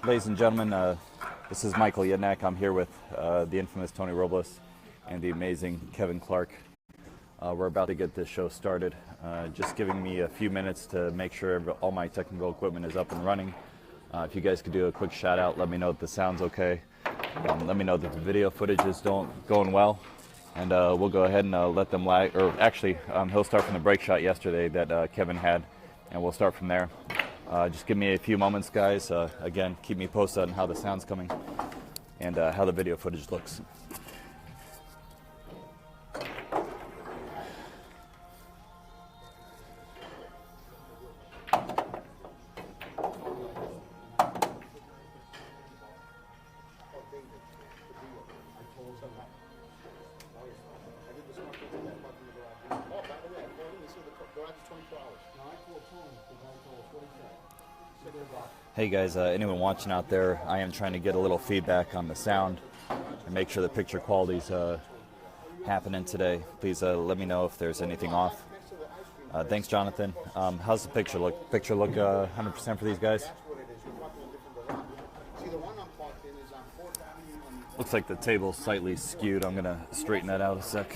Ladies and gentlemen, this is Michael Yednak. I'm here with the infamous Tony Robles and the amazing Kevin Clark. We're about to get this show started. Just giving me a few minutes to make sure all my technical equipment is up and running. If you guys could do a quick shout out, let me know if the sound's okay. Let me know that the video footage is going well. And we'll go ahead and let them lag. Or actually, he'll start from the break shot yesterday that Kevin had, and we'll start from there. Just give me a few moments, guys. Again, keep me posted on how the sound's coming and how the video footage looks. Hey guys, anyone watching out there, I am trying to get a little feedback on the sound and make sure the picture quality's happening today. Please let me know if there's anything off. Thanks, Jonathan. How's the picture look? Picture look 100% for these guys? Looks like the table's slightly skewed. I'm gonna straighten that out a sec.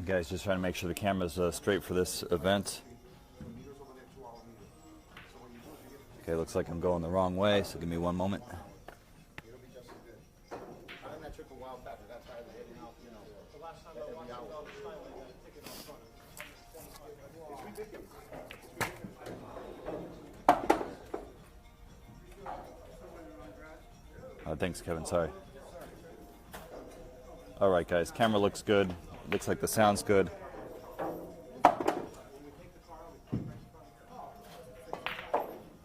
Guys, just trying to make sure the camera's straight for this event. Okay, looks like I'm going the wrong way, so give me one moment. Thanks, Kevin. Sorry. All right, guys. Camera looks good. Looks like the sound's good.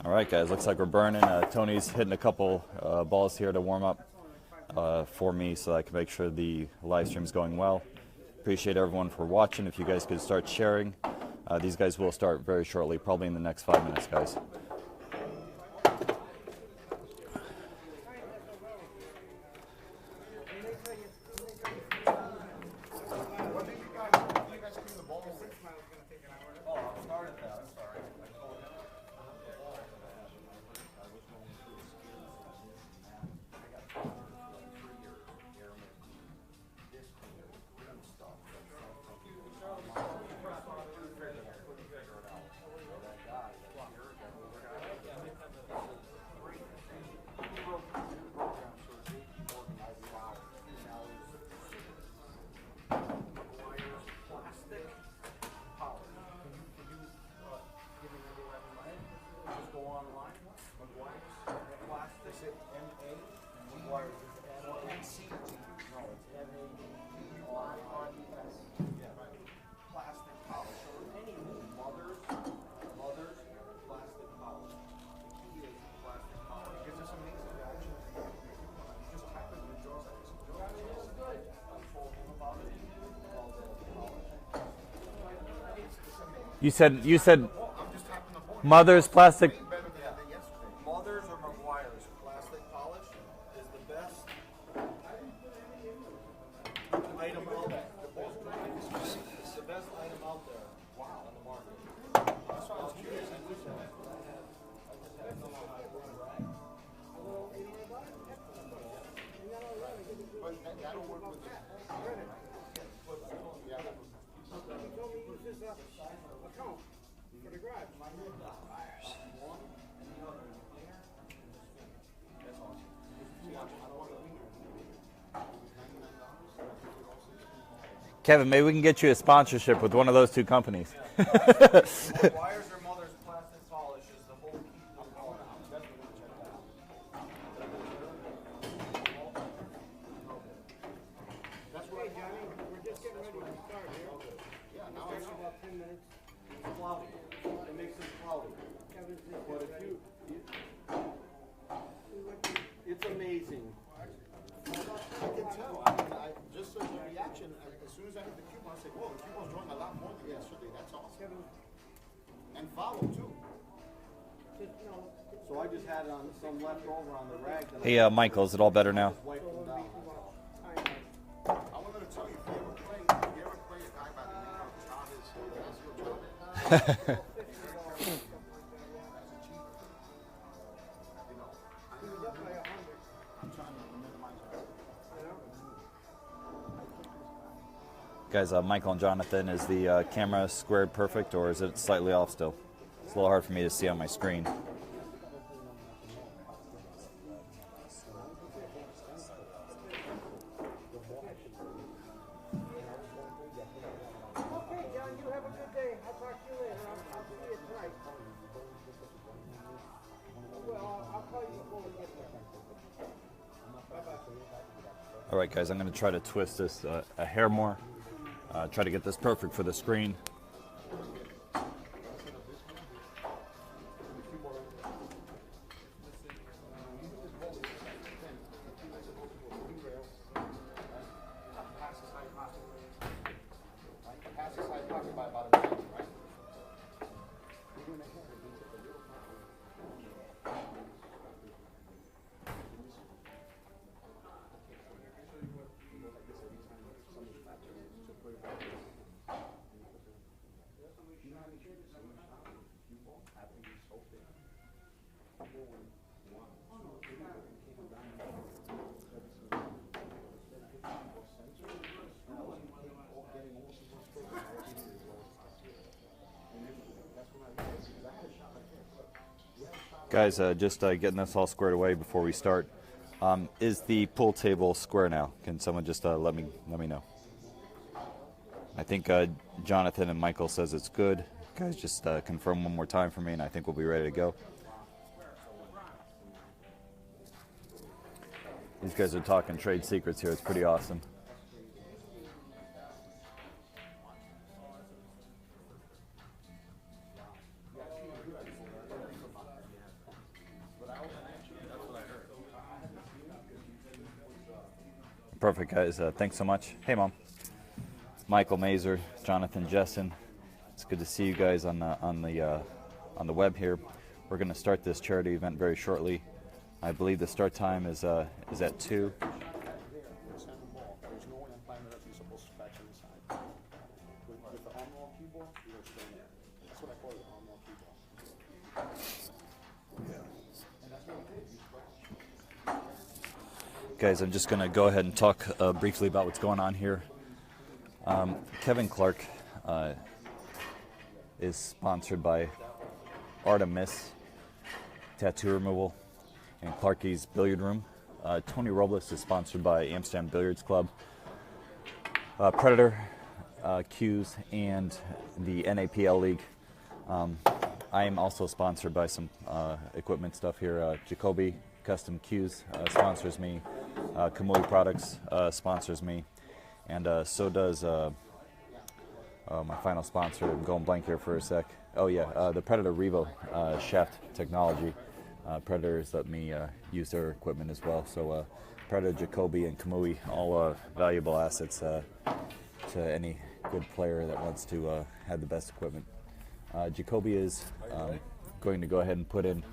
All right, guys. Looks like we're burning. Tony's hitting a couple balls here to warm up for me so I can make sure the live stream's going well. Appreciate everyone for watching. If you guys could start sharing. These guys will start very shortly, probably in the next 5 minutes, guys. You said Mother's plastic. Mother's or McGuire's plastic polish is the best item out there. It's the best item out there. Wow, on the market. That's why I was curious. I knew that. But that'll work with that. Account for the garage. Kevin, maybe we can get you a sponsorship with one of those two companies. Wires or Mother's plastic polish is the whole key. That's right, Johnny. We're just getting ready to start here. Yeah, now it's about 10 minutes. It's cloudy. It makes it cloudy. But if you had some left over on the rag. That Hey, Michael, is it all better now? wiped them down. I wanted to tell you, if you ever play a guy by the name of Travis, you know, I'm trying to minimize that. Guys, Michael and Jonathan, is the camera squared perfect, or is it slightly off still? It's a little hard for me to see on my screen. Okay, John, you have a good day. I'll talk to you later. I'll see you tonight. Well, I'll call you before we get there. Bye-bye. All right, guys, I'm going to try to twist this a hair more. Try to get this perfect for the screen. Pass the side pocket by about an inch, right? Guys, just getting this all squared away before we start. Is the pool table square now? Can someone just let me know? I think Jonathan and Michael says it's good. Guys, just confirm one more time for me, and I think we'll be ready to go. These guys are talking trade secrets here. It's pretty awesome. Perfect, guys. Thanks so much. Hey, Mom. Michael Mazer, Jonathan Jessen. It's good to see you guys on the web here. We're going to start this charity event very shortly. I believe the start time is at 2. There's no way I'm planning that you're supposed to scratch inside. With the arm roll keyboard, you go straight in. That's what I call it, arm roll keyboard. And that's what it is, you scratch. Guys, I'm just going to go ahead and talk briefly about what's going on here. Kevin Clark is sponsored by Artemis Tattoo Removal and Clark-v's Billiard Room. Tony Robles is sponsored by Amsterdam Billiards Club, Predator, Q's, and the NAPL League. I am also sponsored by some equipment stuff here. Jacoby Custom Q's sponsors me. Kamui Products sponsors me. And so does my final sponsor. I'm going blank here for a sec. Oh yeah, the Predator Revo shaft technology. Predator has let me use their equipment as well. So Predator, Jacoby, and Kamui, all valuable assets to any good player that wants to have the best equipment. Jacoby is going to go ahead and put in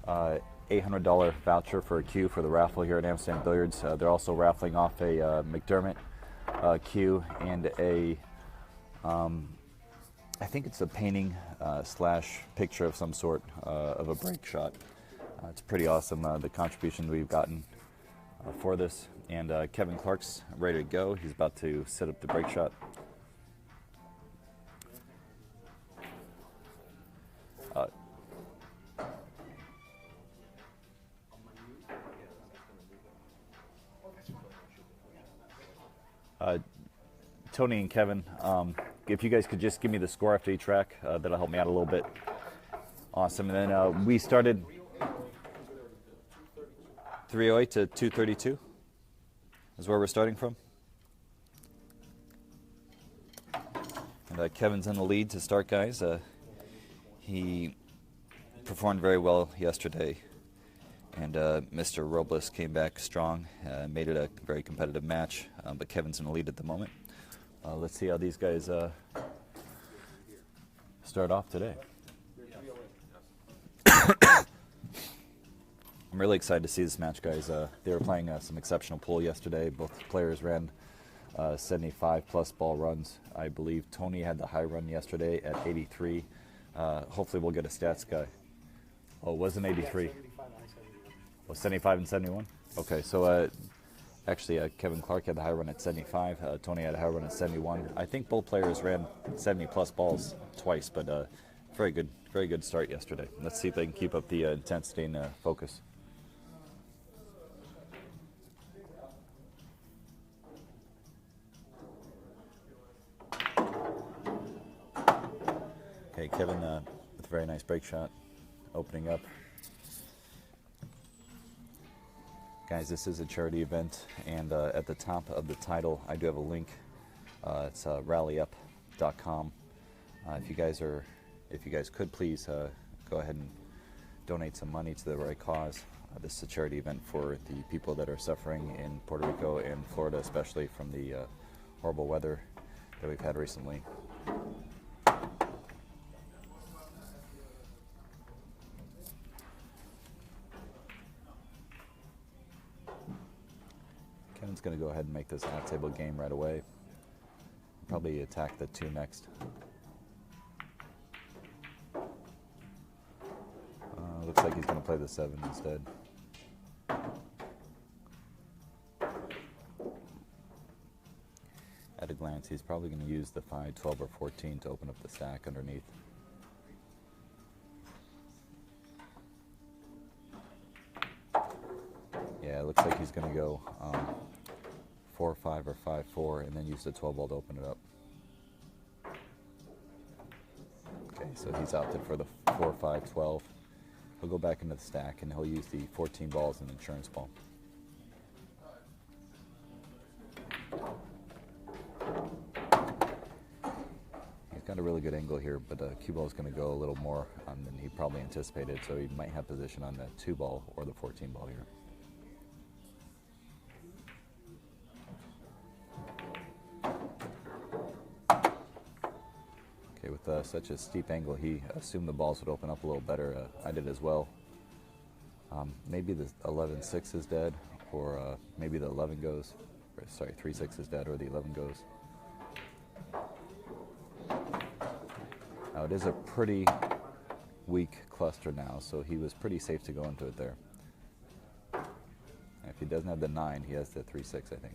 $800 voucher for a Q for the raffle here at Amsterdam Billiards. They're also raffling off a McDermott Q and a I think it's a painting slash picture of some sort of a break shot. It's pretty awesome, the contribution we've gotten for this. And Kevin Clark's ready to go. He's about to set up the break shot. Tony and Kevin, if you guys could just give me the score after each rack, that'll help me out a little bit. Awesome. And then we started 308 to 232 is where we're starting from. And Kevin's in the lead to start, guys. He performed very well yesterday, and Mr. Robles came back strong, made it a very competitive match, but Kevin's in the lead at the moment. Let's see how these guys start off today. I'm really excited to see this match, guys. They were playing some exceptional pool yesterday. Both players ran 75 plus ball runs. I believe Tony had the high run yesterday at 83. Hopefully we'll get a stats guy. Oh, it wasn't 83. 75 and 71. Was 75 and 71? Okay, so actually Kevin Clark had the high run at 75. Tony had a high run at 71. I think both players ran 70 plus balls twice, but very good start yesterday. Let's see if they can keep up the intensity and focus. Okay, Kevin with a very nice break shot, opening up. Guys, this is a charity event, and at the top of the title, I do have a link. It's rallyup.com. If you guys could please go ahead and donate some money to the right cause. This is a charity event for the people that are suffering in Puerto Rico and Florida, especially from the horrible weather that we've had recently. Kevin's going to go ahead and make this a half table game right away. Probably attack the 2 next. Looks like he's going to play the 7 instead. At a glance, he's probably going to use the 5, 12, or 14 to open up the stack underneath. Yeah, it looks like he's going to go 4, 5, or 5, 4, and then use the 12 ball to open it up. Okay, so he's opted for the 4, 5, 12. He'll go back into the stack, and he'll use the 14 ball as an insurance ball. He's got a really good angle here, but cue ball is going to go a little more than he probably anticipated, so he might have position on the 2 ball or the 14 ball here. With such a steep angle, he assumed the balls would open up a little better. I did as well. Maybe the 11-6 is dead, or maybe the 11 goes. Or, sorry, 3-6 is dead, or the 11 goes. Now it is a pretty weak cluster now, so he was pretty safe to go into it there. And if he doesn't have the 9, he has the 3-6, I think.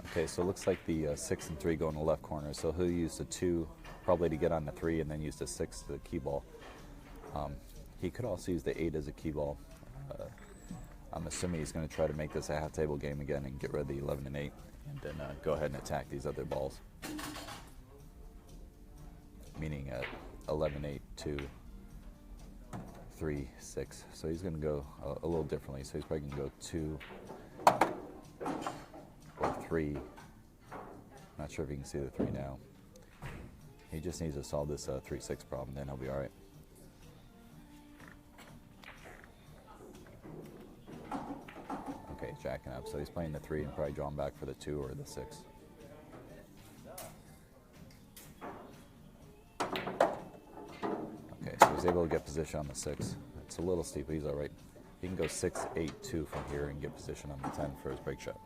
Okay, so it looks like the 6 and 3 go in the left corner, so he'll use the 2 probably to get on the 3 and then use the 6 to the key ball. He could also use the 8 as a key ball. I'm assuming he's going to try to make this a half table game again and get rid of the 11 and 8 and then go ahead and attack these other balls. Meaning 11, 8, 2, 3, 6. So he's going to go a little differently. So he's probably going to go 2 or 3. Not sure if you can see the 3 now. He just needs to solve this 3-6 problem, then he'll be all right. Okay, he's jacking up. So he's playing the 3 and probably drawing back for the 2 or the 6. Okay, so he's able to get position on the 6. It's a little steep, but he's all right. He can go 6, 8, 2 from here and get position on the 10 for his break shot.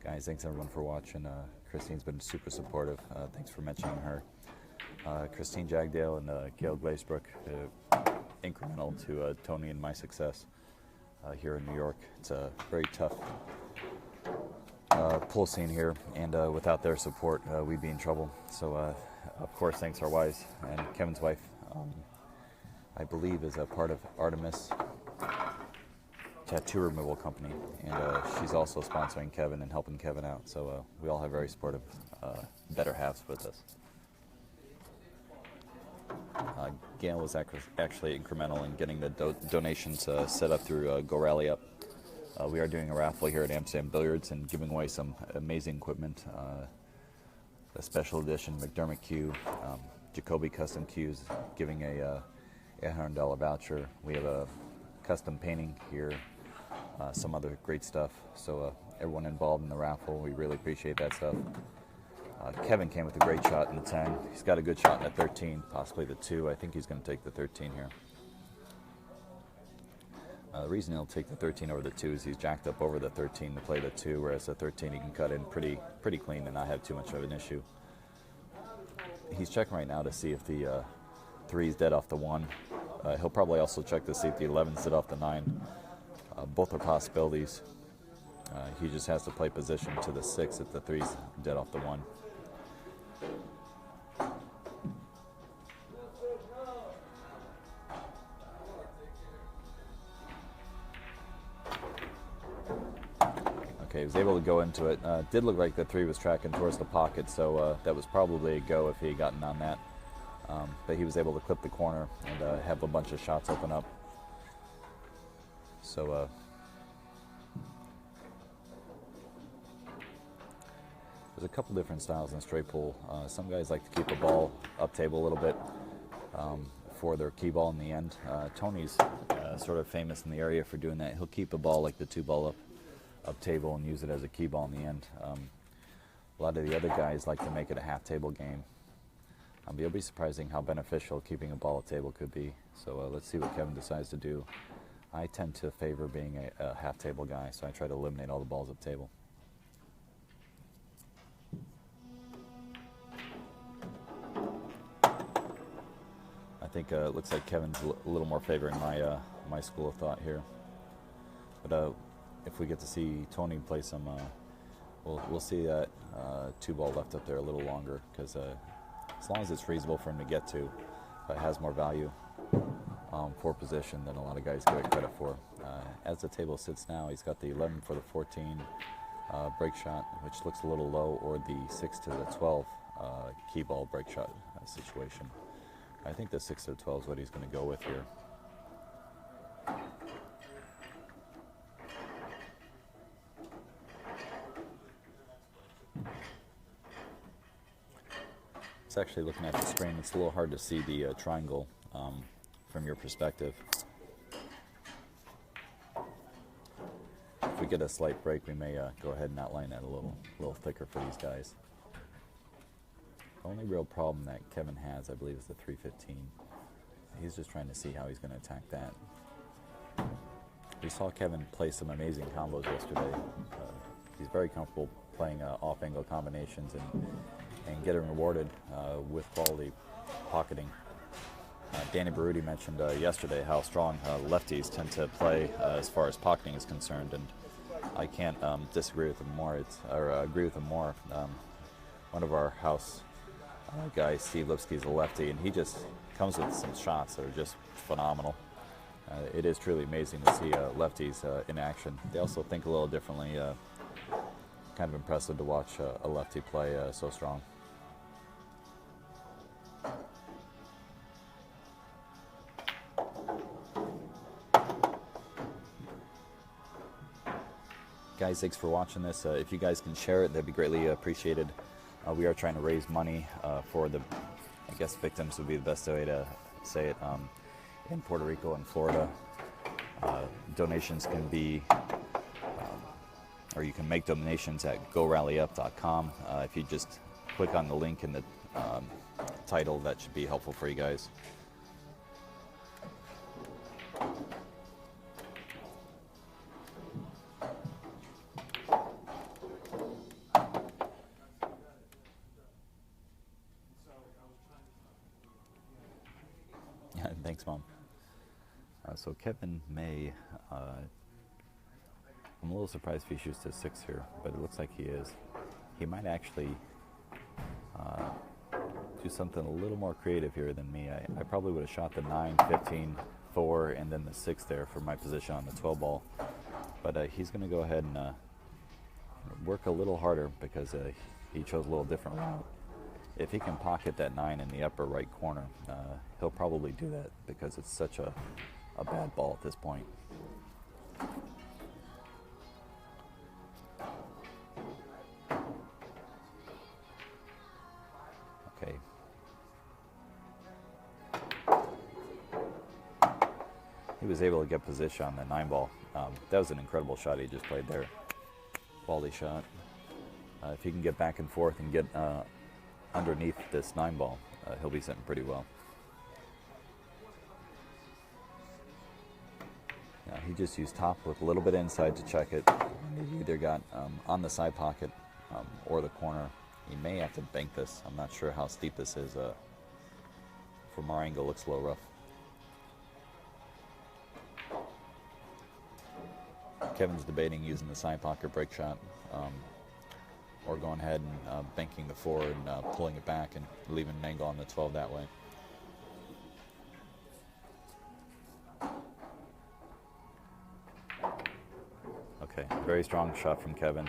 Guys, thanks everyone for watching. Christine's been super supportive. Thanks for mentioning her. Christine Jagdale and Gail Glazebrook, incremental to Tony and my success here in New York. It's a very tough pool scene here, and without their support, we'd be in trouble. So, of course, thanks our wives, and Kevin's wife, I believe, is a part of Artemis tattoo removal company, and she's also sponsoring Kevin and helping Kevin out. So we all have very supportive better halves with us. Gail was actually incremental in getting the donations set up through Go Rally Up. We are doing a raffle here at Amsterdam Billiards and giving away some amazing equipment. A special edition McDermott cue, Jacoby custom cues, giving a $800 voucher. We have a custom painting here, some other great stuff. So everyone involved in the raffle, we really appreciate that stuff. Kevin came with a great shot in the 10. He's got a good shot in the 13, possibly the 2. I think he's going to take the 13 here. The reason he'll take the 13 over the 2 is he's jacked up over the 13 to play the 2, whereas the 13 he can cut in pretty clean and not have too much of an issue. He's checking right now to see if the 3 is dead off the 1. He'll probably also check to see if the 11 is dead off the 9. Both are possibilities. He just has to play position to the 6 if the 3 is dead off the 1. Okay, he was able to go into it. Did look like the 3 was tracking towards the pocket, so that was probably a go if he had gotten on that. But he was able to clip the corner and have a bunch of shots open up. So there's a couple different styles in straight pool. Some guys like to keep the ball up table a little bit for their key ball in the end. Tony's sort of famous in the area for doing that. He'll keep a ball like the 2 ball up table and use it as a key ball in the end. A lot of the other guys like to make it a half table game. You'll be surprising how beneficial keeping a ball at table could be. So let's see what Kevin decides to do. I tend to favor being a half table guy, so I try to eliminate all the balls up table. I think it looks like Kevin's a little more favoring my school of thought here. But if we get to see Tony play some, we'll see that 2 ball left up there a little longer, because as long as it's reasonable for him to get to, it has more value for position than a lot of guys give it credit for. As the table sits now, he's got the 11 for the 14 break shot, which looks a little low, or the 6 to the 12 key ball break shot situation. I think the 6 to the 12 is what he's going to go with here. It's actually, looking at the screen, it's a little hard to see the triangle from your perspective. If we get a slight break, we may go ahead and outline that a little thicker for these guys. The only real problem that Kevin has, I believe, is the 315. He's just trying to see how he's going to attack that. We saw Kevin play some amazing combos yesterday. He's very comfortable playing off-angle combinations and getting rewarded with quality pocketing. Danny Berruti mentioned yesterday how strong lefties tend to play as far as pocketing is concerned, and I can't disagree with him more. Agree with him more. One of our house guys, Steve Lipsky, is a lefty, and he just comes with some shots that are just phenomenal. It is truly amazing to see lefties in action. They also think a little differently. Kind of impressive to watch a lefty play so strong. Guys, thanks for watching this. If you guys can share it, that'd be greatly appreciated. We are trying to raise money for the, I guess, victims would be the best way to say it, in Puerto Rico and Florida. Donations can be, or you can make donations at gorallyup.com. If you just click on the link in the title, that should be helpful for you guys. Thanks, Mom. So Kevin may, I'm a little surprised if he shoots to 6 here, but it looks like he is. He might actually do something a little more creative here than me. I probably would have shot the 9, 15, 4, and then the 6 there for my position on the 12 ball. But he's going to go ahead and work a little harder because he chose a little different route. If he can pocket that 9 in the upper right corner, he'll probably do that because it's such a bad ball at this point. Okay. He was able to get position on the 9 ball. That was an incredible shot he just played there. Bally shot. If he can get back and forth and get underneath this 9 ball, he'll be sitting pretty well. Now, he just used top with a little bit inside to check it. And he either got on the side pocket or the corner. He may have to bank this. I'm not sure how steep this is. From our angle, looks a little rough. Kevin's debating using the side pocket break shot or going ahead and banking the 4 and pulling it back and leaving an angle on the 12 that way. Okay, very strong shot from Kevin.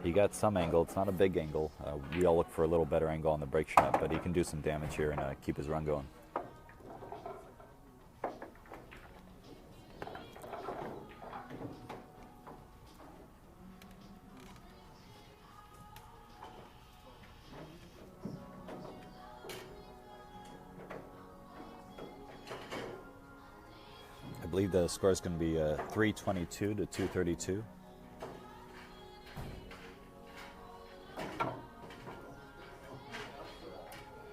He got some angle. It's not a big angle. We all look for a little better angle on the break shot, but he can do some damage here and keep his run going. I believe the score is going to be 322 to 232.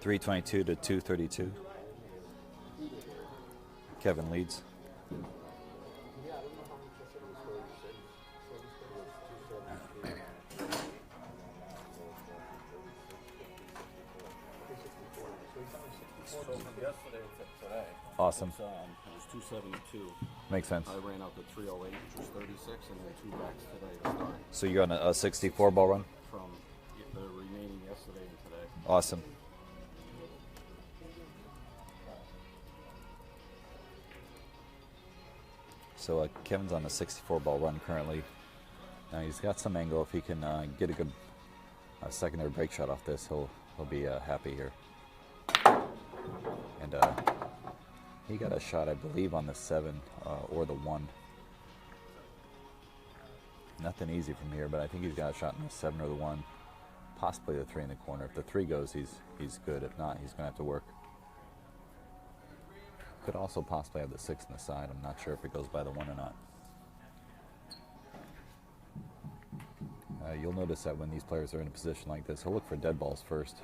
.322 to 232. Kevin leads. So from yesterday to today, Awesome. it was 272. Makes sense. I ran out to 308, which was 36, and then 2 backs today to start. So you're on a 64 ball run? From the remaining yesterday and today. Awesome. So Kevin's on a 64 ball run currently. Now he's got some angle. If he can get a good secondary break shot off this, he'll be happy here. And he got a shot, I believe, on the 7 or the 1. Nothing easy from here, but I think he's got a shot in the 7 or the 1, possibly the 3 in the corner. If the 3 goes, he's good. If not, he's going to have to work. Could also possibly have the 6 in the side. I'm not sure if it goes by the 1 or not. You'll notice that when these players are in a position like this, he'll look for dead balls first,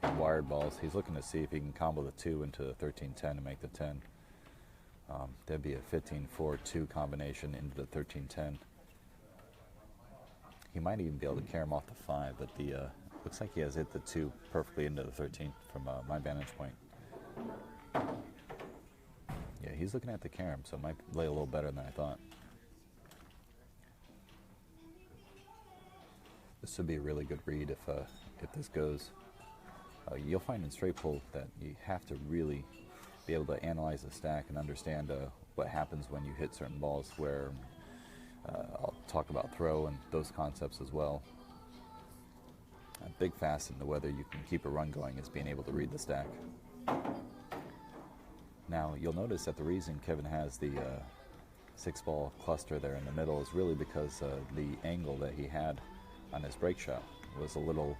and wired balls. He's looking to see if he can combo the 2 into the 13-10 to make the 10. That'd be a 15-4-2 combination into the 13-10. He might even be able to carry him off the 5, but the looks like he has hit the 2 perfectly into the 13 from my vantage point. Yeah, he's looking at the carom, so it might lay a little better than I thought. This would be a really good read if this goes. You'll find in straight pull that you have to really be able to analyze the stack and understand what happens when you hit certain balls, where I'll talk about throw and those concepts as well. A big facet into whether you can keep a run going is being able to read the stack. Now, you'll notice that the reason Kevin has the 6-ball cluster there in the middle is really because the angle that he had on his break shot was a little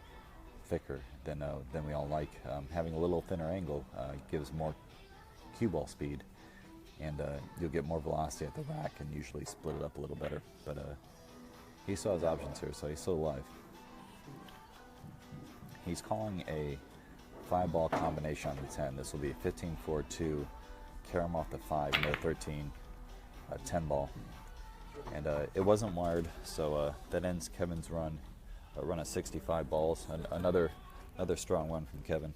thicker than we all like. Having a little thinner angle gives more cue ball speed, and you'll get more velocity at the rack and usually split it up a little better. But he saw his options here, so he's still alive. He's calling a 5-ball combination on the 10. This will be a 15-4-2, carry him off the 5 into the 13, 10-ball. And it wasn't wired, so that ends Kevin's run. A run of 65 balls. Another strong run from Kevin.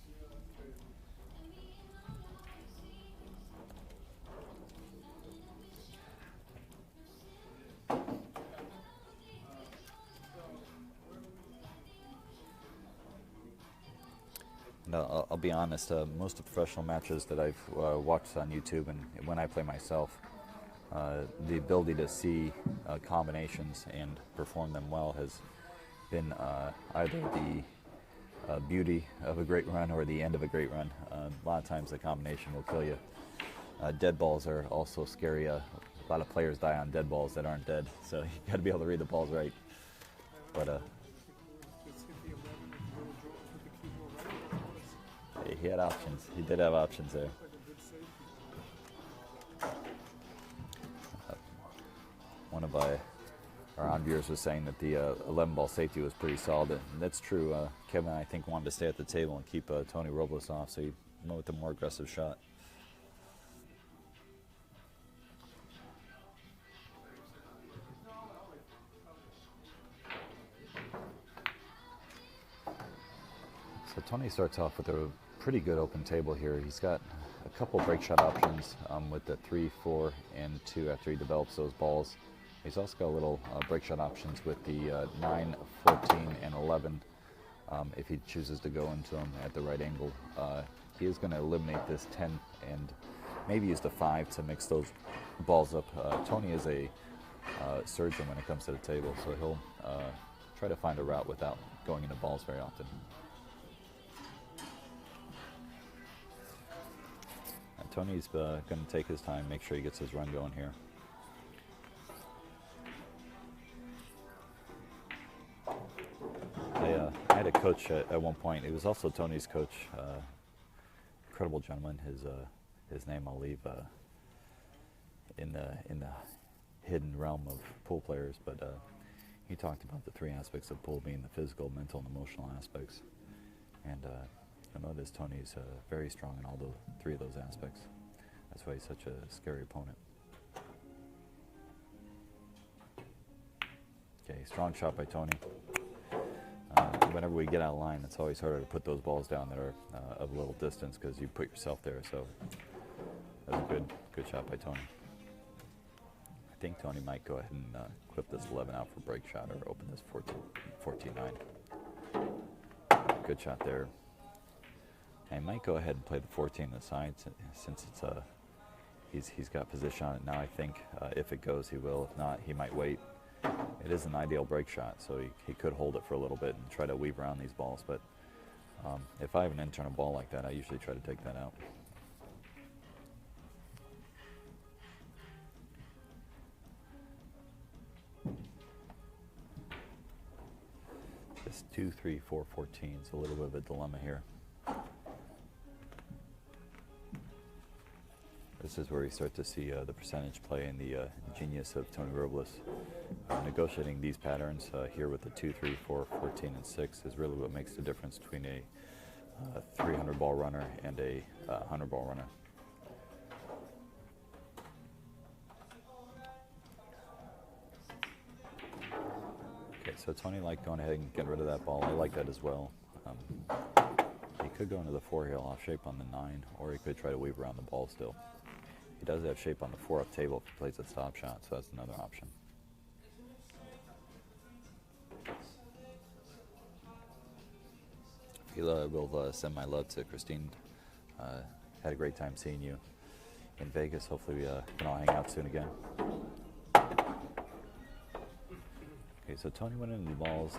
And I'll be honest, most of the professional matches that I've watched on YouTube and when I play myself, the ability to see combinations and perform them well has been either the beauty of a great run or the end of a great run. A lot of times the combination will kill you. Dead balls are also scary. A lot of players die on dead balls that aren't dead, so you got to be able to read the balls right. But he had options. He did have options there. One of our on-viewers was saying that the 11-ball safety was pretty solid. And that's true. Kevin, I think, wanted to stay at the table and keep Tony Robles off, so he went with a more aggressive shot. So Tony starts off with a pretty good open table here. He's got a couple break shot options with the 3, 4, and 2 after he develops those balls. He's also got a little break shot options with the 9, 14, and 11 if he chooses to go into them at the right angle. He is going to eliminate this 10 and maybe use the 5 to mix those balls up. Tony is a surgeon when it comes to the table, so he'll try to find a route without going into balls very often. Tony's going to take his time, make sure he gets his run going here. I had a coach at one point. He was also Tony's coach. Incredible gentleman. His name I'll leave in the hidden realm of pool players, but he talked about the 3 aspects of pool being the physical, mental, and emotional aspects. And I notice Tony's very strong in all 3 of those aspects. That's why he's such a scary opponent. Okay, strong shot by Tony. Whenever we get out of line, it's always harder to put those balls down that are of a little distance because you put yourself there. So that's a good shot by Tony. I think Tony might go ahead and clip this 11 out for break shot or open this 14-9. Good shot there. I might go ahead and play the 14 on the side since it's he's got position on it now. I think if it goes, he will. If not, he might wait. It is an ideal break shot, so he could hold it for a little bit and try to weave around these balls. But if I have an internal ball like that, I usually try to take that out. This 2, 3, 4, 14 is a little bit of a dilemma here. This is where you start to see the percentage play and the genius of Tony Robles. Negotiating these patterns here with the 2, 3, 4, 14, and 6 is really what makes the difference between a 300 ball runner and a 100 ball runner. Okay, so Tony liked going ahead and getting rid of that ball. I like that as well. He could go into the 4 heel off shape on the 9, or he could try to weave around the ball still. He does have shape on the 4 up table if he plays a stop shot, so that's another option. We'll send my love to Christine. Had a great time seeing you in Vegas. Hopefully we can all hang out soon again. Okay, so Tony went into the balls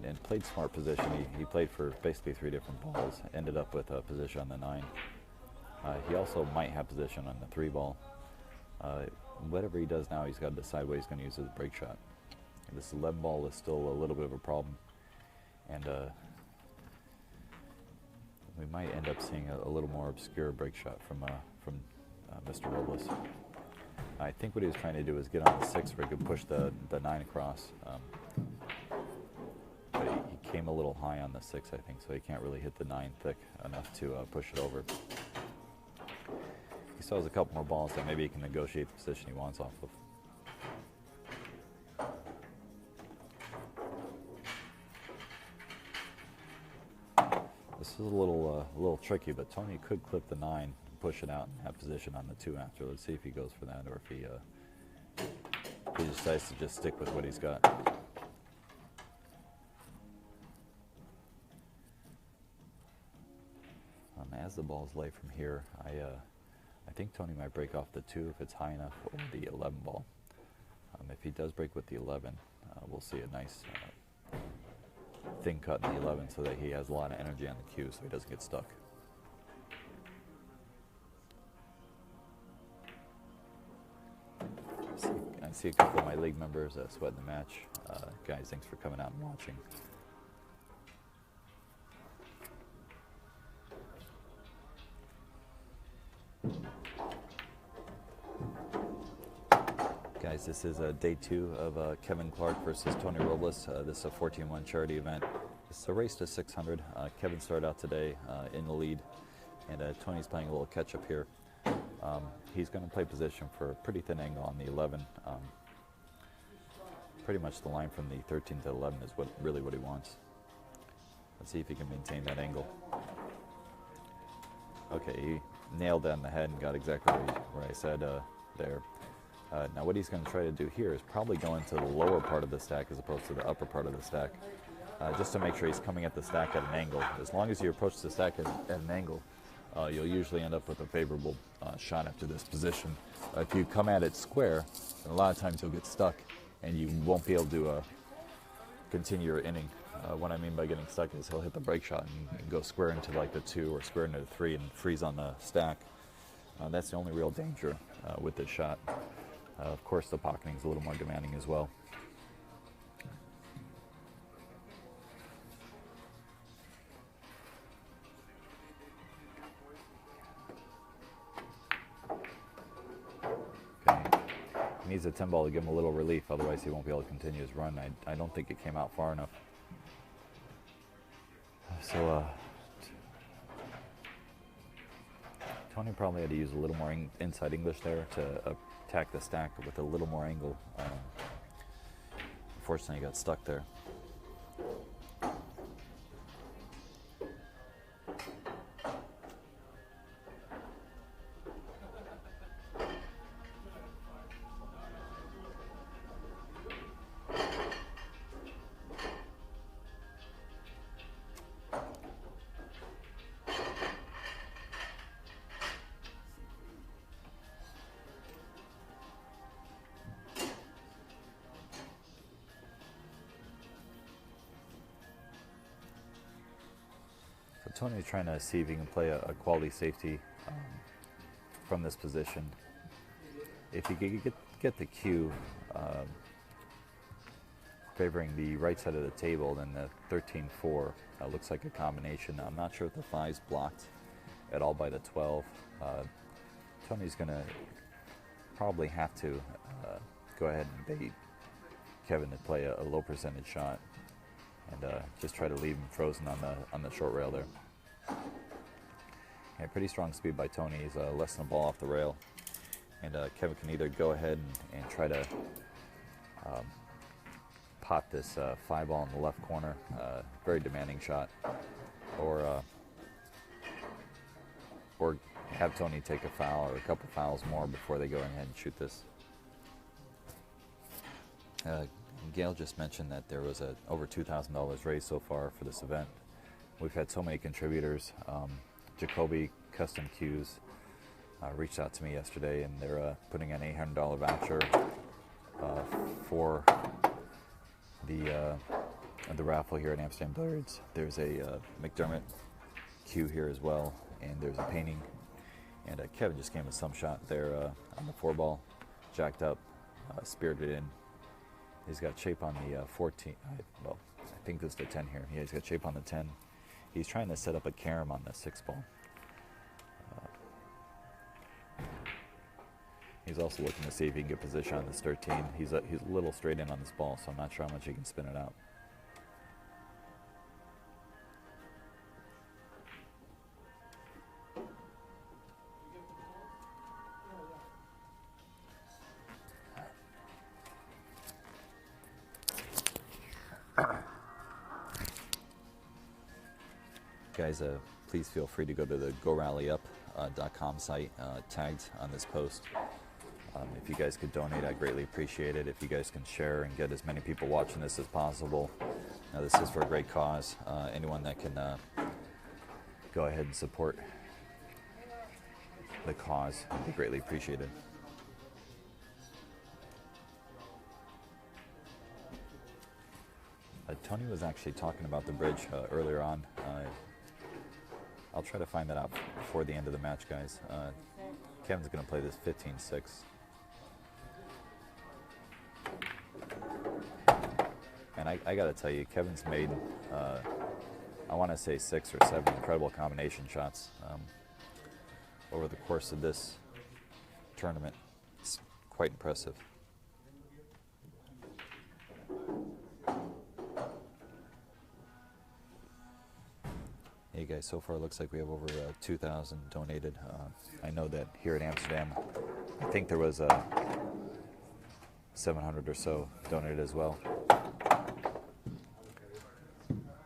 and played smart position. He played for basically 3 different balls, ended up with a position on the 9. He also might have position on the 3 ball. Whatever he does now, he's got to decide what he's going to use as a break shot. And this 11 ball is still a little bit of a problem. And we might end up seeing a little more obscure break shot from Mr. Robles. I think what he was trying to do was get on the 6 where he could push the 9 across. But he came a little high on the 6, I think, so he can't really hit the 9 thick enough to push it over. He still has a couple more balls that maybe he can negotiate the position he wants off of. This is a little tricky, but Tony could clip the 9 and push it out and have position on the 2 after. Let's see if he goes for that or if he decides to just stick with what he's got. As the balls lay from here, I think Tony might break off the 2 if it's high enough, or the 11 ball. If he does break with the 11, we'll see a nice thin cut in the 11 so that he has a lot of energy on the cue so he doesn't get stuck. I see a couple of my league members sweating the match. Guys, thanks for coming out and watching. Guys, this is day 2 of Kevin Clark versus Tony Robles. This is a 14-1 charity event. It's a race to 600. Kevin started out today in the lead, and Tony's playing a little catch-up here. He's going to play position for a pretty thin angle on the 11. Pretty much the line from the 13 to 11 is really what he wants. Let's see if he can maintain that angle. Okay, he nailed that in the head and got exactly where I said there. Now what he's going to try to do here is probably go into the lower part of the stack as opposed to the upper part of the stack, just to make sure he's coming at the stack at an angle. As long as you approach the stack at an angle, you'll usually end up with a favorable shot after this position. If you come at it square, a lot of times you'll get stuck and you won't be able to continue your inning. What I mean by getting stuck is he'll hit the break shot and go square into like the 2 or square into the 3 and freeze on the stack. That's the only real danger with this shot. Of course, the pocketing is a little more demanding as well. Okay. He needs a 10 ball to give him a little relief, otherwise he won't be able to continue his run. I don't think it came out far enough. So, Tony probably had to use a little more inside English there to attack the stack with a little more angle. Unfortunately, he got stuck there. Tony's trying to see if he can play a quality safety from this position. If he could get the cue favoring the right side of the table, then the 13-4 looks like a combination. I'm not sure if the 5's blocked at all by the 12. Tony's going to probably have to go ahead and bait Kevin to play a low percentage shot and just try to leave him frozen on the short rail there. Yeah, pretty strong speed by Tony. He's less than a ball off the rail, and Kevin can either go ahead and try to pot this 5 ball in the left corner, very demanding shot, or have Tony take a foul or a couple fouls more before they go ahead and shoot this. Gail just mentioned that there was over $2,000 raised so far for this event. We've had so many contributors. Jacoby Custom Cues reached out to me yesterday, and they're putting an $800 voucher for the raffle here at Amsterdam Billiards. There's a McDermott cue here as well, and there's a painting. And Kevin just came with some shot there on the 4 ball, jacked up, speared it in. He's got shape on the 14. Well, I think this is the 10 here. Yeah, he's got shape on the 10. He's trying to set up a carom on the 6 ball. He's also looking to see if he can get position on this 13. He's a little straight in on this ball, so I'm not sure how much he can spin it out. Guys, please feel free to go to the GoRallyUp.com site tagged on this post. If you guys could donate, I'd greatly appreciate it. If you guys can share and get as many people watching this as possible. Now, this is for a great cause. Anyone that can go ahead and support the cause, it'd be greatly appreciated. Tony was actually talking about the bridge earlier on. I'll try to find that out before the end of the match, guys. Kevin's going to play this 15-6. And I got to tell you, Kevin's made, I want to say 6 or 7 incredible combination shots over the course of this tournament. It's quite impressive. Hey guys, so far it looks like we have over 2,000 donated. I know that here in Amsterdam, I think there was 700 or so donated as well.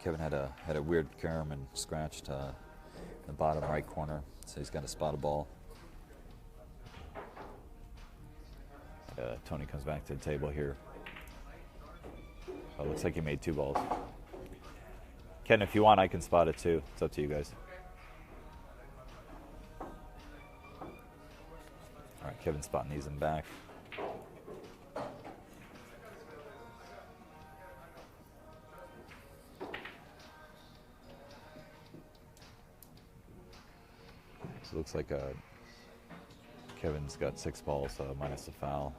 Kevin had a weird carom and scratched in the bottom right corner, so he's got a spotted ball. Tony comes back to the table here. Oh, looks like he made 2 balls. Ken, if you want, I can spot it too. It's up to you guys. All right, Kevin's spotting these in the back. So it looks like Kevin's got 6 balls minus a foul.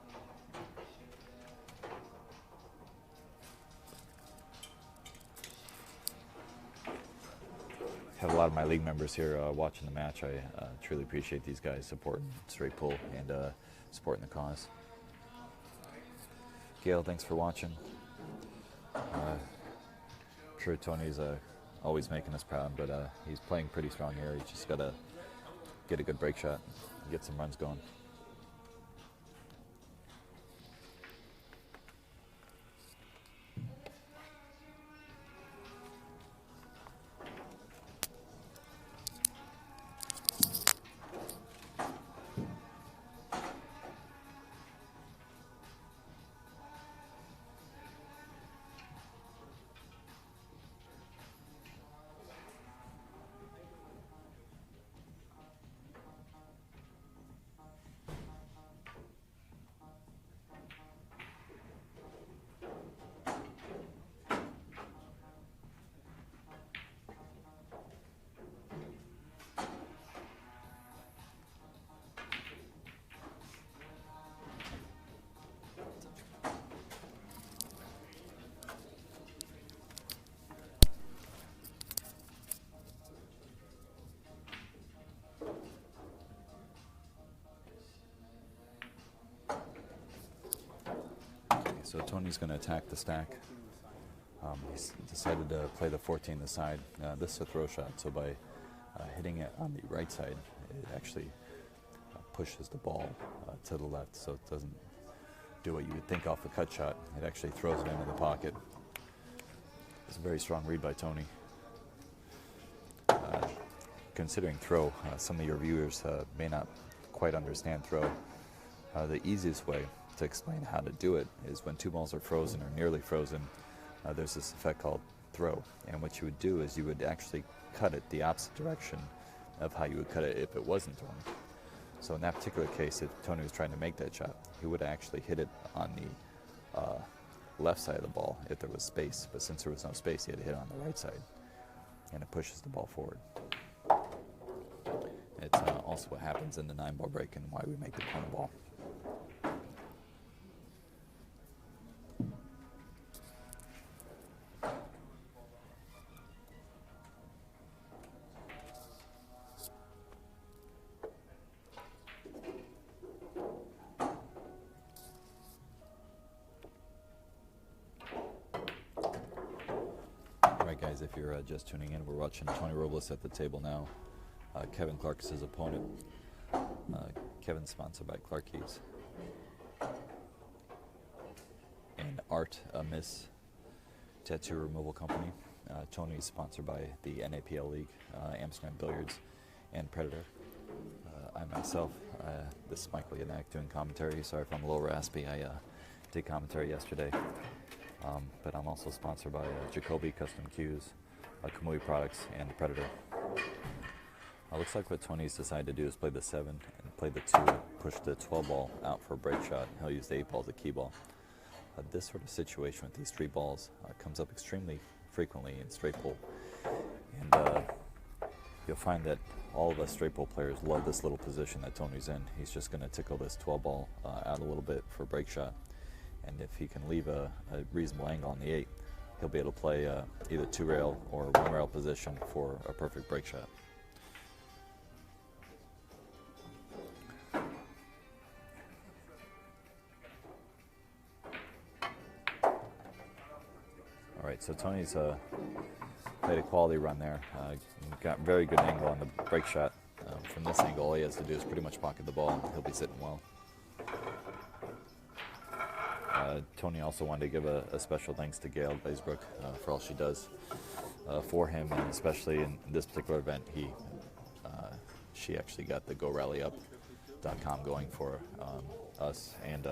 Have a lot of my league members here watching the match. I truly appreciate these guys supporting Straight Pull and supporting the cause. Gail, thanks for watching. I'm sure Tony's always making us proud, but he's playing pretty strong here. He's just got to get a good break shot and get some runs going. So Tony's going to attack the stack. He's decided to play the 14 to the side. This is a throw shot, so by hitting it on the right side, it actually pushes the ball to the left, so it doesn't do what you would think off a cut shot. It actually throws it into the pocket. It's a very strong read by Tony. Considering throw, some of your viewers may not quite understand throw. The easiest way to explain how to do it is when 2 balls are frozen or nearly frozen, there's this effect called throw. And what you would do is you would actually cut it the opposite direction of how you would cut it if it wasn't thrown. So in that particular case, if Tony was trying to make that shot, he would actually hit it on the left side of the ball if there was space. But since there was no space, he had to hit it on the right side. And it pushes the ball forward. It's also what happens in the 9-ball break and why we make the corner ball. Guys, if you're just tuning in, we're watching Tony Robles at the table now. Kevin Clark is his opponent. Kevin's sponsored by Clark-vs. and Art Miss Tattoo Removal Company. Tony's sponsored by the NAPL League, Amsterdam Billiards, and Predator. I myself, this is Michael Yanak doing commentary. Sorry if I'm a little raspy. I did commentary yesterday. But I'm also sponsored by Jacoby Custom Cues, Kamui Products, and Predator. Looks like what Tony's decided to do is play the 7 and play the 2, push the 12 ball out for a break shot. He'll use the 8 ball as a key ball. This sort of situation with these 3 balls comes up extremely frequently in straight pull. And you'll find that all of us straight pull players love this little position that Tony's in. He's just going to tickle this 12 ball out a little bit for a break shot. And if he can leave a reasonable angle on the 8, he'll be able to play either 2 rail or 1 rail position for a perfect break shot. All right, so Tony's played a quality run there. Got very good angle on the break shot. From this angle, all he has to do is pretty much pocket the ball, and he'll be sitting well. Tony also wanted to give a special thanks to Gail Blaisbrook for all she does for him, and especially in this particular event, she actually got the GoRallyUp.com going for us. And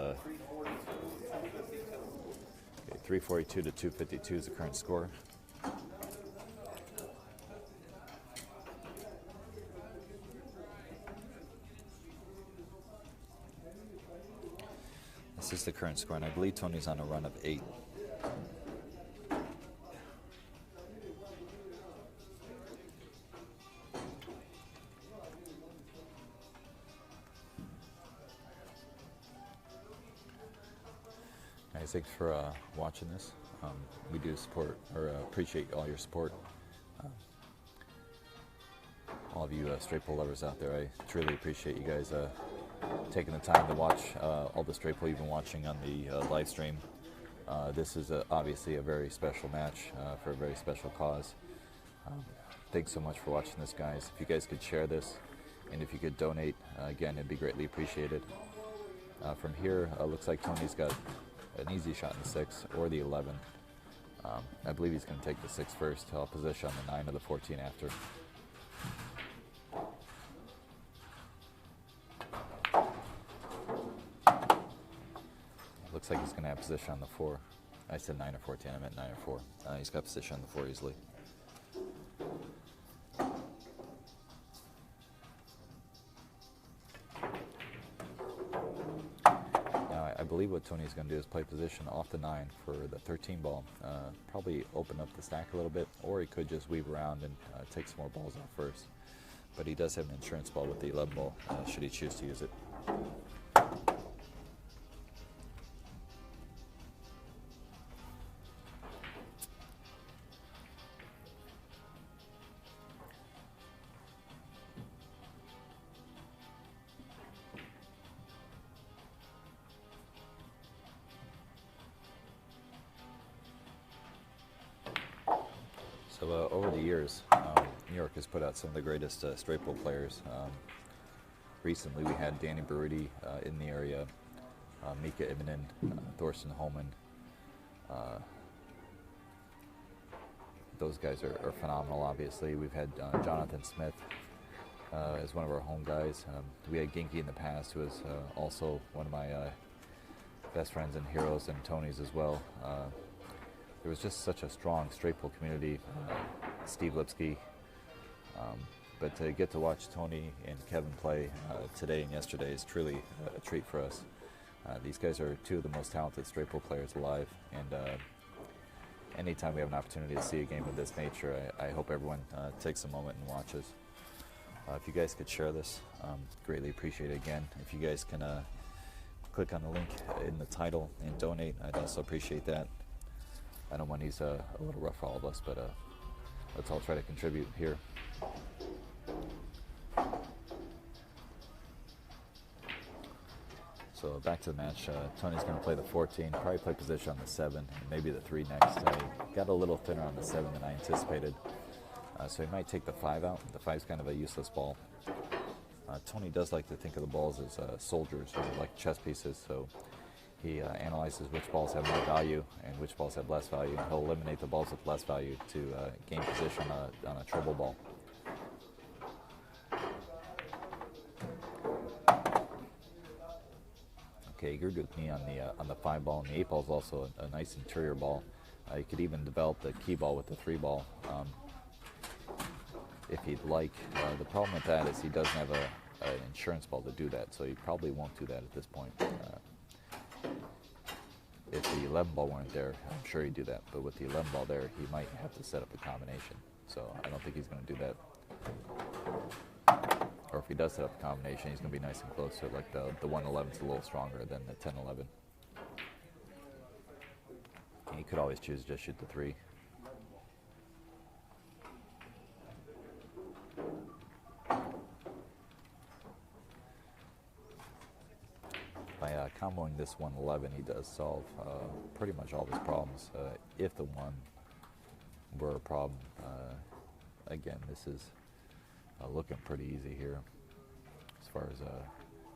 342 to 252 is the current score. This is the current score, and I believe Tony's on a run of 8. Guys, thanks for watching this. We do support or appreciate all your support. All of you straight pull lovers out there, I truly appreciate you guys taking the time to watch all the straight pull you've been watching on the live stream. This is obviously a very special match for a very special cause. Thanks so much for watching this, guys. If you guys could share this, and if you could donate, again, it'd be greatly appreciated. From here, looks like Tony's got an easy shot in the 6 or the 11. I believe he's going to take the 6 first. He'll position on the 9 or the 14 after. Looks like he's going to have position on the 4. I said 9 or 14, I meant 9 or 4. He's got position on the 4 easily. Now, I believe what Tony's going to do is play position off the 9 for the 13 ball. Probably open up the stack a little bit, or he could just weave around and take some more balls off first. But he does have an insurance ball with the 11 ball, should he choose to use it. So over the years, New York has put out some of the greatest straight pull players. Recently we had Danny Baruti in the area, Mika Immonen, Thorsten Holman. Those guys are phenomenal, obviously. We've had Jonathan Smith as one of our home guys. We had Ginky in the past, who was also one of my best friends and heroes, and Tony's as well. There was just such a strong straight pull community. Steve Lipsky. But to get to watch Tony and Kevin play today and yesterday is truly a treat for us. These guys are 2 of the most talented straight pull players alive, and anytime we have an opportunity to see a game of this nature, I hope everyone takes a moment and watches. If you guys could share this, greatly appreciate it. Again, if you guys can click on the link in the title and donate, I'd also appreciate that. I know money's a little rough for all of us, but let's all try to contribute here. So back to the match. Tony's going to play the 14, probably play position on the 7, and maybe the 3 next. I got a little thinner on the 7 than I anticipated, so he might take the 5 out. The 5's kind of a useless ball. Tony does like to think of the balls as soldiers, or like chess pieces, so he analyzes which balls have more value and which balls have less value, and he'll eliminate the balls with less value to gain position on a triple ball. Okay, he agreed with me on the 5 ball, and the 8 ball is also a nice interior ball. You could even develop the key ball with the 3 ball. if he'd like. The problem with that is he doesn't have an insurance ball to do that, so he probably won't do that at this point. If the 11 ball weren't there, I'm sure he'd do that. But with the 11 ball there, he might have to set up a combination. So I don't think he's going to do that. Or if he does set up a combination, he's going to be nice and close to it. Like the 111's a little stronger than the 10-11. And he could always choose to just shoot the 3. By comboing this 111, he does solve pretty much all of his problems. If the 1 were a problem, again, this is looking pretty easy here as far as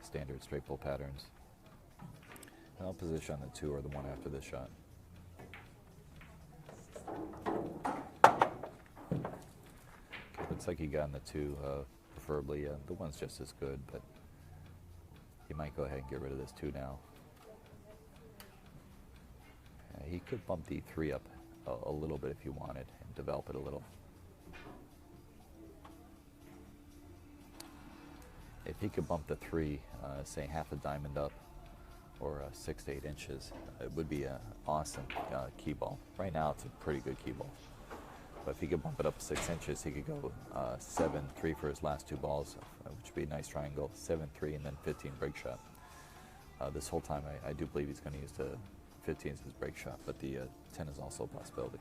standard straight pull patterns. And I'll position on the 2 or the 1 after this shot. Okay, looks like he got in the 2, preferably. The 1's just as good, but he might go ahead and get rid of this 2 now. He could bump the 3 up a little bit if he wanted and develop it a little. If he could bump the 3, say half a diamond up, or 6 to 8 inches, it would be an awesome key ball. Right now it's a pretty good key ball. But if he could bump it up 6 inches, he could go 7-3 for his last 2 balls, which would be a nice triangle, 7-3 and then 15 break shot. This whole time I do believe he's going to use the 15 as his break shot, but the 10 is also a possibility.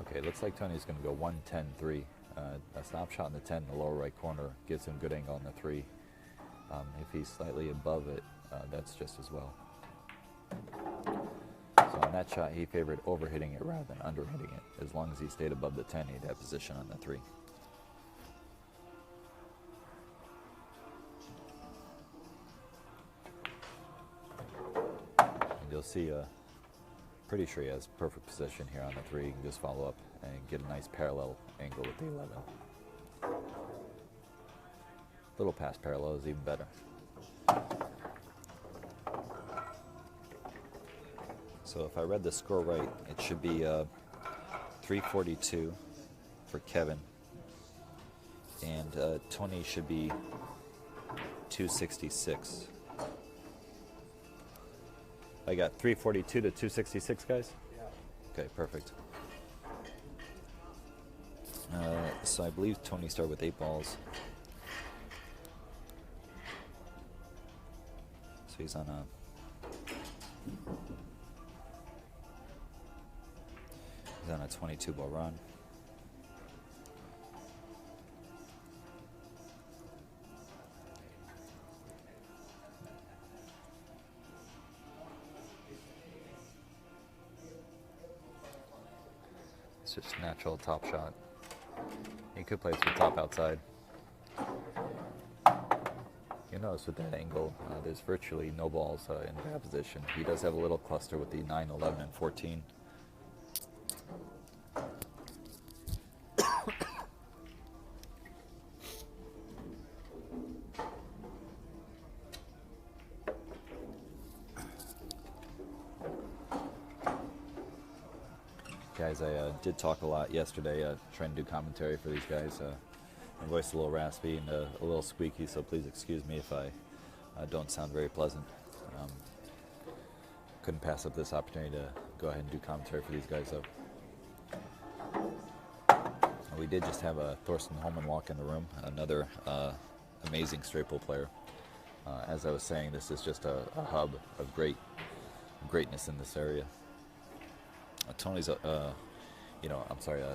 Okay, looks like Tony's going to go 1-10-3. A stop shot in the 10 in the lower right corner gives him good angle on the 3. If he's slightly above it, that's just as well. So on that shot, he favored overhitting it rather than underhitting it. As long as he stayed above the 10, he'd have position on the 3. And you'll see, pretty sure he has perfect position here on the 3. You can just follow up and get a nice parallel angle with the 11. Little past parallel is even better. So if I read the score right, it should be 342 for Kevin, and Tony should be 266. I got 342 to 266, guys? Yeah. Okay, perfect. So I believe Tony started with 8 balls. So he's on a 22 ball run. It's just natural top shot. He could play some top outside. You notice with that angle, there's virtually no balls in bad position. He does have a little cluster with the 9, 11, and 14. Guys, I did talk a lot yesterday, trying to do commentary for these guys. My voice is a little raspy and a little squeaky, so please excuse me if I don't sound very pleasant. Couldn't pass up this opportunity to go ahead and do commentary for these guys, though. We did just have Thorsten Holman walk in the room, another amazing straight pull player. As I was saying, this is just a hub of greatness in this area. Tony's,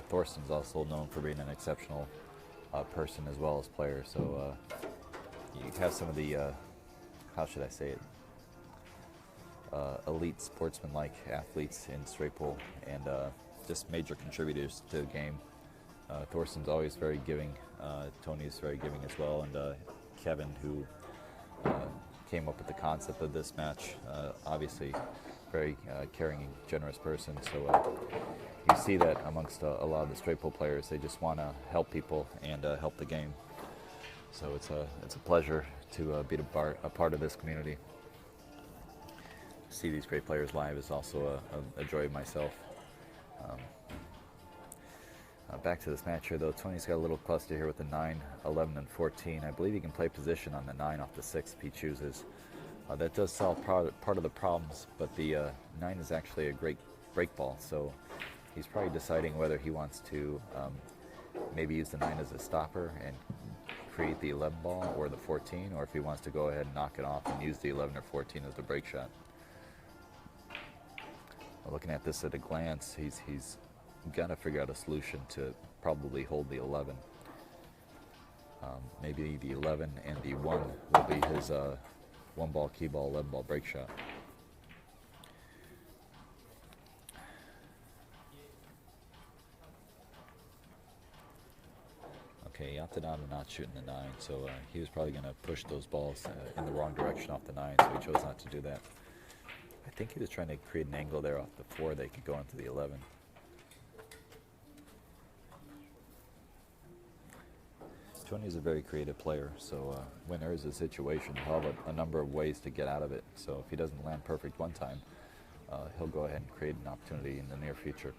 Thorsten's also known for being an exceptional person as well as player. So you have some of the, how should I say it, elite sportsman-like athletes in straight pull and just major contributors to the game. Thorsten's always very giving. Tony's very giving as well. And Kevin, who came up with the concept of this match, obviously very caring and generous person. So you see that amongst a lot of the straight pull players. They just want to help people and help the game. So it's a pleasure to be a part of this community. To see these great players live is also a joy myself. Back to this match here, though. Tony's got a little cluster here with the 9, 11, and 14. I believe he can play position on the 9 off the 6 if he chooses. That does solve part of the problems, but the 9 is actually a great break ball, so he's probably deciding whether he wants to maybe use the 9 as a stopper and create the 11 ball or the 14, or if he wants to go ahead and knock it off and use the 11 or 14 as the break shot. Looking at this at a glance, he's got to figure out a solution to probably hold the 11. Maybe the 11 and the 1 will be his 1 ball key ball, 11 ball break shot. Okay, he opted out of not shooting the 9, so he was probably going to push those balls in the wrong direction off the 9, so he chose not to do that. I think he was trying to create an angle there off the 4 that he could go into the 11. Tony's a very creative player, so when there is a situation, he'll have a number of ways to get out of it. So if he doesn't land perfect one time, he'll go ahead and create an opportunity in the near future.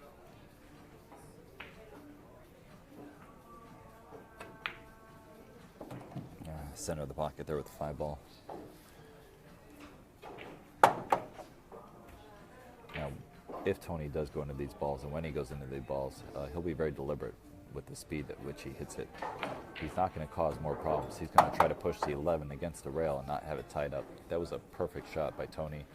Center of the pocket there with the 5 ball. Now, if Tony does go into these balls, and when he goes into these balls, he'll be very deliberate with the speed at which he hits it. He's not going to cause more problems. He's going to try to push the 11 against the rail and not have it tied up. That was a perfect shot by Tony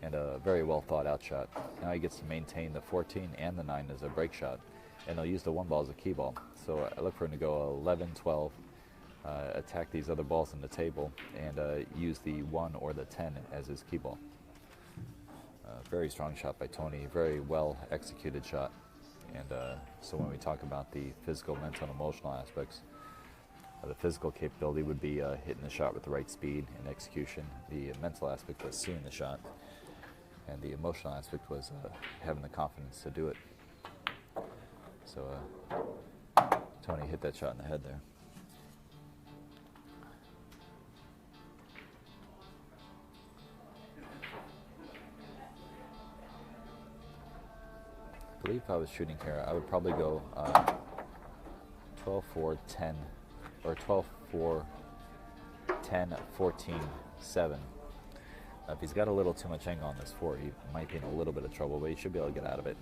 and a very well thought out shot. Now he gets to maintain the 14 and the 9 as a break shot, and he'll use the 1 ball as a key ball. So I look for him to go 11, 12, attack these other balls on the table, and use the 1 or the 10 as his key ball. Very strong shot by Tony, very well executed shot. And so when we talk about the physical, mental, and emotional aspects, the physical capability would be hitting the shot with the right speed and execution. The mental aspect was seeing the shot, and the emotional aspect was having the confidence to do it. So Tony hit that shot in the head there. I believe if I was shooting here, I would probably go 12-4, 10, or 12-4, 10, 14, 7. If he's got a little too much angle on this 4, he might be in a little bit of trouble, but he should be able to get out of it.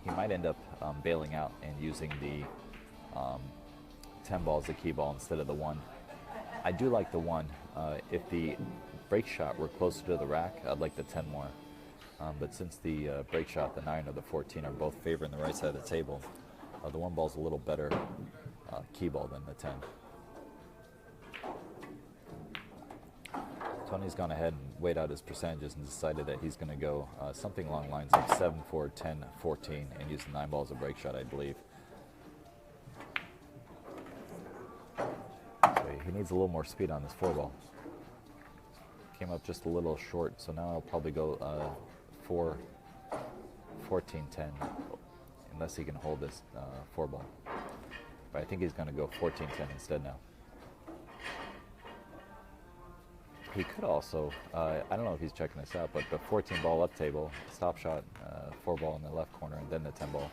He might end up bailing out and using the 10 ball as a key ball instead of the 1. I do like the 1. If the break shot were closer to the rack, I'd like the 10 more. But since the break shot, the 9 or the 14 are both favoring the right side of the table, the 1 ball's a little better key ball than the 10. Tony's gone ahead and weighed out his percentages and decided that he's going to go something along the lines of 7, 4, 10, 14, and use the 9 ball as a break shot, I believe. So he needs a little more speed on this 4 ball. Came up just a little short, so now I'll probably go 4, 14, 10, unless he can hold this 4 ball. But I think he's going to go 14, 10 instead now. He could also, I don't know if he's checking this out, but the 14 ball up table, stop shot, 4 ball in the left corner, and then the 10 ball.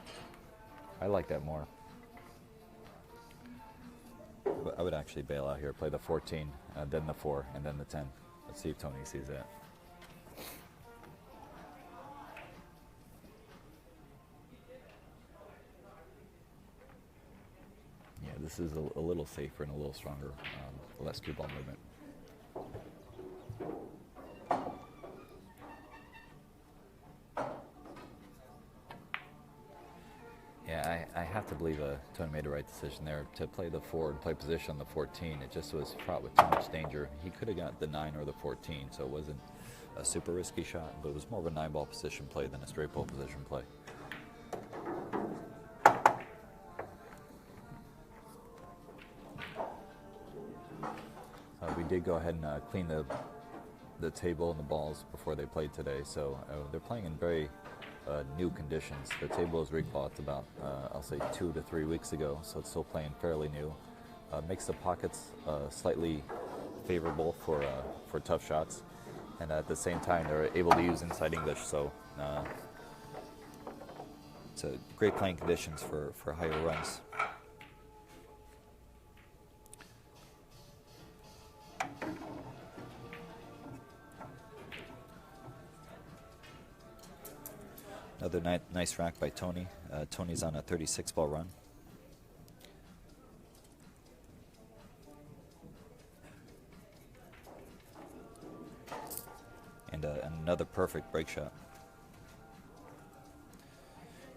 I like that more. But I would actually bail out here, play the 14, then the 4, and then the 10. Let's see if Tony sees that. Yeah, this is a little safer and a little stronger, less cue ball movement. Yeah, I have to believe Tony made the right decision there to play the 4 and play position on the 14. It just was fraught with too much danger. He could have got the 9 or the 14, so it wasn't a super risky shot, but it was more of a 9 ball position play than a straight ball position play. We did go ahead and clean the table and the balls before they played today, so they're playing in very new conditions. The table was rebought about, I'll say 2 to 3 weeks ago, so it's still playing fairly new. Makes the pockets slightly favorable for tough shots, and at the same time they're able to use inside English, so it's a great playing conditions for higher runs. Another nice rack by Tony. Tony's on a 36-ball run. And another perfect break shot.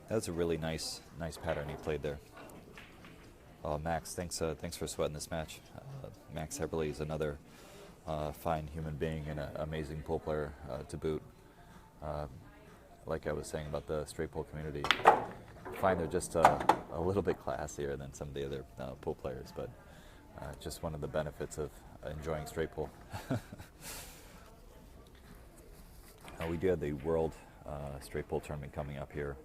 That was a really nice pattern he played there. Max, thanks for sweating this match. Max Heberly is another fine human being and an amazing pool player to boot. Like I was saying about the straight pool community, I find they're just a little bit classier than some of the other pool players, but just one of the benefits of enjoying straight pool. We do have the World Straight Pool Tournament coming up here.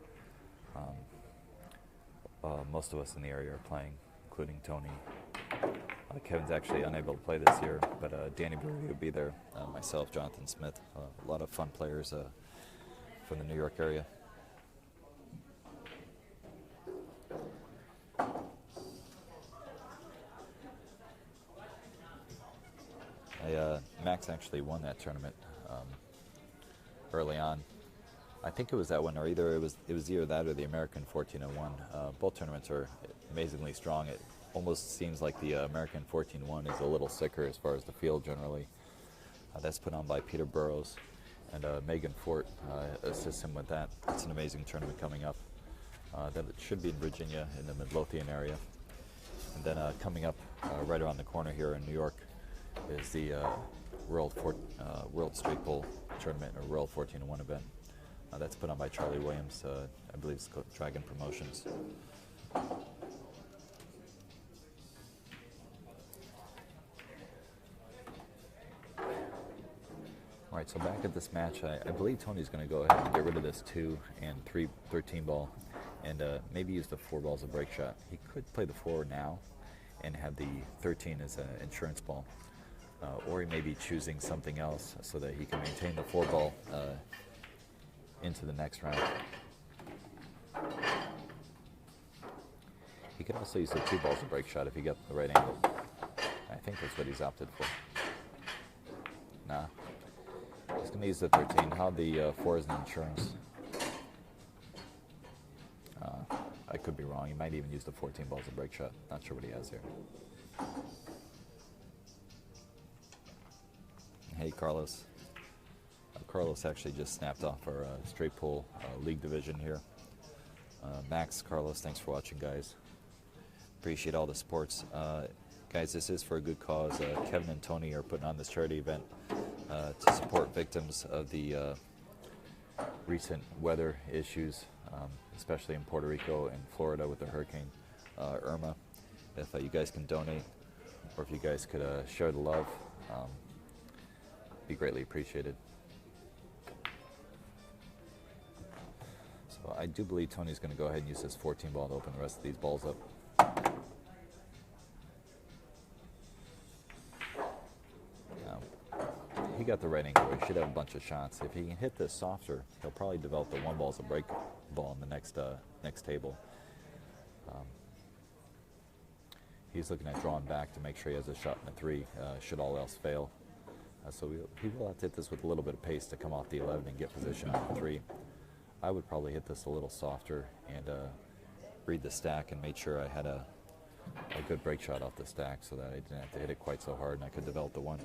Most of us in the area are playing, including Tony. Kevin's actually unable to play this year, but Danny Brewery will be there. Myself, Jonathan Smith, a lot of fun players from the New York area. Max actually won that tournament early on. I think it was that one, or it was either that or the American 1401. Both tournaments are amazingly strong. It almost seems like the American 1401 is a little sicker as far as the field generally. That's put on by Peter Burrows, and Megan Fort assists him with that. It's an amazing tournament coming up. That should be in Virginia in the Midlothian area. And then coming up right around the corner here in New York is the World Straight Pool Tournament, or World 1401 event. That's put on by Charlie Williams. I believe it's called Dragon Promotions. All right, so back at this match, I believe Tony's going to go ahead and get rid of this 2 and 3 13 ball and maybe use the 4 balls of break shot. He could play the 4 now and have the 13 as an insurance ball. Or he may be choosing something else so that he can maintain the 4 ball into the next round. He could also use the 2 balls of break shot if he got the right angle. I think that's what he's opted for. Nah. He's going to use the 13. How the 4 is an insurance. I could be wrong. He might even use the 14 balls of break shot. Not sure what he has here. Hey, Carlos. Carlos actually just snapped off our straight pool league division here. Max, Carlos, thanks for watching, guys. Appreciate all the supports. Guys, this is for a good cause. Kevin and Tony are putting on this charity event to support victims of the recent weather issues, especially in Puerto Rico and Florida with the Hurricane Irma. If you guys can donate, or if you guys could share the love, be greatly appreciated. So I do believe Tony's going to go ahead and use this 14 ball to open the rest of these balls up. He got the right angle. He should have a bunch of shots. If he can hit this softer, he'll probably develop the 1 ball as a break ball in the next table. He's looking at drawing back to make sure he has a shot in the 3, should all else fail. So he will have to hit this with a little bit of pace to come off the 11 and get position on the 3. I would probably hit this a little softer and read the stack and make sure I had a good break shot off the stack so that I didn't have to hit it quite so hard and I could develop the 1.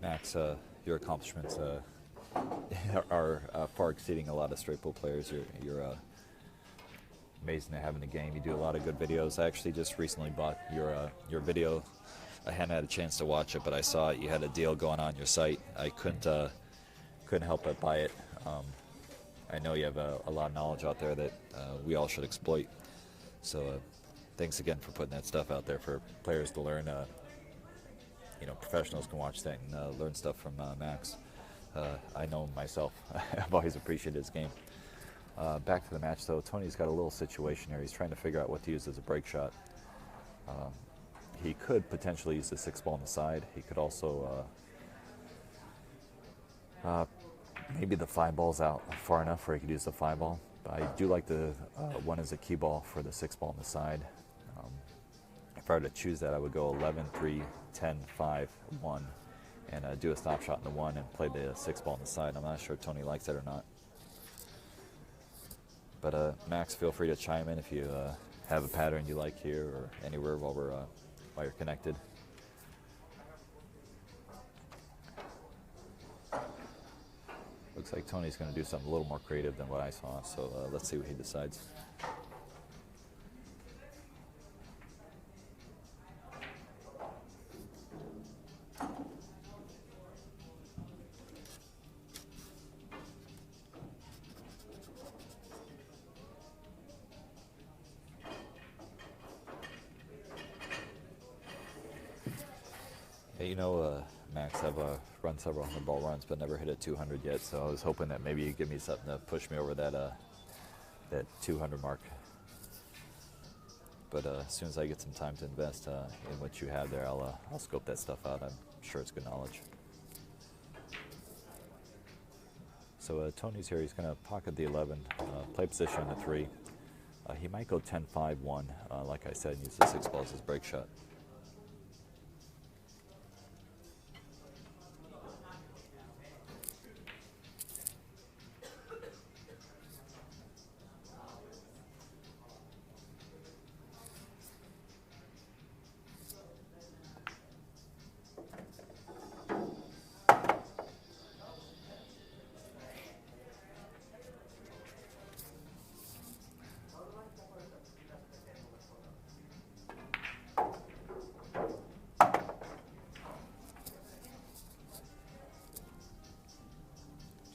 Max, your accomplishments are far exceeding a lot of straight pool players. You're amazing to have in the game. You do a lot of good videos. I actually just recently bought your video. I hadn't had a chance to watch it, but I saw it. You had a deal going on your site. I couldn't help but buy it. I know you have a lot of knowledge out there that we all should exploit. So thanks again for putting that stuff out there for players to learn. You know, professionals can watch that and learn stuff from Max. I know myself. I've always appreciated his game. Back to the match, though. Tony's got a little situation here. He's trying to figure out what to use as a break shot. He could potentially use the 6-ball on the side. He could also maybe the 5-ball's out far enough where he could use the 5-ball. But I do like the one as a key ball for the 6-ball on the side. If I were to choose that, I would go 11, 3, 10, 5, 1, and do a stop shot in the 1 and play the 6-ball on the side. I'm not sure if Tony likes it or not. But Max, feel free to chime in if you have a pattern you like here or anywhere while you're connected. Looks like Tony's going to do something a little more creative than what I saw, so let's see what he decides. Hey, you know, Max, I've run several 100-ball runs, but never hit a 200 yet. So I was hoping that maybe you'd give me something to push me over that 200 mark. But as soon as I get some time to invest in what you have there, I'll scope that stuff out. I'm sure it's good knowledge. So Tony's here. He's going to pocket the 11, play position on the 3. He might go 10-5-1, like I said, and use the 6-ball as his break shot.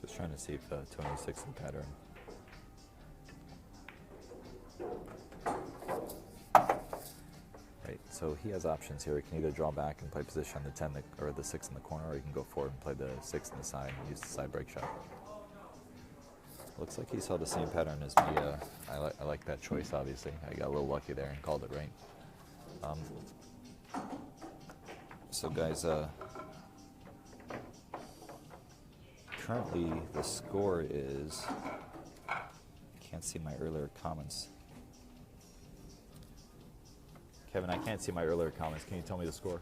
Just trying to see if Tony's 6 in pattern. Right, so he has options here. He can either draw back and play position on the 10 or the 6 in the corner, or he can go forward and play the 6 in the side and use the side break shot. Looks like he saw the same pattern as me. I like that choice, obviously. I got a little lucky there and called it right. So guys, currently the score is, can't see my earlier comments. Kevin, I can't see my earlier comments. Can you tell me the score?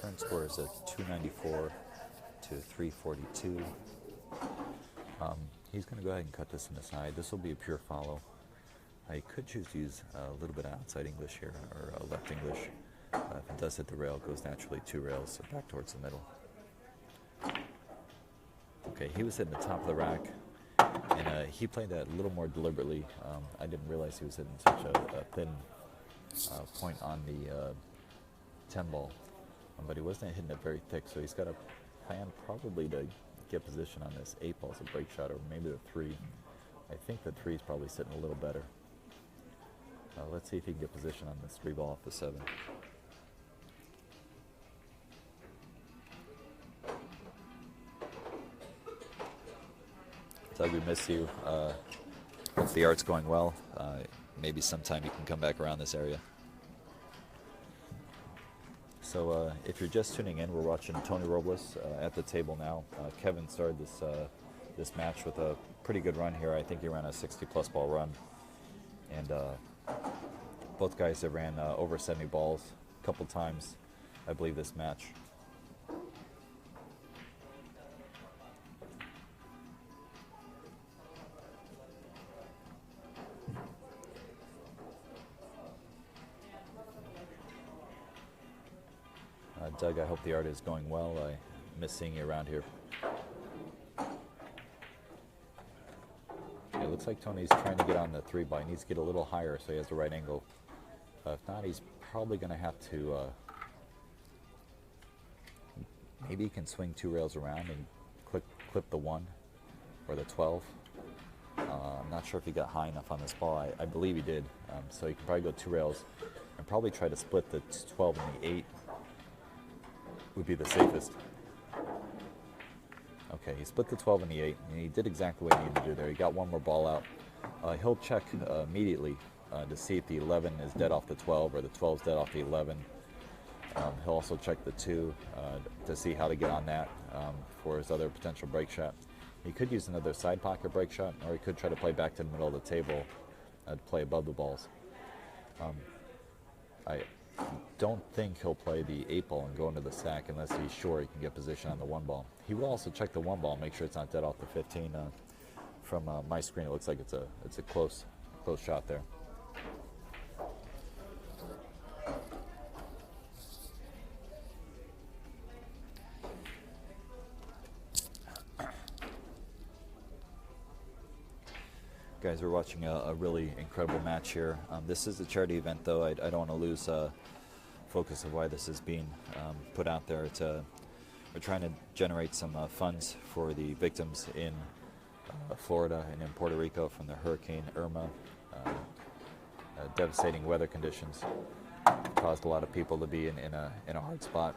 Current score is a 294 to 342. He's going to go ahead and cut this in the side. This will be a pure follow. I could choose to use a little bit of outside English here, or left English. If it does hit the rail, it goes naturally 2 rails, so back towards the middle. Okay, he was hitting the top of the rack, and he played that a little more deliberately. I didn't realize he was hitting such a thin point on the 10 ball, but he wasn't hitting it very thick, so he's got a plan probably to get position on this 8 ball as a break shot, or maybe the 3. I think the 3 is probably sitting a little better. Let's see if he can get position on this 3 ball off the 7. Doug, we miss you. Hope the art's going well. Maybe sometime you can come back around this area. So if you're just tuning in, we're watching Tony Robles at the table now. Kevin started this match with a pretty good run here. I think he ran a 60-plus ball run. And both guys have ran over 70 balls a couple times, I believe, this match. Doug, I hope the art is going well. I miss seeing you around here. looks like Tony's trying to get on the 3 ball. He needs to get a little higher so he has the right angle. If not, he's probably going to have to, maybe he can swing 2 rails around and clip the 1 or the 12. I'm not sure if he got high enough on this ball. I believe he did. So he can probably go 2 rails and probably try to split the 12 and the 8 would be the safest. Okay, he split the 12 and the 8, and he did exactly what he needed to do there. He got 1 more ball out. He'll check immediately to see if the 11 is dead off the 12 or the 12 is dead off the 11. He'll also check the 2 to see how to get on that for his other potential break shot. He could use another side pocket break shot, or he could try to play back to the middle of the table to play above the balls. I don't think he'll play the 8 ball and go into the stack unless he's sure he can get position on the 1 ball. He will also check the 1 ball, make sure it's not dead off the 15. From my screen, it looks like it's a close shot there. Guys, we're watching a really incredible match here. This is a charity event, though. I don't want to lose focus of why this is being put out there. We're trying to generate some funds for the victims in Florida and in Puerto Rico from the Hurricane Irma. Devastating weather conditions caused a lot of people to be in a hard spot.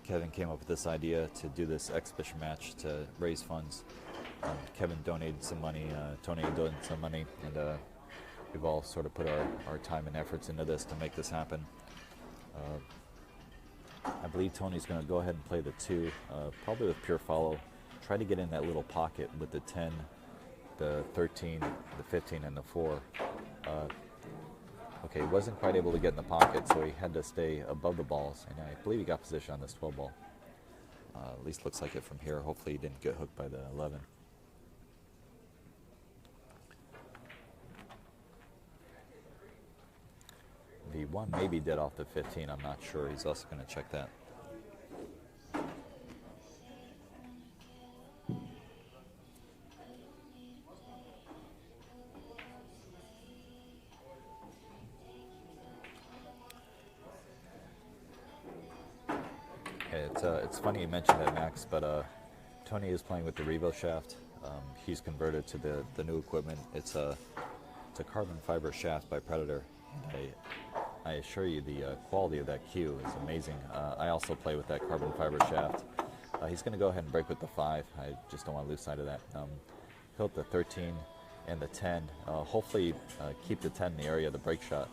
Kevin came up with this idea to do this exhibition match to raise funds. Kevin donated some money, Tony donated some money, and we've all sort of put our time and efforts into this to make this happen. I believe Tony's going to go ahead and play the 2, probably with pure follow. Try to get in that little pocket with the 10, the 13, the 15, and the 4. Okay, he wasn't quite able to get in the pocket, so he had to stay above the balls, and I believe he got position on this 12 ball. At least looks like it from here. Hopefully he didn't get hooked by the 11. The 1 may be dead off the 15, I'm not sure. He's also going to check that. It's funny you mentioned that, Max, but Tony is playing with the Revo shaft. He's converted to the new equipment. It's a carbon fiber shaft by Predator. I assure you the quality of that cue is amazing. I also play with that carbon fiber shaft. He's going to go ahead and break with the 5. I just don't want to lose sight of that. He'll hit the 13 and the 10. Hopefully keep the 10 in the area of the break shot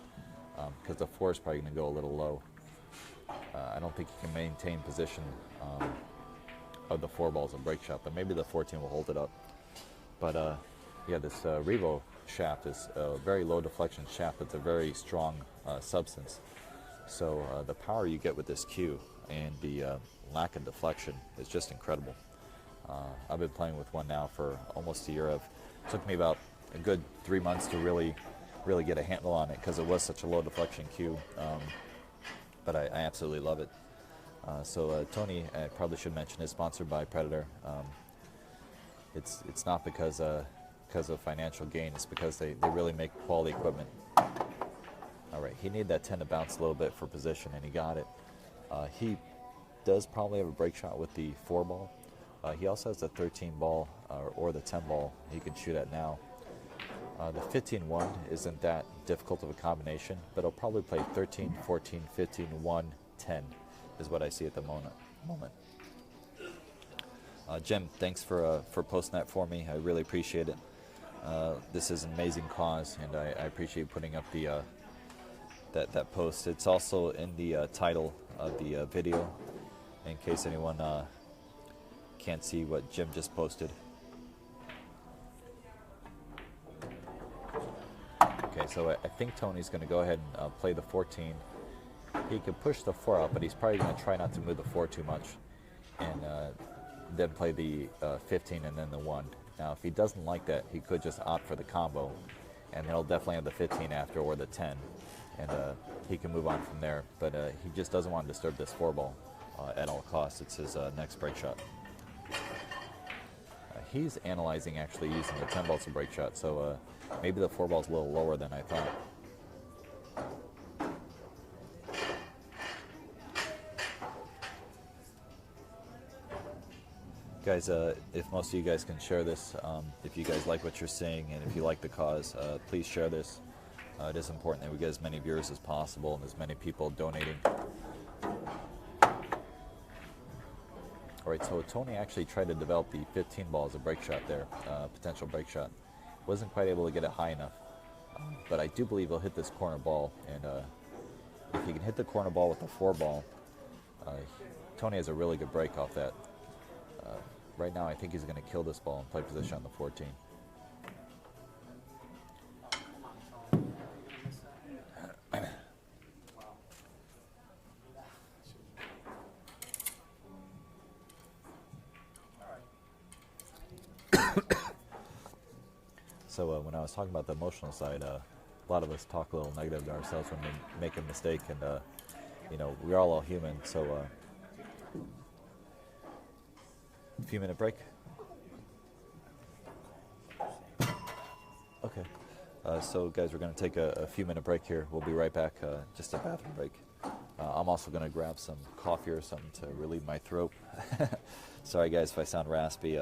because the 4 is probably going to go a little low. I don't think he can maintain position of the 4 balls in break shot, but maybe the 14 will hold it up. But yeah, this Revo shaft is a very low deflection shaft. It's a very strong substance. So the power you get with this cue and the lack of deflection is just incredible. I've been playing with one now for almost a year. It took me about a good 3 months to really get a handle on it because it was such a low deflection cue. But I absolutely love it. So Tony, I probably should mention, is sponsored by Predator. It's not because of financial gain. It's because they really make quality equipment. All right, he needed that 10 to bounce a little bit for position, and he got it. He does probably have a break shot with the 4 ball. He also has the 13 ball or the 10 ball he can shoot at now. The 15-1 isn't that difficult of a combination, but he'll probably play 13, 14, 15, 1, 10 is what I see at the moment. Jim, thanks for posting that for me. I really appreciate it. This is an amazing cause, and I appreciate putting up the that post. It's also in the title of the video, in case anyone can't see what Jim just posted. Okay, so I think Tony's going to go ahead and play the 14. He could push the 4 out, but he's probably going to try not to move the 4 too much, and then play the 15 and then the 1. Now, if he doesn't like that, he could just opt for the combo, and he'll definitely have the 15 after or the 10, and he can move on from there. But he just doesn't want to disturb this 4 ball at all costs. It's his next break shot. he's analyzing actually using the 10 ball as a break shot, so maybe the 4 ball's a little lower than I thought. Guys, if most of you guys can share this, if you guys like what you're seeing and if you like the cause, please share this. It is important that we get as many viewers as possible and as many people donating. All right, so Tony actually tried to develop the 15 ball as a break shot there, potential break shot. Wasn't quite able to get it high enough, but I do believe he'll hit this corner ball, and if he can hit the corner ball with the 4 ball, Tony has a really good break off that. Right now, I think he's going to kill this ball and play position on the 14. So when I was talking about the emotional side, a lot of us talk a little negative to ourselves when we make a mistake, and you know, we're all human. So few minute break. Okay. So guys, we're going to take a few minute break here. We'll be right back. Just a bathroom break. I'm also going to grab some coffee or something to relieve my throat. Sorry guys if I sound raspy.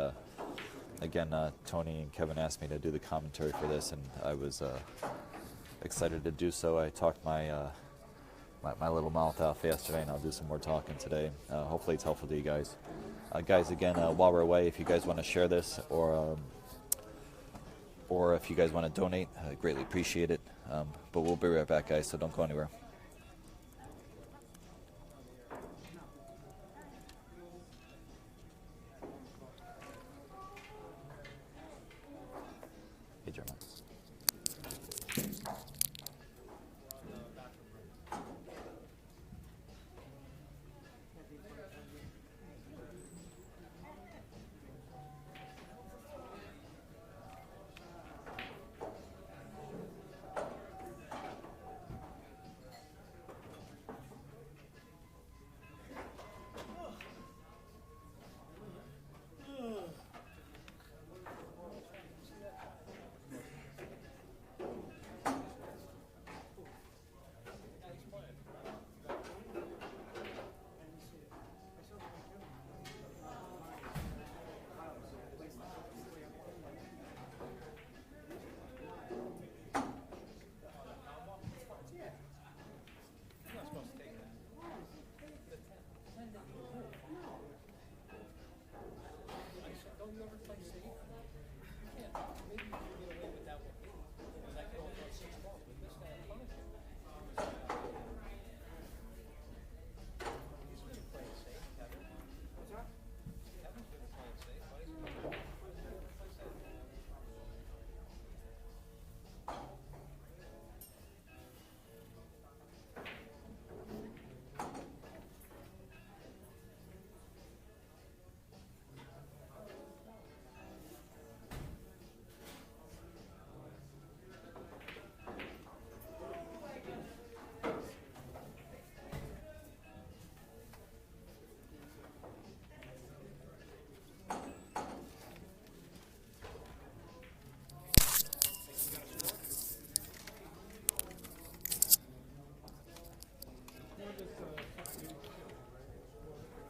Again, Tony and Kevin asked me to do the commentary for this, and I was excited to do so. I talked my little mouth off yesterday, and I'll do some more talking today. Hopefully it's helpful to you guys. Guys, again, while we're away, if you guys want to share this or if you guys want to donate, I greatly appreciate it. But we'll be right back, guys, so don't go anywhere. Hey, Jeremiah.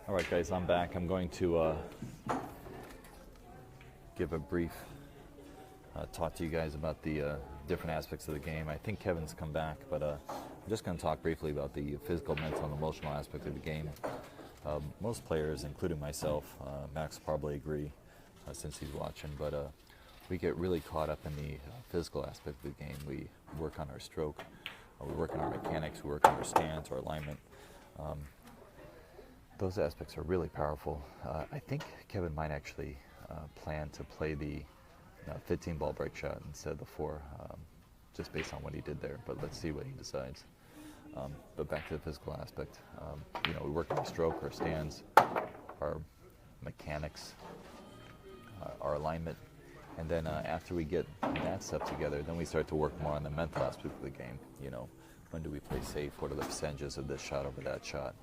All right, guys, I'm back. I'm going to give a brief talk to you guys about the different aspects of the game. I think Kevin's come back, but I'm just going to talk briefly about the physical, mental, and emotional aspect of the game. Most players, including myself, Max will probably agree since he's watching, but we get really caught up in the physical aspect of the game. We work on our stroke, we work on our mechanics, we work on our stance, our alignment. Those aspects are really powerful. I think Kevin might actually plan to play the 15 ball break shot instead of the 4, just based on what he did there, but let's see what he decides. But back to the physical aspect, you know, we work on our stroke, our stance, our mechanics, our alignment, and then after we get that stuff together, then we start to work more on the mental aspect of the game. You know, when do we play safe? What are the percentages of this shot over that shot?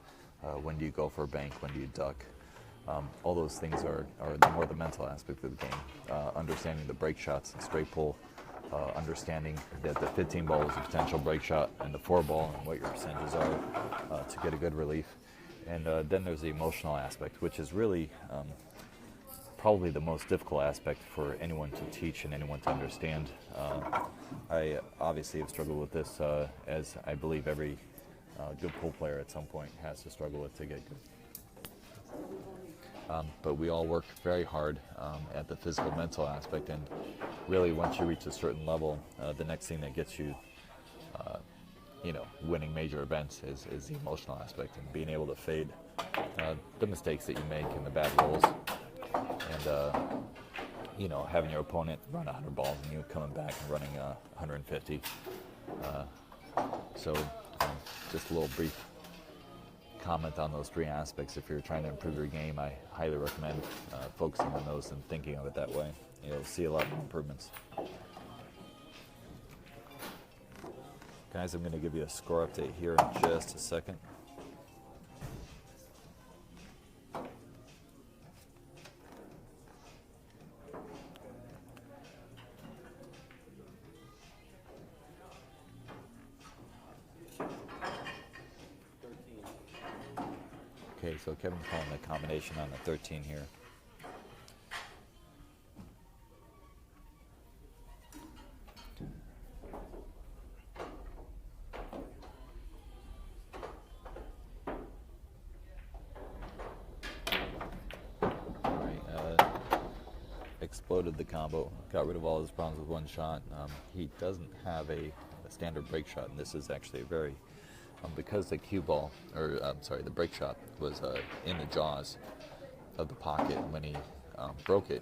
When do you go for a bank? When do you duck? All those things are the more the mental aspect of the game. Understanding the break shots and straight pull, understanding that the 15 ball is a potential break shot and the 4 ball and what your percentages are to get a good relief. And then there's the emotional aspect, which is really probably the most difficult aspect for anyone to teach and anyone to understand. I obviously have struggled with this, as I believe every good pool player at some point has to struggle with to get good. But we all work very hard at the physical, mental aspect, and really once you reach a certain level, the next thing that gets you, winning major events is the emotional aspect and being able to fade the mistakes that you make and the bad rolls, and having your opponent run 100 balls and you coming back and running 150. So just a little brief comment on those 3 aspects. If you're trying to improve your game, I highly recommend focusing on those and thinking of it that way. You'll see a lot more improvements. Guys, I'm going to give you a score update here in just a second. Okay, so Kevin's calling the combination on the 13 here. Exploded the combo, got rid of all his problems with 1 shot. He doesn't have a standard break shot, and this is actually a very, because the cue ball, or the break shot was in the jaws of the pocket when he broke it.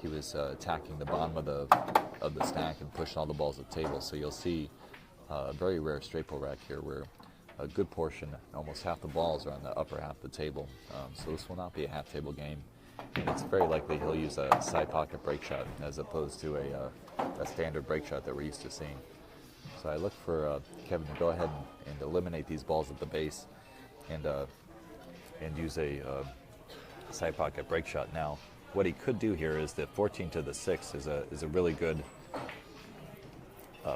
He was attacking the bottom of the stack and pushing all the balls at the table. So you'll see a very rare straight pull rack here where a good portion, almost half the balls, are on the upper half of the table. So this will not be a half table game. And it's very likely he'll use a side pocket break shot as opposed to a standard break shot that we're used to seeing. So I look for Kevin to go ahead and eliminate these balls at the base and use a side pocket break shot. Now, what he could do here is the 14 to the 6 is a really good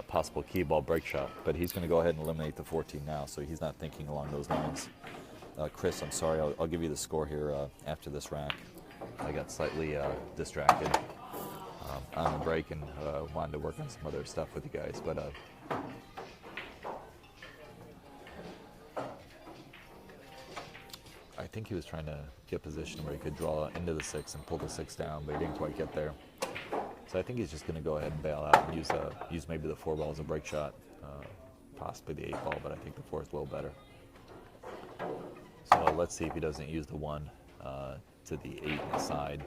possible key ball break shot, but he's going to go ahead and eliminate the 14 now, so he's not thinking along those lines. Chris, I'm sorry, I'll give you the score here after this rack. I got slightly distracted on the break and wanted to work on some other stuff with you guys, but I think he was trying to get position where he could draw into the 6 and pull the 6 down, but he didn't quite get there. So I think he's just going to go ahead and bail out and use maybe the 4 ball as a break shot, possibly the 8 ball, but I think the 4 is a little better. So let's see if he doesn't use the 1 to the 8 on the side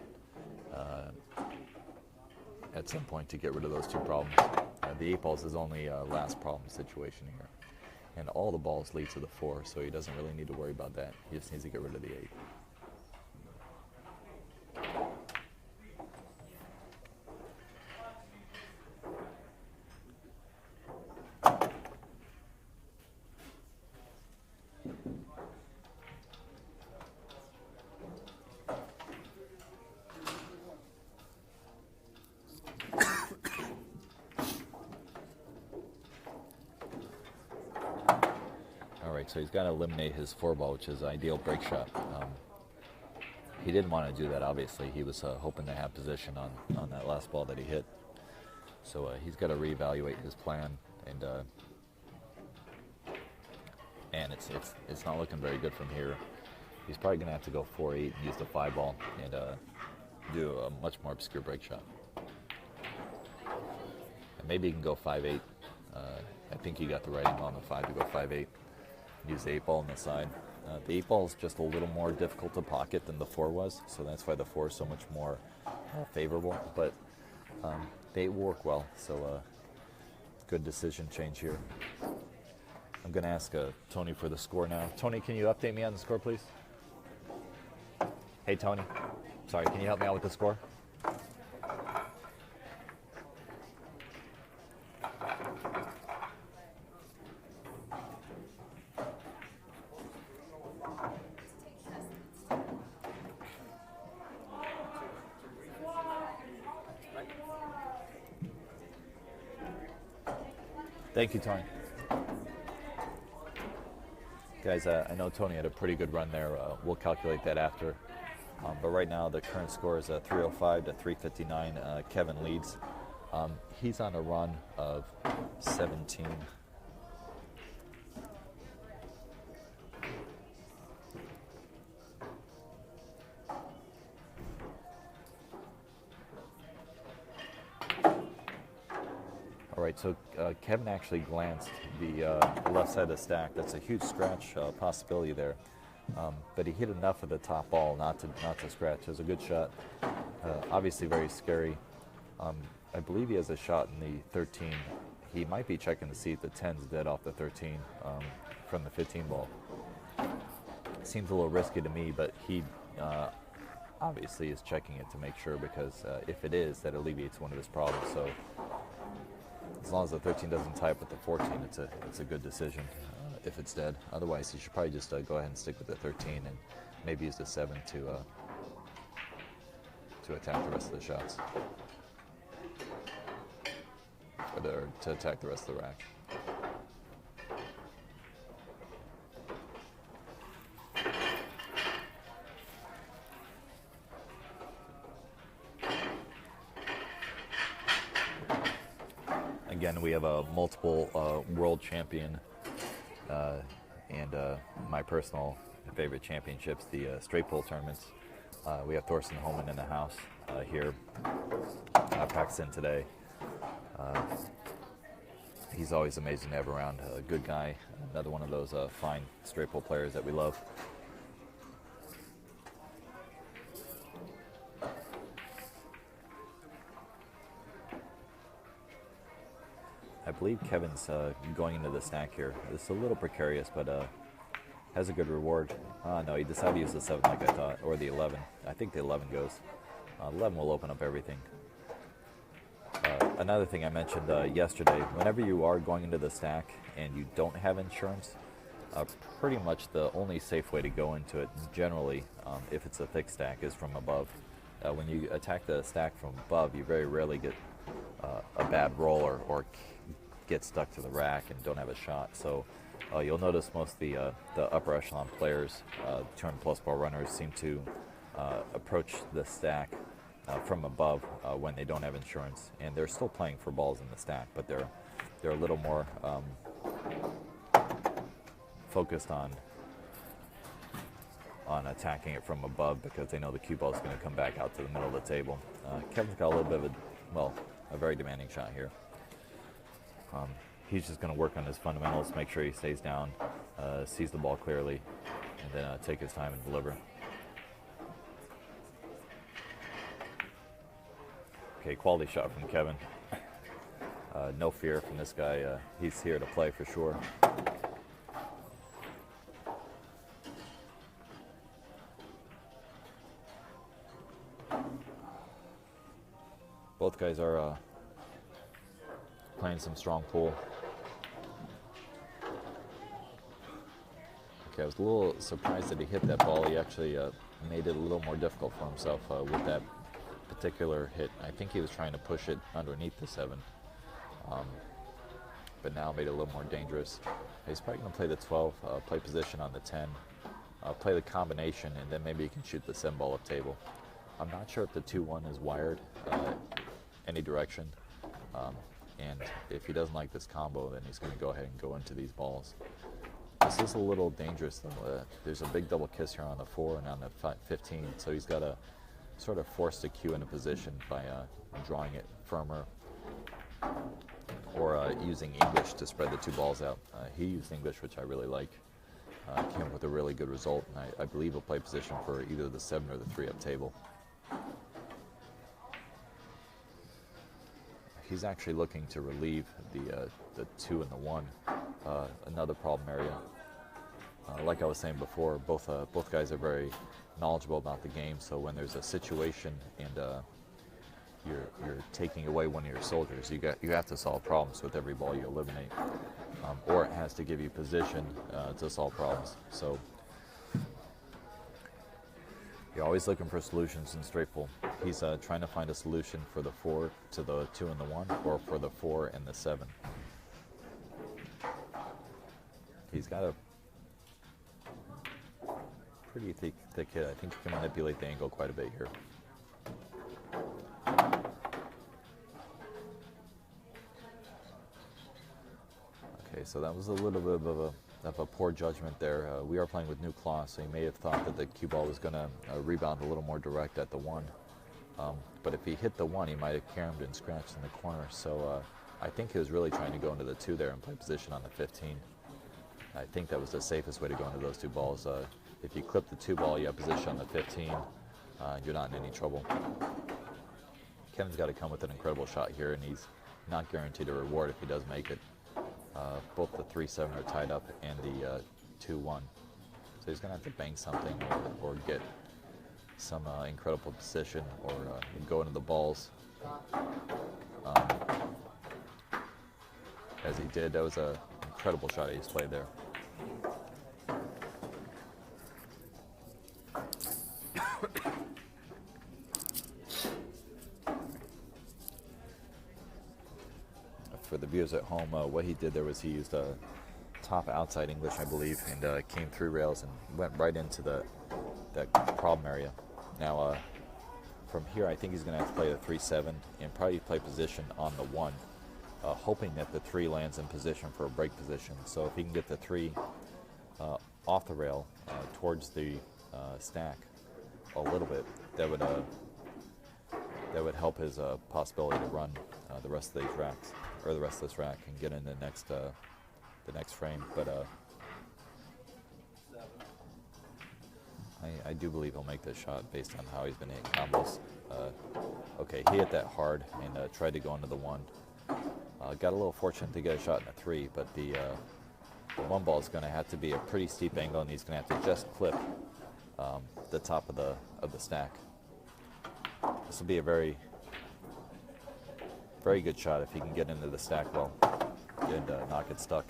at some point to get rid of those 2 problems. The 8 balls is only last problem situation here. And all the balls lead to the 4, so he doesn't really need to worry about that. He just needs to get rid of the 8. So he's got to eliminate his 4 ball, which is ideal break shot. He didn't want to do that, obviously. He was hoping to have position on that last ball that he hit. So he's got to reevaluate his plan, and it's not looking very good from here. He's probably going to have to go 4-8 and use the 5 ball and do a much more obscure break shot. And maybe he can go 5-8. I think he got the right angle on the 5 to go 5-8. Use the 8 ball on the side. The 8 ball is just a little more difficult to pocket than the 4 was, so that's why the 4 is so much more favorable. But they will work well, so good decision change here. I'm going to ask Tony for the score now. Tony, can you update me on the score, please? Hey, Tony. Sorry, can you help me out with the score? Thank you, Tony. Guys, I know Tony had a pretty good run there. We'll calculate that after. But right now, the current score is 305 to 359. Kevin leads. He's on a run of 17. All right, so Kevin actually glanced the left side of the stack. That's a huge scratch possibility there. But he hit enough of the top ball not to scratch. It was a good shot. Obviously very scary. I believe he has a shot in the 13. He might be checking to see if the 10's dead off the 13 from the 15 ball. Seems a little risky to me, but he obviously is checking it to make sure, because if it is, that alleviates one of his problems. So as long as the 13 doesn't tie up with the 14, it's a good decision if it's dead. Otherwise, you should probably just go ahead and stick with the 13 and maybe use the 7 to attack the rest of the shots, or to attack the rest of the rack. Again, we have a multiple world champion and my personal favorite championships, the straight pull tournaments. We have Thorsten Holman in the house here, practicing today. He's always amazing to have around. A good guy, another one of those fine straight pull players that we love. I believe Kevin's going into the stack here. It's a little precarious, but has a good reward. No, he decided to use the 7 like I thought, or the 11. I think the 11 goes. 11 will open up everything. Another thing I mentioned yesterday, whenever you are going into the stack and you don't have insurance, pretty much the only safe way to go into it, generally, if it's a thick stack, is from above. When you attack the stack from above, you very rarely get a bad roll or get stuck to the rack and don't have a shot. So you'll notice most of the upper echelon players, 200 plus ball runners, seem to approach the stack from above when they don't have insurance, and they're still playing for balls in the stack, but they're a little more focused on attacking it from above, because they know the cue ball is going to come back out to the middle of the table. Kevin's got a little bit of a very demanding shot here. He's just going to work on his fundamentals, make sure he stays down, sees the ball clearly, and then take his time and deliver. Okay, quality shot from Kevin. No fear from this guy. He's here to play for sure. Both guys are playing some strong pool. Okay, I was a little surprised that he hit that ball. He actually made it a little more difficult for himself with that particular hit. I think he was trying to push it underneath the 7, but now made it a little more dangerous. He's probably going to play the 12, play position on the 10, play the combination, and then maybe he can shoot the 7 ball up table. I'm not sure if the 2-1 is wired any direction, and if he doesn't like this combo, then he's going to go ahead and go into these balls. This is a little dangerous though. There's a big double kiss here on the 4 and on the 15, so he's got to sort of force the cue into position by drawing it firmer, or using English to spread the 2 balls out. He used English, which I really like. Came up with a really good result, and I believe he'll play position for either the 7 or the 3 up table. He's actually looking to relieve the 2 and the 1, another problem area. Like I was saying before, both guys are very knowledgeable about the game, so when there's a situation and you're taking away one of your soldiers, you have to solve problems with every ball you eliminate, or it has to give you position to solve problems. So you're always looking for solutions in straight pull. He's trying to find a solution for the 4 to the 2 and the 1, or for the 4 and the 7. He's got a pretty thick hit. I think he can manipulate the angle quite a bit here. Okay, so that was a little bit of a poor judgment there. We are playing with new claw, so he may have thought that the cue ball was going to rebound a little more direct at the 1. But if he hit the 1, he might have caromed and scratched in the corner. So I think he was really trying to go into the 2 there and play position on the 15. I think that was the safest way to go into those 2 balls. If you clip the 2 ball, you have position on the 15, you're not in any trouble. Kevin's got to come with an incredible shot here, and he's not guaranteed a reward if he does make it. Both the 3-7 are tied up and the 2-1. So he's going to have to bang something or get some incredible position or go into the balls. As he did, that was an incredible shot he just played there. For the viewers at home, what he did there was he used a top outside English, I believe, and came through rails and went right into that problem area. Now, from here, I think he's going to have to play the 3-7 and probably play position on the 1, hoping that the 3 lands in position for a break position. So if he can get the 3 off the rail towards the stack a little bit, that would help his possibility to run the rest of these racks, or the rest of this rack, and get in the next frame. But I do believe he'll make this shot based on how he's been hitting combos. Okay, he hit that hard and tried to go into the 1. Got a little fortunate to get a shot in the 3, but the 1 ball is going to have to be a pretty steep angle, and he's going to have to just clip the top of the stack. This will be a very good shot if he can get into the stack well and knock it stuck.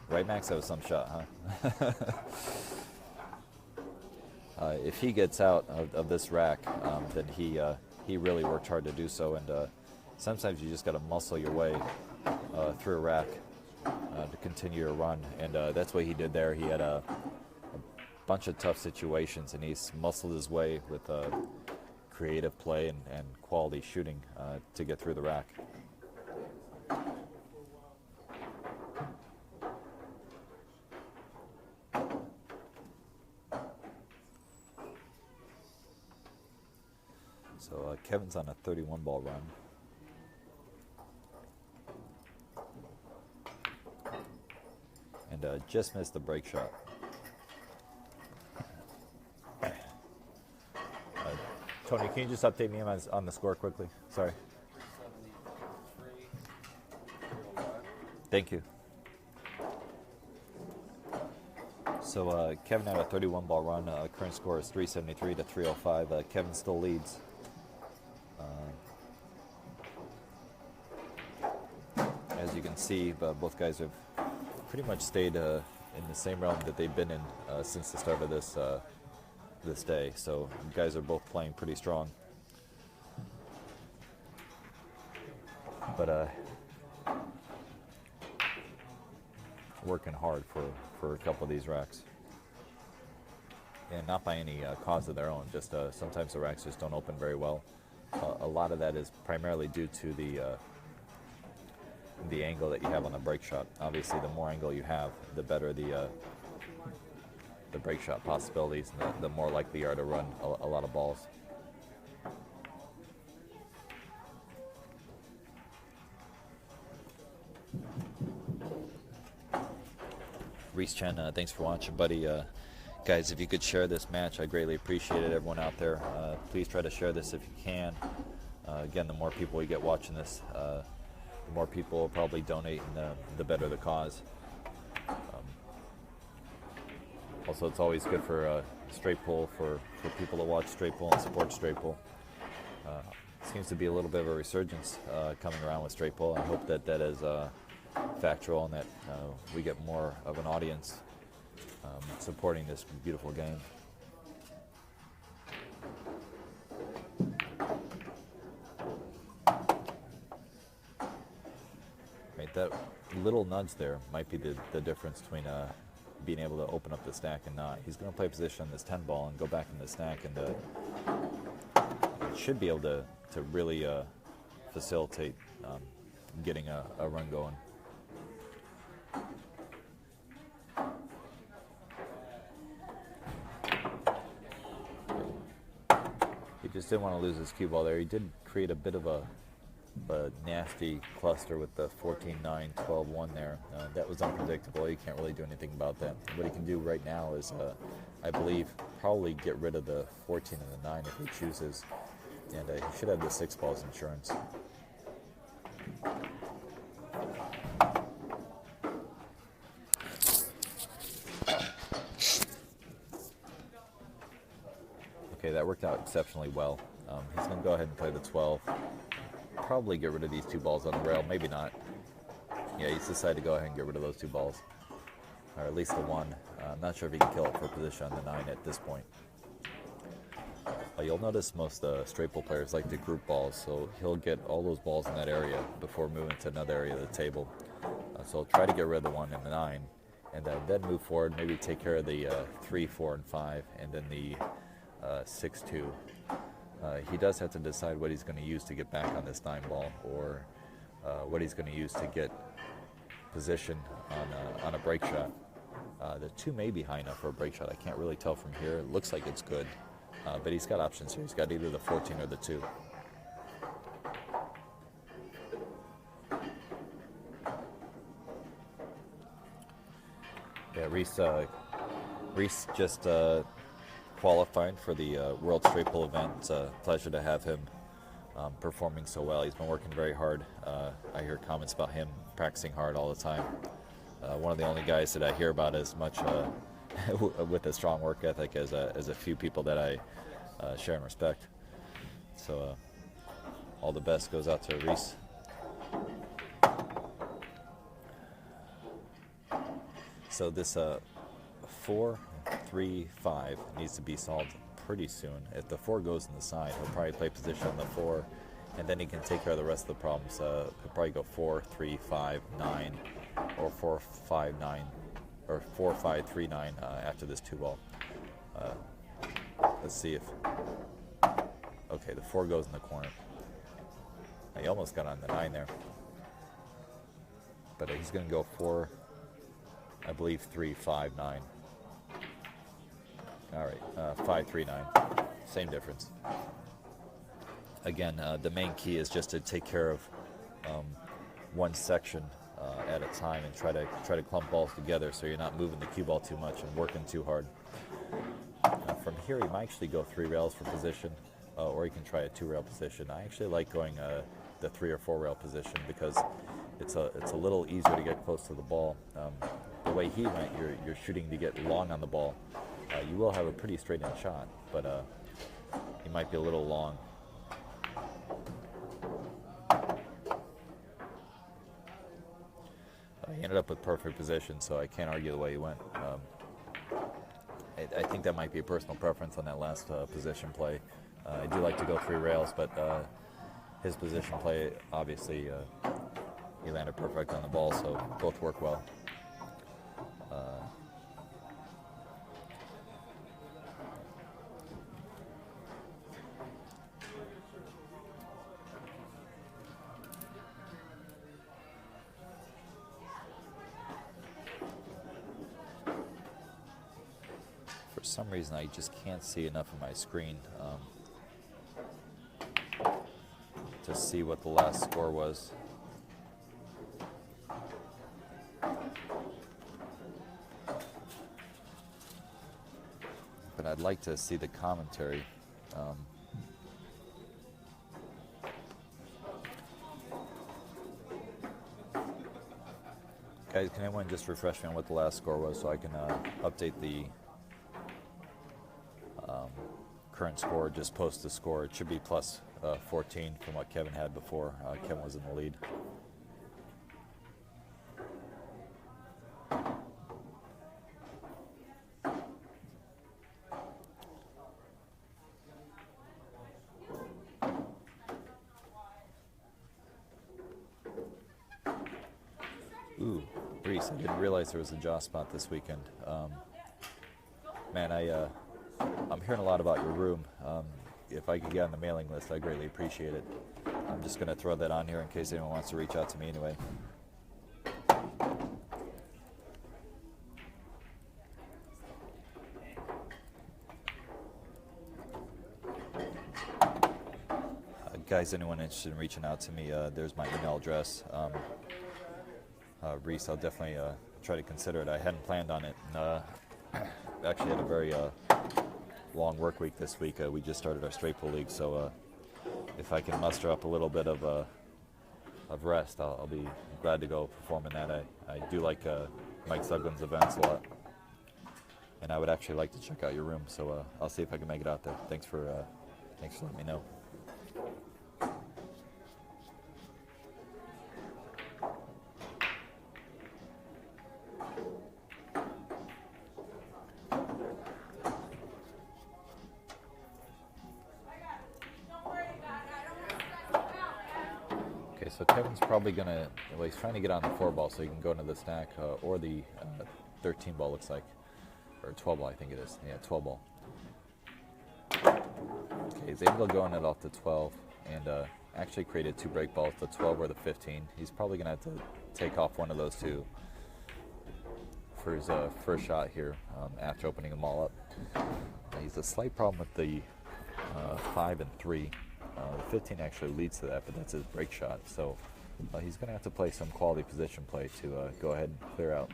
Right, Max? That was some shot, huh? If he gets out of this rack, then he really worked hard to do so, and sometimes you just got to muscle your way through a rack to continue your run, and that's what he did there. He had a bunch of tough situations, and he's muscled his way with creative play and quality shooting to get through the rack. So Kevin's on a 31 ball run. And just missed the break shot. Tony, can you just update me on the score quickly? Sorry. 373. Thank you. So Kevin had a 31 ball run. Current score is 373 to 305. Kevin still leads. As you can see, both guys have pretty much stayed in the same realm that they've been in since the start of this day. So you guys are both playing pretty strong. But working hard for a couple of these racks. And not by any cause of their own, just sometimes the racks just don't open very well. A lot of that is primarily due to the angle that you have on the break shot. Obviously, the more angle you have, the better the break shot possibilities, and the more likely you are to run a lot of balls. Reese Chen, thanks for watching, buddy. Guys, if you could share this match, I greatly appreciate it. Everyone out there, please try to share this if you can. Again, the more people we get watching this, the more people will probably donate, and the better the cause. Also, it's always good for straight pull, for people to watch straight pull and support straight pull. Seems to be a little bit of a resurgence coming around with straight pull. I hope that is factual, and that we get more of an audience supporting this beautiful game. that little nudge there might be the difference between being able to open up the stack and not. He's going to play position on this 10 ball and go back in the stack, and should be able to really facilitate getting a run going. He just didn't want to lose his cue ball there. He did create a bit of a nasty cluster with the 14-9, 12-1 there. That was unpredictable. You can't really do anything about that. What he can do right now is, I believe, probably get rid of the 14 and the 9 if he chooses. And he should have the 6 balls insurance. Okay, that worked out exceptionally well. He's going to go ahead and play the 12. Probably get rid of these 2 balls on the rail. Maybe not. Yeah, he's decided to go ahead and get rid of those 2 balls. Or at least the 1. I'm not sure if he can kill it for position on the 9 at this point. You'll notice most straight pull players like to group balls, so he'll get all those balls in that area before moving to another area of the table. So he'll try to get rid of the 1 and the 9, and then move forward, maybe take care of the 3, 4, and 5, and then the 6, 2. He does have to decide what he's going to use to get back on this 9 ball, or what he's going to use to get position on a break shot. The 2 may be high enough for a break shot. I can't really tell from here. It looks like it's good. But he's got options here. He's got either the 14 or the 2. Yeah, Reese just qualified for the World Straight Pull event. It's a pleasure to have him performing so well. He's been working very hard. I hear comments about him practicing hard all the time. One of the only guys that I hear about as much with a strong work ethic as a few people that I share and respect. So all the best goes out to Reese. So this 4, 3, 5 needs to be solved pretty soon. If the 4 goes in the side, he'll probably play position on the 4, and then he can take care of the rest of the problems. He'll probably go 4, 3, 5, 9, or 4, 5, 9, or 4, 5, 3, 9 after this 2 ball. Let's see if... Okay, the 4 goes in the corner. He almost got on the 9 there. But he's going to go 4, I believe 3, 5, 9. All right, 5, 3, 9. Same difference. Again, the main key is just to take care of one section at a time and try to clump balls together so you're not moving the cue ball too much and working too hard. From here, you might actually go 3 rails for position, or you can try a 2 rail position. I actually like going the 3 or 4 rail position because it's a little easier to get close to the ball. The way he went, you're shooting to get long on the ball. You will have a pretty straight in shot, but you might be a little long. He ended up with perfect position, so I can't argue the way he went. I think that might be a personal preference on that last position play. I do like to go 3 rails, but his position play, obviously, he landed perfect on the ball, so both work well. For some reason, I just can't see enough of my screen to see what the last score was. But I'd like to see the commentary. Guys, can anyone just refresh me on what the last score was so I can update the current score, just post the score. It should be plus 14 from what Kevin had before. Kevin was in the lead. Ooh, Reese, I didn't realize there was a jaw spot this weekend. Man, I'm hearing a lot about your room. If I could get on the mailing list, I'd greatly appreciate it. I'm just going to throw that on here in case anyone wants to reach out to me anyway. Guys, anyone interested in reaching out to me, there's my email address. Reese, I'll definitely try to consider it. I hadn't planned on it. Actually had a very long work week this week. We just started our straight pool league, so if I can muster up a little bit of rest, I'll be glad to go perform in that. I do like Mike Suglin's events a lot, and I would actually like to check out your room, so I'll see if I can make it out there. Thanks for letting me know. So Kevin's probably going to, well, he's trying to get on the 4-ball so he can go into the stack, or the 13-ball looks like, or 12-ball I think it is, yeah, 12-ball. Okay, he's able to go in it off the 12, and actually created 2 break balls, the 12 or the 15. He's probably going to have to take off one of those 2 for his first shot here after opening them all up. He's a slight problem with the 5 and 3. The 15 actually leads to that, but that's his break shot. So he's going to have to play some quality position play to go ahead and clear out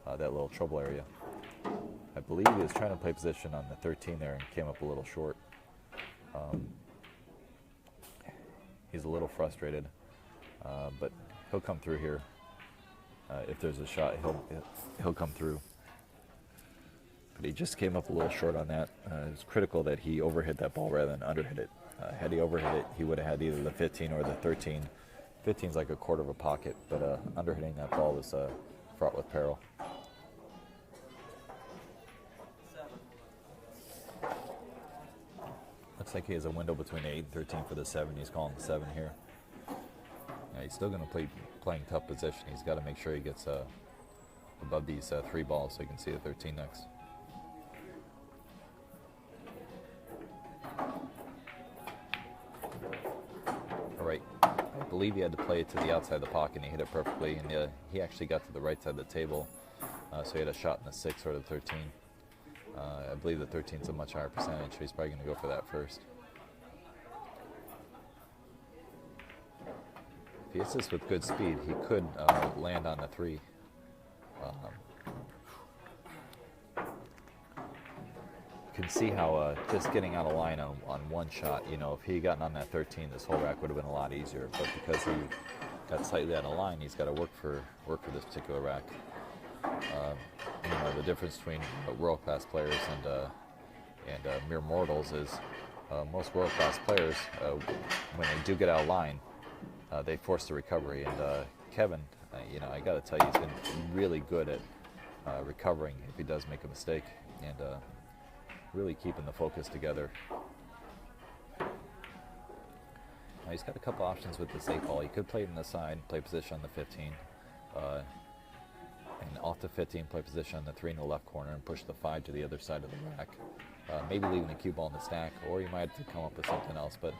that little trouble area. I believe he was trying to play position on the 13 there and came up a little short. He's a little frustrated, but he'll come through here. If there's a shot, he'll come through. But he just came up a little short on that. It's critical that he overhit that ball rather than underhit it. Had he overhit it, he would have had either the 15 or the 13. 15's like a quarter of a pocket, but underhitting that ball was fraught with peril. Looks like he has a window between 8 and 13 for the 7. He's calling the 7 here. Yeah, he's still going to playing tough position. He's got to make sure he gets above these 3 balls so he can see the 13 next. Right. I believe he had to play it to the outside of the pocket, and he hit it perfectly, and he actually got to the right side of the table, so he had a shot in the 6 or the 13. I believe the 13 is a much higher percentage, so he's probably going to go for that first. If he hits this with good speed, he could land on the 3. You can see how just getting out of line on one shot, you know, if he had gotten on that 13, this whole rack would have been a lot easier. But because he got slightly out of line, he's got to work for this particular rack. You know, the difference between world-class players and mere mortals is most world-class players, when they do get out of line, they force the recovery. And Kevin, you know, I got to tell you, he's been really good at recovering if he does make a mistake, and really keeping the focus together. Now he's got a couple options with this 8-ball. He could play it in the side, play position on the 15, and off the 15, play position on the 3 in the left corner and push the 5 to the other side of the rack. Maybe leaving the cue ball in the stack, or you might have to come up with something else, but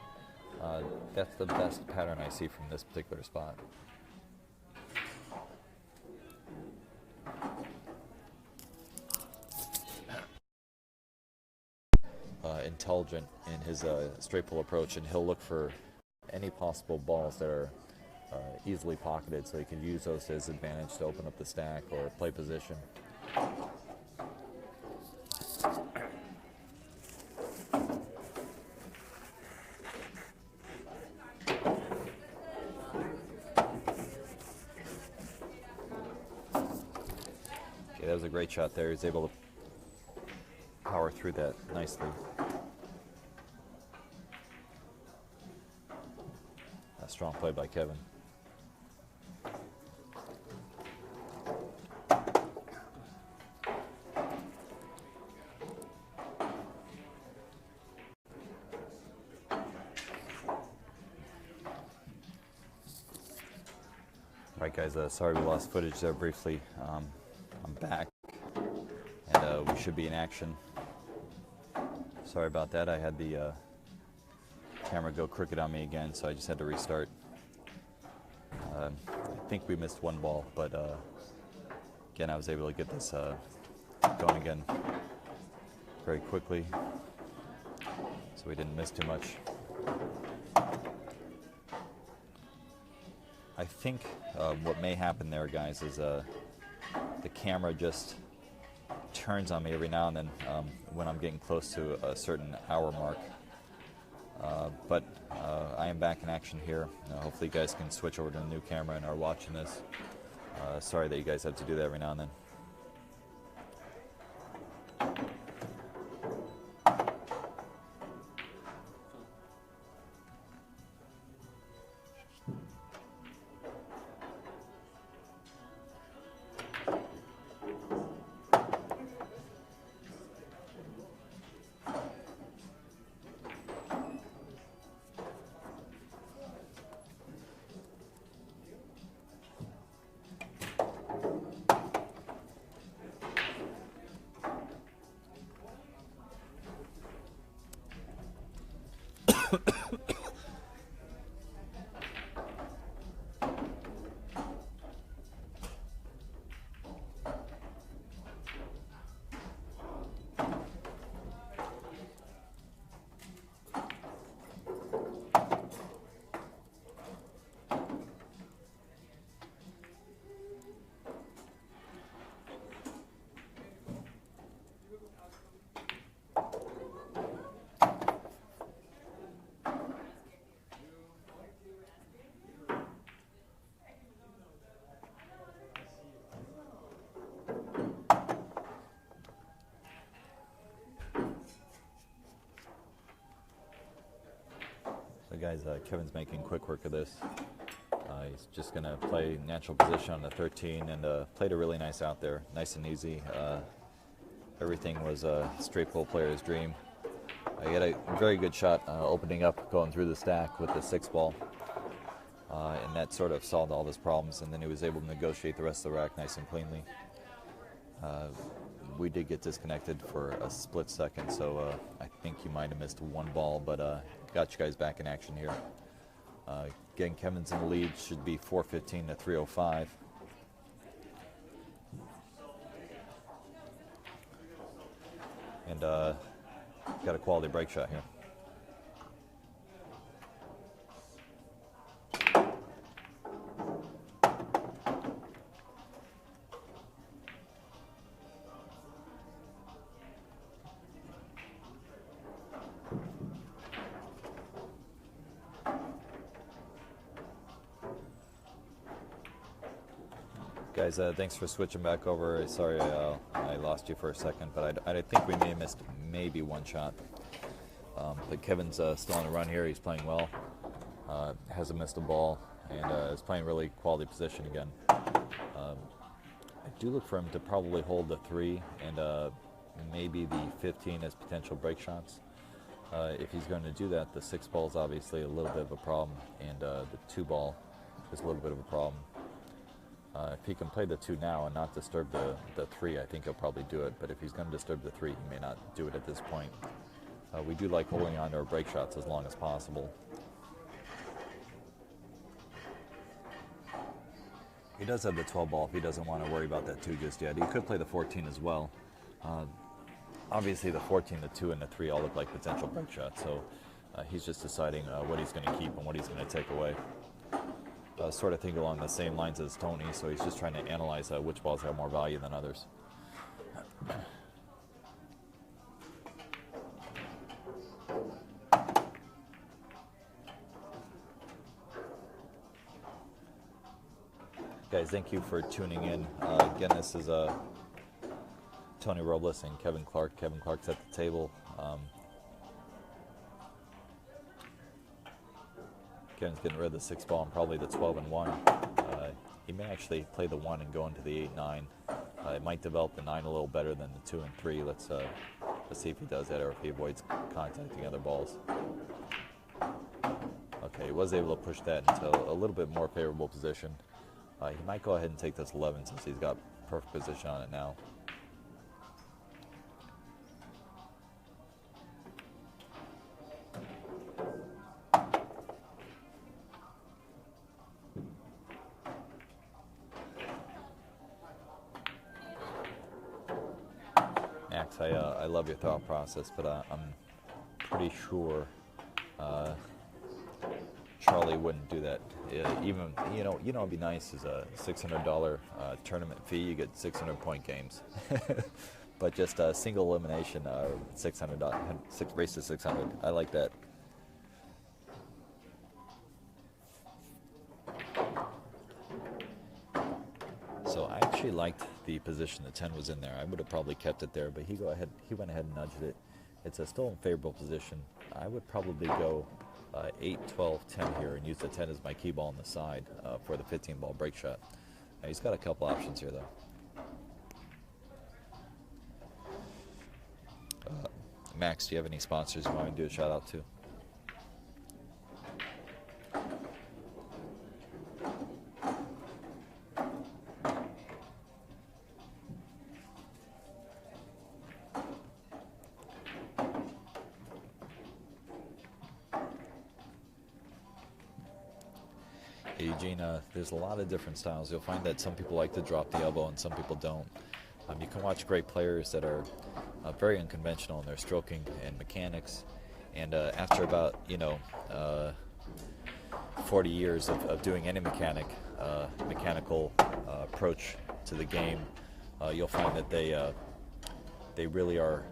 that's the best pattern I see from this particular spot. Intelligent in his straight pull approach, and he'll look for any possible balls that are easily pocketed, so he can use those to his advantage to open up the stack or play position. Okay, that was a great shot there. He's able to power through that nicely. A strong play by Kevin. Alright guys, sorry we lost footage there briefly. I'm back, and we should be in action. Sorry about that, I had the camera go crooked on me again, so I just had to restart. I think we missed one ball, but again, I was able to get this going again very quickly, so we didn't miss too much. I think what may happen there, guys, is the camera just turns on me every now and then when I'm getting close to a certain hour mark. But I am back in action here. Hopefully you guys can switch over to the new camera and are watching this. Sorry that you guys have to do that every now and then. So guys, Kevin's making quick work of this. He's just going to play natural position on the 13 and played a really nice out there, nice and easy. Everything was a straight pull player's dream. He had a very good shot opening up, going through the stack with the 6 ball. And that sort of solved all his problems, and then he was able to negotiate the rest of the rack nice and cleanly. We did get disconnected for a split second, so I think you might have missed one ball, but got you guys back in action here. Again, Kevin's in the lead, should be 415 to 305. And got a quality break shot here. Guys, thanks for switching back over. Sorry I lost you for a second, but I think we may have missed maybe one shot. But Kevin's still on the run here. He's playing well. Hasn't missed a ball, and is playing really quality position again. I do look for him to probably hold the 3 and maybe the 15 as potential break shots. If he's going to do that, the 6 ball is obviously a little bit of a problem, and the 2 ball is a little bit of a problem. If he can play the 2 now and not disturb the 3, I think he'll probably do it. But if he's going to disturb the 3, he may not do it at this point. We do like holding on to our break shots as long as possible. He does have the 12 ball if he doesn't want to worry about that 2 just yet. He could play the 14 as well. Obviously the 14, the 2, and the 3 all look like potential break shots. So he's just deciding what he's going to keep and what he's going to take away. Sort of think along the same lines as Tony, so he's just trying to analyze which balls have more value than others. Guys, thank you for tuning in. Again, this is Tony Robles and Kevin Clark. Kevin Clark's at the table. Kevin's getting rid of the 6 ball and probably the 12 and 1. He may actually play the 1 and go into the 8-9. It might develop the 9 a little better than the 2 and 3. Let's see if he does that or if he avoids contacting other balls. Okay, he was able to push that into a little bit more favorable position. He might go ahead and take this 11 since he's got perfect position on it now. Max, I love your thought process, but I'm pretty sure Charlie wouldn't do that. Even it'd be nice is a $600 tournament fee. You get 600-point games, but just a single elimination, $600, race to 600. I like that. So I actually liked the position the 10 was in there. I would have probably kept it there, but he went ahead and nudged it. It's still in favorable position. I would probably go 8, 12, 10 here and use the 10 as my key ball on the side for the 15-ball break shot. Now, he's got a couple options here, though. Max, do you have any sponsors you want me to do a shout out to? Hey, Eugene, there's a lot of different styles. You'll find that some people like to drop the elbow and some people don't. You can watch great players that are very unconventional in their stroking and mechanics, and after about 40 years of doing any mechanical approach to the game, you'll find that they really are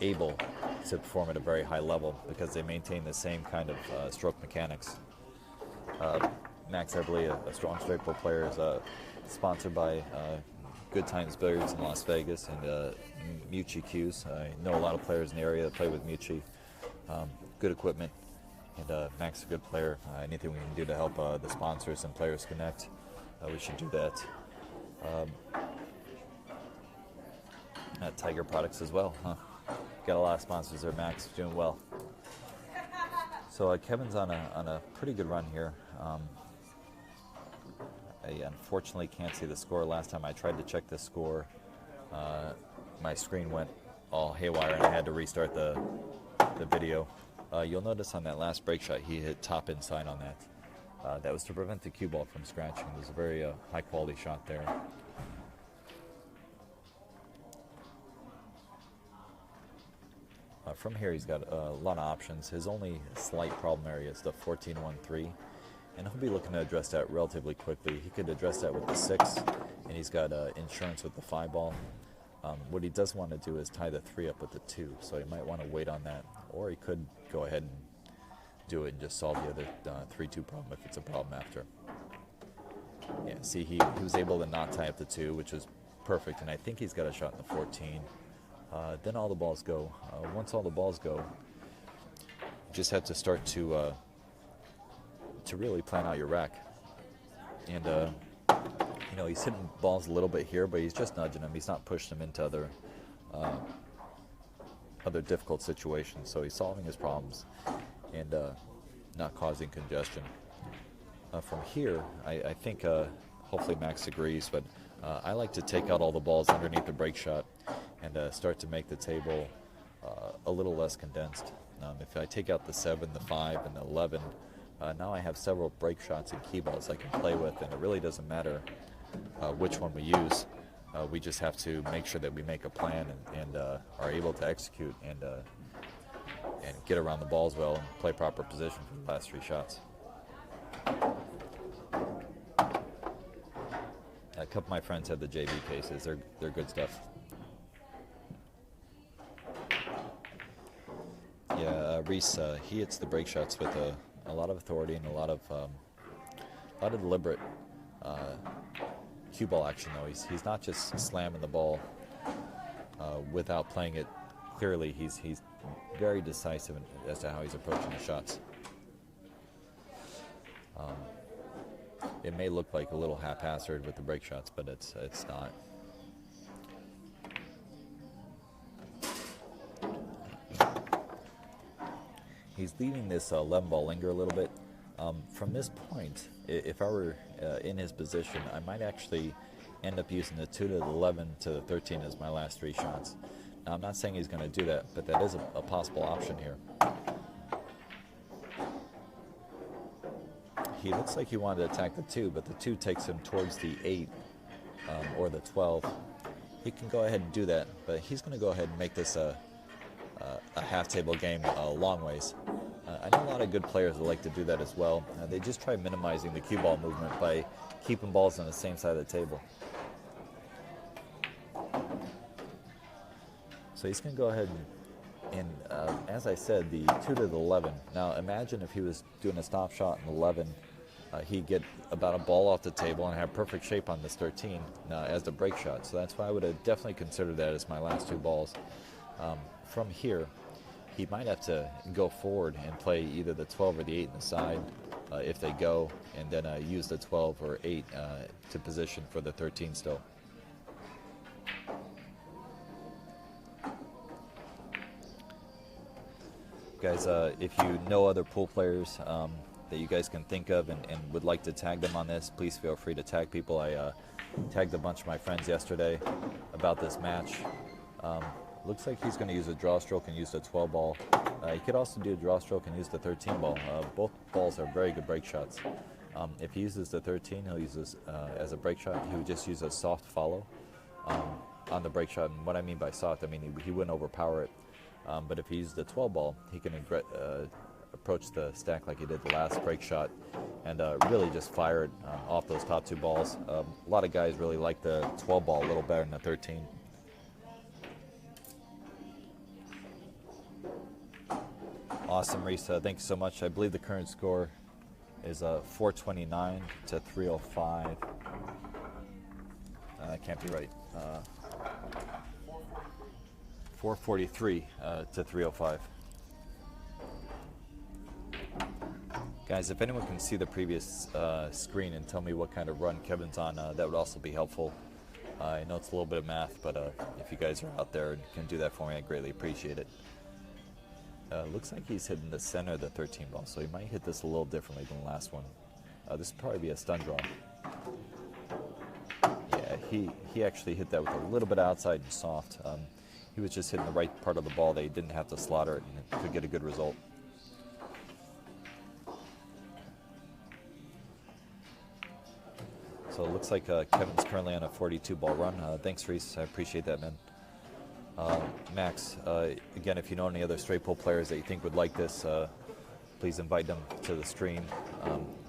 able to perform at a very high level because they maintain the same kind of stroke mechanics. Max Everly, a strong straight pull player, is sponsored by Good Times Billiards in Las Vegas and Mucci Cues. I know a lot of players in the area that play with Mucci. Good equipment, and Max is a good player. Anything we can do to help the sponsors and players connect, we should do that. Tiger Products as well, huh? Got a lot of sponsors there. Max doing well. So Kevin's on a pretty good run here. I unfortunately can't see the score. Last time I tried to check the score, my screen went all haywire and I had to restart the video. You'll notice on that last break shot he hit top inside on that. That was to prevent the cue ball from scratching. It was a very high quality shot there. From here he's got a lot of options. His only slight problem area is the 14-1-3. And he'll be looking to address that relatively quickly. He could address that with the 6, and he's got insurance with the 5 ball. What he does want to do is tie the 3 up with the 2, so he might want to wait on that. Or he could go ahead and do it and just solve the other 3-2 problem if it's a problem after. Yeah, see, he was able to not tie up the 2, which is perfect, and I think he's got a shot in the 14. Then all the balls go. Once all the balls go, you just have to start to really plan out your rack. And he's hitting balls a little bit here, but he's just nudging them. He's not pushing them into other difficult situations. So he's solving his problems and not causing congestion. From here, I think hopefully Max agrees, but I like to take out all the balls underneath the break shot and start to make the table a little less condensed. If I take out the 7, the 5, and the 11, now I have several break shots and key balls I can play with, and it really doesn't matter which one we use. We just have to make sure that we make a plan and are able to execute and get around the balls well and play proper position for the last 3 shots. A couple of my friends have the JV cases. They're good stuff. Yeah, Reese, he hits the break shots with a lot of authority and a lot of deliberate cue ball action, though. He's not just slamming the ball without playing it clearly. He's very decisive as to how he's approaching the shots. It may look like a little haphazard with the break shots, but it's not. He's leaving this 11 ball linger a little bit. From this point, if I were in his position, I might actually end up using the 2 to the 11 to the 13 as my last 3 shots. Now, I'm not saying he's going to do that, but that is a possible option here. He looks like he wanted to attack the 2, but the 2 takes him towards the 8 or the 12. He can go ahead and do that, but he's going to go ahead and make this a half-table game long ways. I know a lot of good players that like to do that as well. They just try minimizing the cue ball movement by keeping balls on the same side of the table. So he's going to go ahead and as I said, the 2 to the 11. Now imagine if he was doing a stop shot in 11, he'd get about a ball off the table and have perfect shape on this 13 as the break shot. So that's why I would have definitely considered that as my last 2 balls. From here, he might have to go forward and play either the 12 or the 8 in the side if they go, and then use the 12 or 8 to position for the 13 still. Guys, if you know other pool players that you guys can think of and would like to tag them on this, please feel free to tag people. I tagged a bunch of my friends yesterday about this match. Looks like he's going to use a draw stroke and use the 12 ball. He could also do a draw stroke and use the 13 ball. Both balls are very good break shots. If he uses the 13, he'll use this as a break shot. He would just use a soft follow on the break shot. And what I mean by soft, I mean he wouldn't overpower it. But if he uses the 12 ball, he can approach the stack like he did the last break shot and really just fire it off those top 2 balls. A lot of guys really like the 12 ball a little better than the 13. Awesome, Reese. Thank you so much. I believe the current score is 429 to 305. That can't be right. 443 to 305. Guys, if anyone can see the previous screen and tell me what kind of run Kevin's on, that would also be helpful. I know it's a little bit of math, but if you guys are out there and can do that for me, I greatly appreciate it. Looks like he's hitting the center of the 13 ball, so he might hit this a little differently than the last one. This would probably be a stun draw. Yeah, he actually hit that with a little bit outside and soft. He was just hitting the right part of the ball that he didn't have to slaughter it and could get a good result. So it looks like Kevin's currently on a 42 ball run. Thanks, Reese. I appreciate that, man. Max, again, if you know any other straight pull players that you think would like this, please invite them to the stream.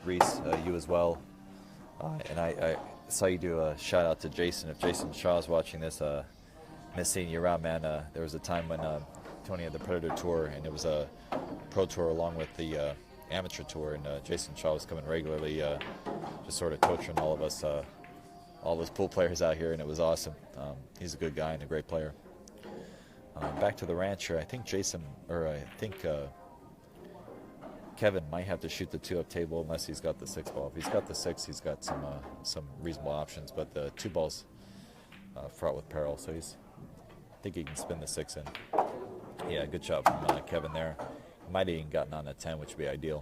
Reese, you as well. And I saw you do a shout out to Jason. If Jason Shaw is watching this, miss seeing you around, man. There was a time when Tony had the Predator Tour, and it was a pro tour along with the amateur tour, and Jason Shaw was coming regularly, just sort of coaching all of us, all those pool players out here, and it was awesome. He's a good guy and a great player. Back to the ranch here. I think Kevin might have to shoot the 2-up table unless he's got the 6 ball. If he's got the 6, he's got some reasonable options, but the 2 ball's fraught with peril, so I think he can spin the 6 in. Yeah, good shot from Kevin there. He might have even gotten on a 10, which would be ideal.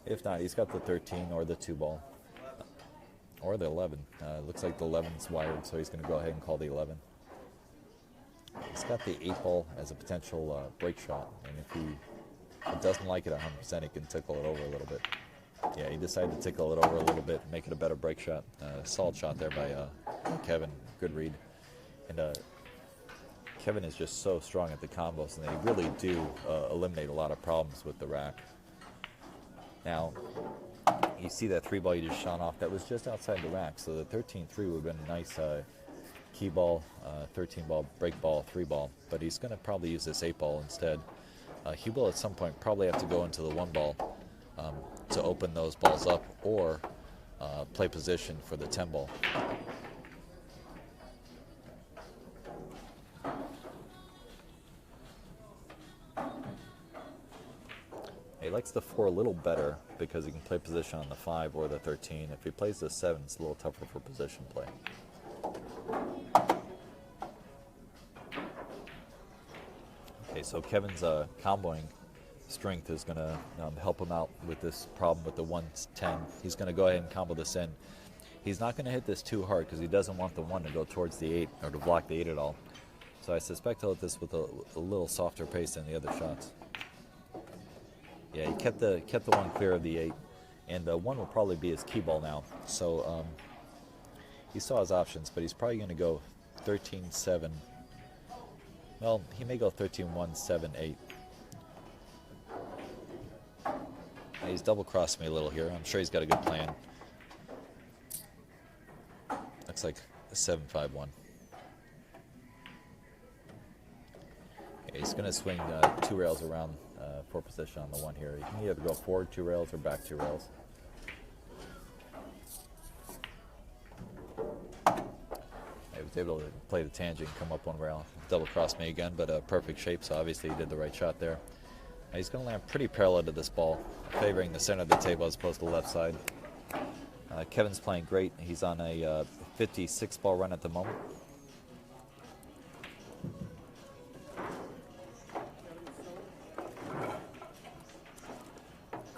If not, he's got the 13 or the 2 ball. Or the 11. Looks like the 11's wired, so he's going to go ahead and call the 11. He's got the 8 ball as a potential break shot, and if he doesn't like it 100%, he can tickle it over a little bit. Yeah, he decided to tickle it over a little bit, make it a better break shot. Solid shot there by Kevin. Good read. And Kevin is just so strong at the combos, and they really do eliminate a lot of problems with the rack. Now, you see that 3 ball you just shot off, that was just outside the rack, so the 13-3 would have been a nice key ball, 13 ball, break ball, 3 ball, but he's going to probably use this 8 ball instead. He will at some point probably have to go into the 1 ball to open those balls up, or play position for the 10 ball. He likes the 4 a little better because he can play position on the 5 or the 13. If he plays the 7, it's a little tougher for position play. Okay, so Kevin's comboing strength is going to help him out with this problem with the 110. He's going to go ahead and combo this in. He's not going to hit this too hard because he doesn't want the 1 to go towards the 8 or to block the 8 at all. So I suspect he'll hit this with a little softer pace than the other shots. Yeah, he kept the 1 clear of the 8, and the 1 will probably be his key ball now. So he saw his options, but he's probably going to go 13-7. Well, he may go 13-1, 7, 8. He's double-crossed me a little here. I'm sure he's got a good plan. Looks like a 7-5-1. Okay, he's going to swing 2 rails around for position on the 1 here. You can either go forward 2 rails or back 2 rails. He was able to play the tangent, come up 1 rail, double-cross me again, but perfect shape, so obviously he did the right shot there. He's going to land pretty parallel to this ball, favoring the center of the table as opposed to the left side. Kevin's playing great. He's on a 56 ball run at the moment.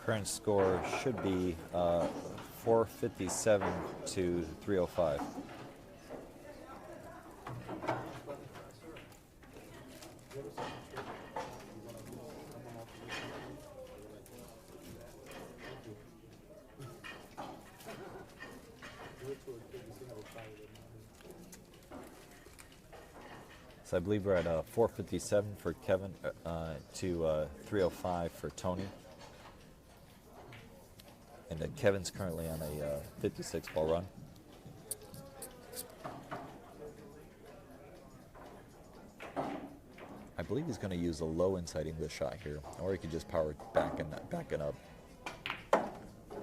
Current score should be 457 to 305. So I believe we're at 457 for Kevin to 305 for Tony. And Kevin's currently on a 56 ball run. I believe he's going to use a low inside English shot here, or he could just power back and up.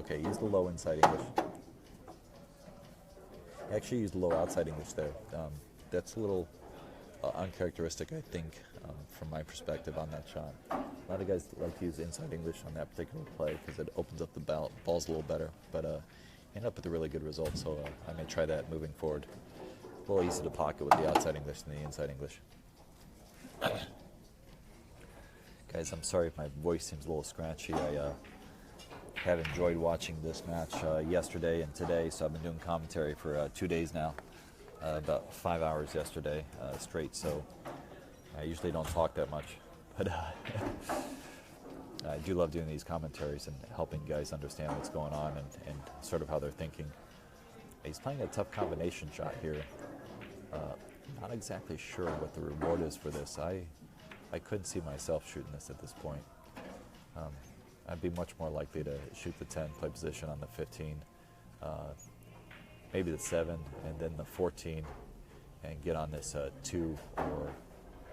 Okay, use the low inside English. He actually used low outside English there. That's a little uncharacteristic, I think, from my perspective on that shot. A lot of guys like to use inside English on that particular play because it opens up the balls a little better, but end up with a really good result, so I may try that moving forward. A little easier to pocket with the outside English than the inside English. Guys, I'm sorry if my voice seems a little scratchy. I have enjoyed watching this match yesterday and today, so I've been doing commentary for 2 days now. About 5 hours yesterday straight, so I usually don't talk that much, but I do love doing these commentaries and helping guys understand what's going on and sort of how they're thinking. He's playing a tough combination shot here. Not exactly sure what the reward is for this. I couldn't see myself shooting this at this point. I'd be much more likely to shoot the 10, play position on the 15, maybe the 7, and then the 14, and get on this 2, or,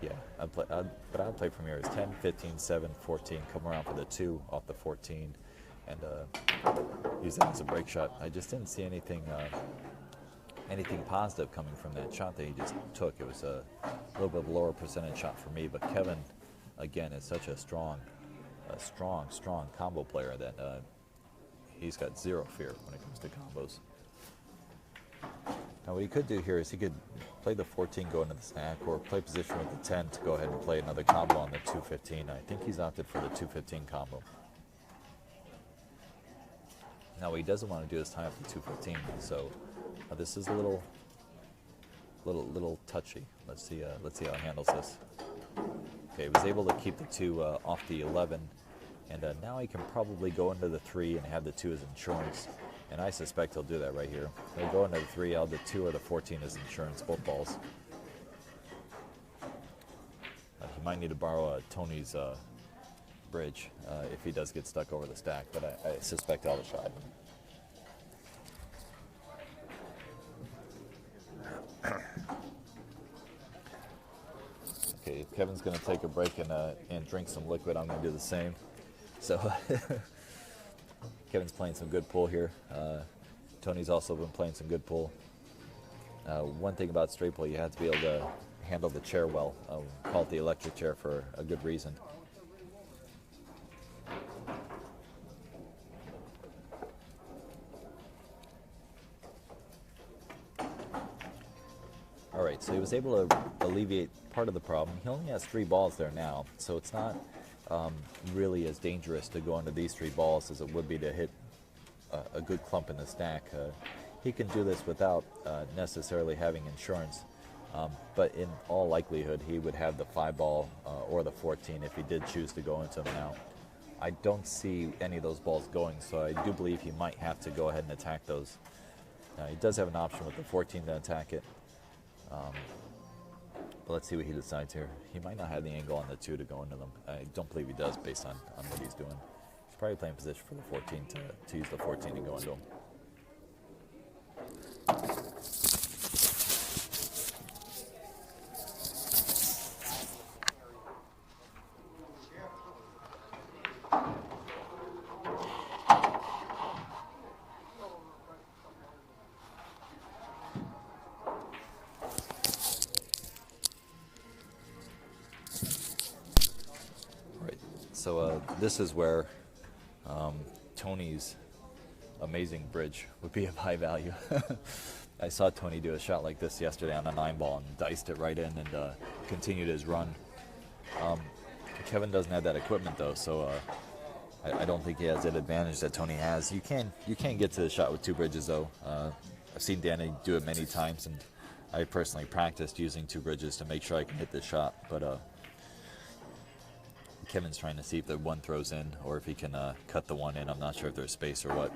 yeah, but I'd play from here as 10, 15, 7, 14, come around for the 2 off the 14, and use that as a break shot. I just didn't see anything positive coming from that shot that he just took. It was a little bit of a lower percentage shot for me, but Kevin, again, is such a strong combo player that he's got zero fear when it comes to combos. Now what he could do here is he could play the 14, go into the stack, or play position with the 10 to go ahead and play another combo on the 215. I think he's opted for the 215 combo. Now what he doesn't want to do is tie up the 215, so this is a little touchy. Let's see how he handles this. Okay, he was able to keep the 2 off the 11, and now he can probably go into the 3 and have the 2 as insurance. And I suspect he'll do that right here. He'll go into the 3, I'll the 2 or the 14 as insurance, both balls. He might need to borrow Tony's bridge if he does get stuck over the stack, but I suspect I'll try. Okay, if Kevin's going to take a break and drink some liquid, I'm going to do the same. So Kevin's playing some good pool here. Tony's also been playing some good pool. One thing about straight pool, you have to be able to handle the chair well. Call it the electric chair for a good reason. All right, so he was able to alleviate part of the problem. He only has 3 balls there now, so it's not really as dangerous to go into these 3 balls as it would be to hit a good clump in the stack. He can do this without necessarily having insurance, but in all likelihood he would have the 5 ball or the 14 if he did choose to go into them now. I don't see any of those balls going, so I do believe he might have to go ahead and attack those. He does have an option with the 14 to attack it. But let's see what he decides here. He might not have the angle on the 2 to go into them. I don't believe he does based on what he's doing. He's probably playing position for the 14 to use the 14 to go into him. So this is where Tony's amazing bridge would be of high value. I saw Tony do a shot like this yesterday on a 9 ball and diced it right in and continued his run. Kevin doesn't have that equipment though, so I don't think he has that advantage that Tony has. You can get to the shot with 2 bridges though. I've seen Danny do it many times, and I personally practiced using 2 bridges to make sure I can hit this shot, but Kevin's trying to see if the 1 throws in or if he can cut the 1 in. I'm not sure if there's space or what.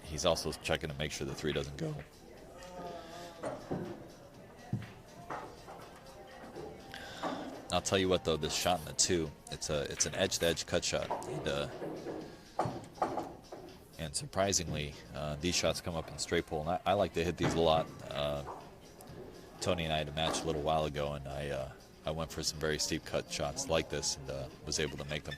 He's also checking to make sure the 3 doesn't go. I'll tell you what though, this shot in the 2, it's an edge-to-edge cut shot. And surprisingly, these shots come up in straight pull, and I like to hit these a lot. Tony and I had a match a little while ago, and I went for some very steep cut shots like this and was able to make them.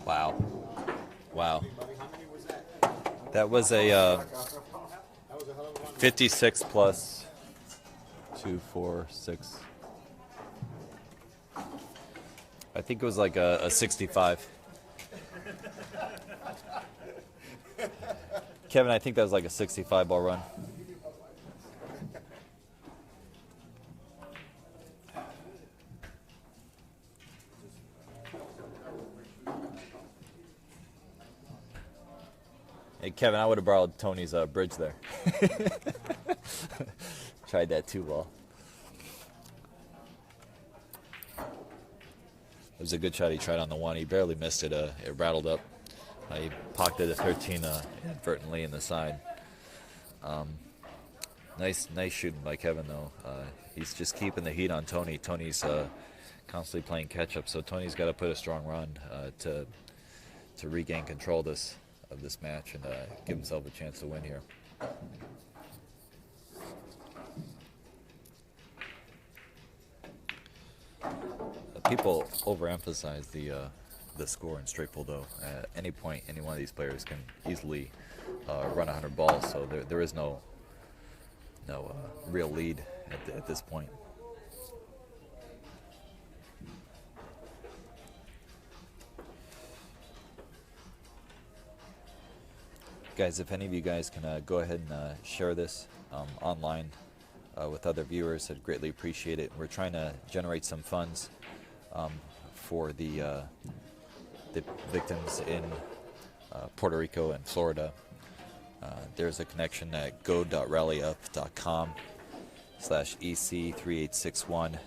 Wow. Wow. That was a 56 plus 2, 4, 6. I think it was like a 65. Kevin, I think that was like a 65 ball run. Hey, Kevin, I would have borrowed Tony's bridge there. Tried that 2 ball. It was a good shot he tried on the 1. He barely missed it. It rattled up. He pocketed a 13 inadvertently in the side. Nice shooting by Kevin, though. He's just keeping the heat on Tony. Tony's constantly playing catch-up, so Tony's got to put a strong run to regain control of this match and give himself a chance to win here. People overemphasize the score in straight pull, though. At any point, any one of these players can easily run 100 balls, so there is no real lead at this point. Guys, if any of you guys can go ahead and share this online with other viewers, I'd greatly appreciate it. We're trying to generate some funds for the victims in Puerto Rico and Florida. There's a connection at go.rallyup.com/EC3861.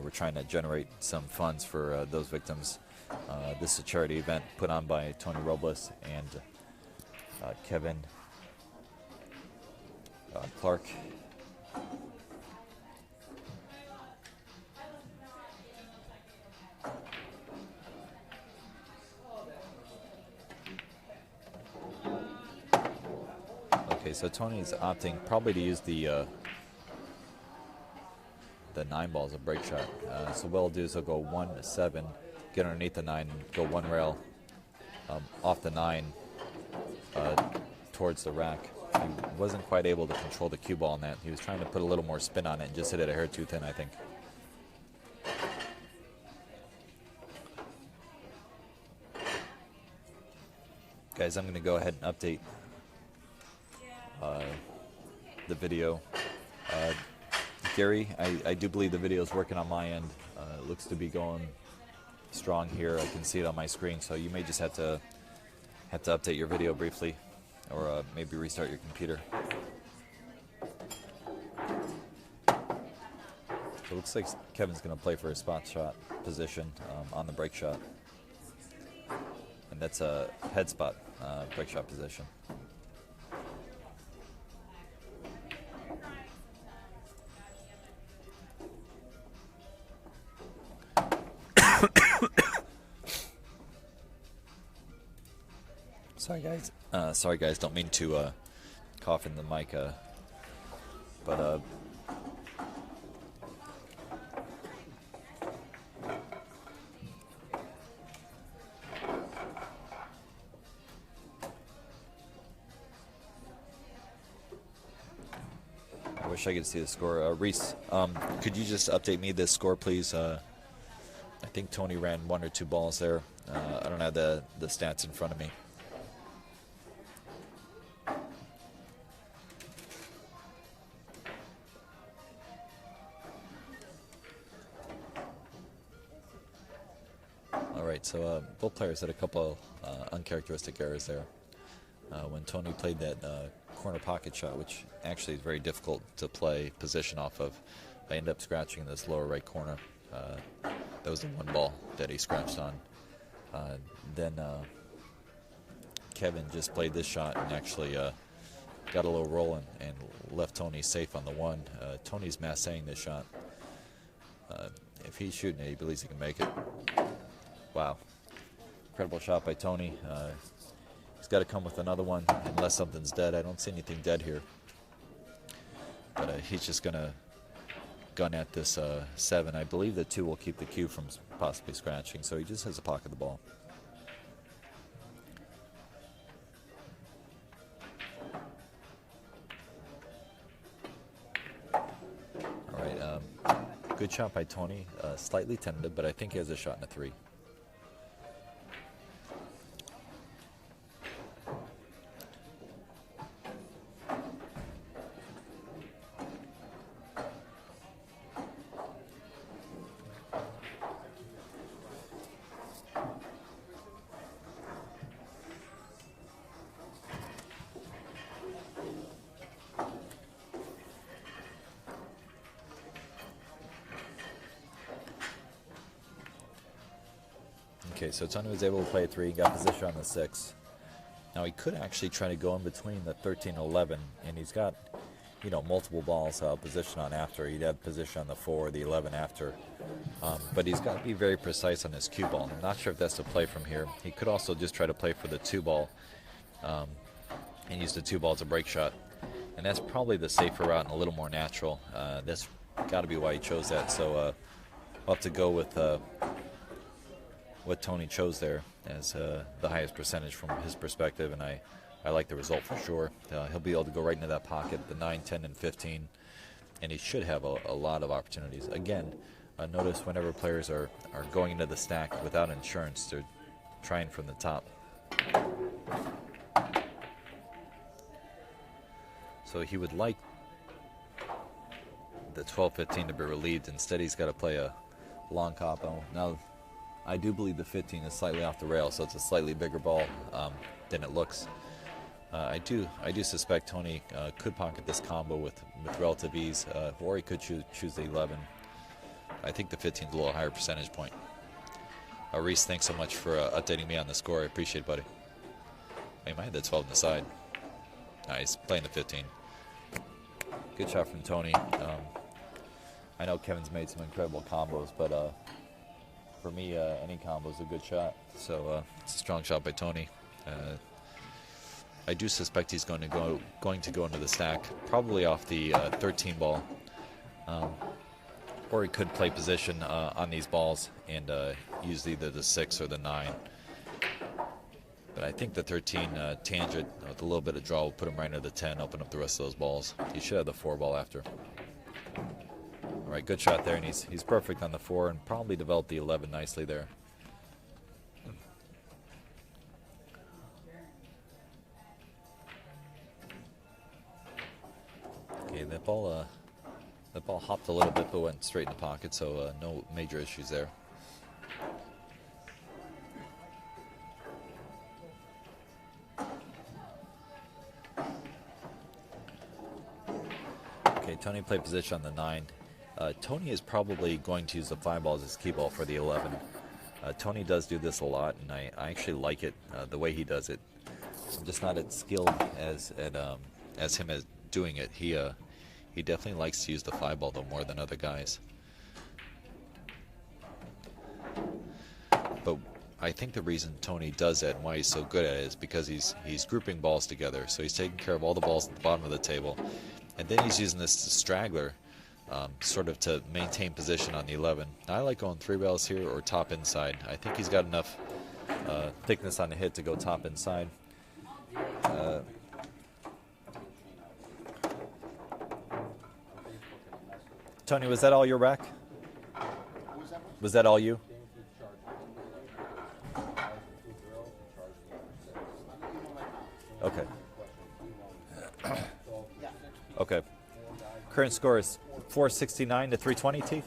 We're trying to generate some funds for those victims. This is a charity event put on by Tony Robles and Kevin Clark. Okay, so Tony's opting probably to use the 9 ball as a break shot. So what he'll do is he'll go 1-7, get underneath the 9, go 1 rail off the 9 towards the rack. He wasn't quite able to control the cue ball on that. He was trying to put a little more spin on it and just hit it a hair too thin, I think. Guys, I'm going to go ahead and update the video. Gary, I do believe the video is working on my end. It looks to be going strong here. I can see it on my screen, so you may just have to update your video briefly, or maybe restart your computer. So it looks like Kevin's going to play for a spot shot position on the break shot. And that's a head spot break shot position. Sorry guys, don't mean to cough in the mic, but I wish I could see the score. Reese, could you just update me this score, please? I think Tony ran 1 or 2 balls there. I don't have the stats in front of me. All right, so both players had a couple uncharacteristic errors there. When Tony played that corner pocket shot, which actually is very difficult to play position off of, I ended up scratching this lower right corner. That was the one ball that he scratched on. Then Kevin just played this shot and actually got a little roll and left Tony safe on the one. Tony's massaying this shot. If he's shooting it, he believes he can make it. Wow. Incredible shot by Tony. He's got to come with another one unless something's dead. I don't see anything dead here. But he's just going to gun at this 7. I believe the 2 will keep the cue from possibly scratching, so he just has to pocket the ball. All right, good shot by Tony. Slightly tentative, but I think he has a shot in a 3. Okay, so Tony was able to play a 3, got position on the 6. Now he could actually try to go in between the 13 and 11, and he's got, you know, multiple balls position on after. He'd have position on the 4, the 11 after. But he's got to be very precise on his cue ball. I'm not sure if that's the play from here. He could also just try to play for the 2 ball and use the 2 ball as a break shot. And that's probably the safer route and a little more natural. That's got to be why he chose that. So we'll have to go with what Tony chose there as the highest percentage from his perspective, and I like the result for sure. He'll be able to go right into that pocket, the 9, 10, and 15, and he should have a lot of opportunities. Again, notice whenever players are going into the stack without insurance, they're trying from the top. So he would like the 12-15 to be relieved. Instead, he's got to play a long combo. Now, I do believe the 15 is slightly off the rail, so it's a slightly bigger ball than it looks. I do suspect Tony could pocket this combo with relative ease, or he could choose the 11. I think the 15 is a little higher percentage point. Reese, thanks so much for updating me on the score. I appreciate it, buddy. He might have the 12 on the side. Nice, playing the 15. Good shot from Tony. I know Kevin's made some incredible combos, but for me, any combo is a good shot. So it's a strong shot by Tony. I do suspect he's going to go into the stack, probably off the 13 ball, or he could play position on these balls and use either the 6 or the 9. But I think the 13 tangent with a little bit of draw will put him right into the 10, open up the rest of those balls. He should have the 4 ball after. All right, good shot there, and he's perfect on the 4 and probably developed the 11 nicely there. that ball hopped a little bit, but went straight in the pocket, so no major issues there. Okay, Tony played position on the 9. Tony is probably going to use the 5 ball as his key ball for the 11. Tony does do this a lot, and I actually like it, the way he does it. I'm just not as skilled as him as doing it. He definitely likes to use the 5 ball though more than other guys. But I think the reason Tony does that and why he's so good at it is because he's grouping balls together. So he's taking care of all the balls at the bottom of the table, and then he's using this straggler sort of to maintain position on the 11. Now, I like going 3 rails here or top inside. I think he's got enough thickness on the hit to go top inside. Tony, was that all your rack? Was that all you? Okay. Okay. Current score is 469 to 320, T?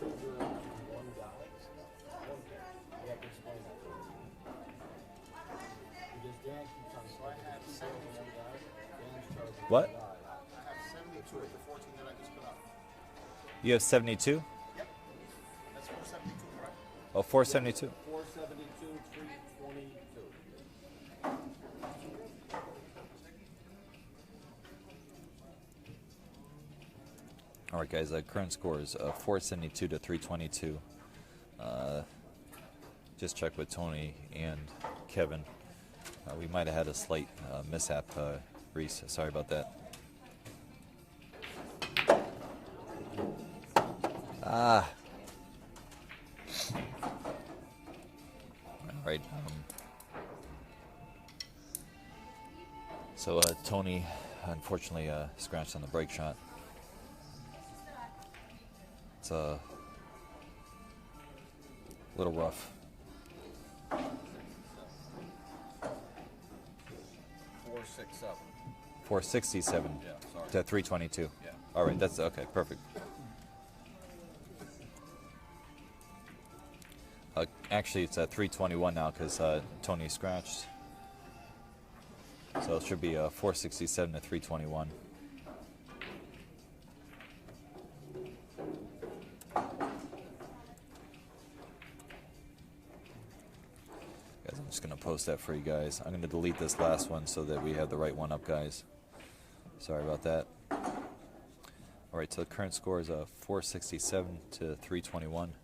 What? I have 72 of the 14 that I just put up. You have 72? Yep. That's 472, correct? Oh, 472. 472, 322. All right, guys. Current score is 472 to 322. Just check with Tony and Kevin. We might have had a slight mishap, Reese. Sorry about that. All right. So Tony, unfortunately, scratched on the break shot. It's a little rough. 467. 467 Yeah, sorry. to 322. Yeah. All right, that's okay. Perfect. Actually, it's at 321 now because Tony scratched. So it should be 467 to 321. Guys, I'm just going to post that for you guys. I'm going to delete this last one so that we have the right one up, guys. Sorry about that. All right, so the current score is 467 to 321.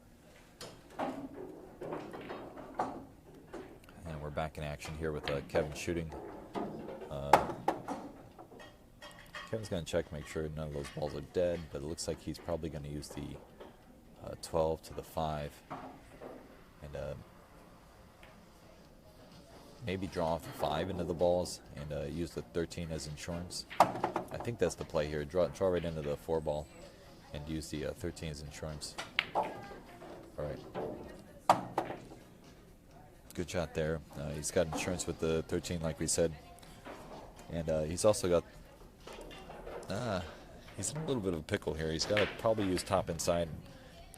And we're back in action here with Kevin shooting. Kevin's going to check, make sure none of those balls are dead, but it looks like he's probably going to use the 12 to the 5. And maybe draw off the 5 into the balls and use the 13 as insurance. I think that's the play here. Draw right into the 4 ball and use the 13 as insurance. All right. Good shot there. He's got insurance with the 13, like we said. And he's also got... he's in a little bit of a pickle here. He's got to probably use top inside,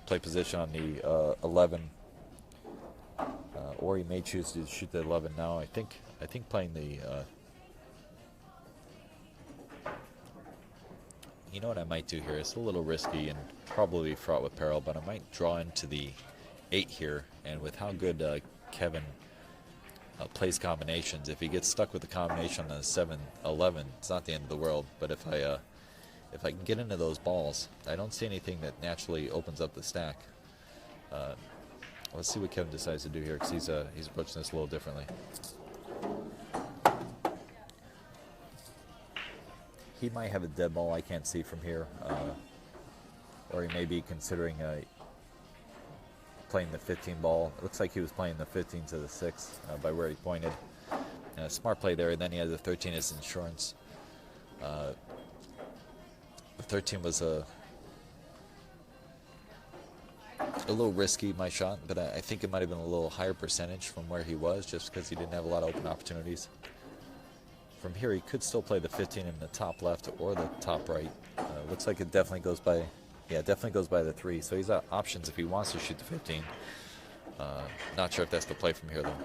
play position on the 11. Or he may choose to shoot the 11 now. I think playing the... you know what I might do here? It's a little risky and probably fraught with peril, but I might draw into the 8 here. And with how good Kevin plays combinations, if he gets stuck with the combination on the 7-11, it's not the end of the world. But if I can get into those balls, I don't see anything that naturally opens up the stack. Let's see what Kevin decides to do here, because he's approaching this a little differently. He might have a dead ball I can't see from here, or he may be considering playing the 15 ball. It looks like he was playing the 15 to the 6 by where he pointed. Smart play there, and then he had the 13 as insurance. The 13 was a little risky, my shot, but I think it might have been a little higher percentage from where he was, just because he didn't have a lot of open opportunities. From here, he could still play the 15 in the top left or the top right, looks like it definitely goes by, yeah, it definitely goes by the 3. So he's got options if he wants to shoot the 15. Not sure if that's the play from here, though.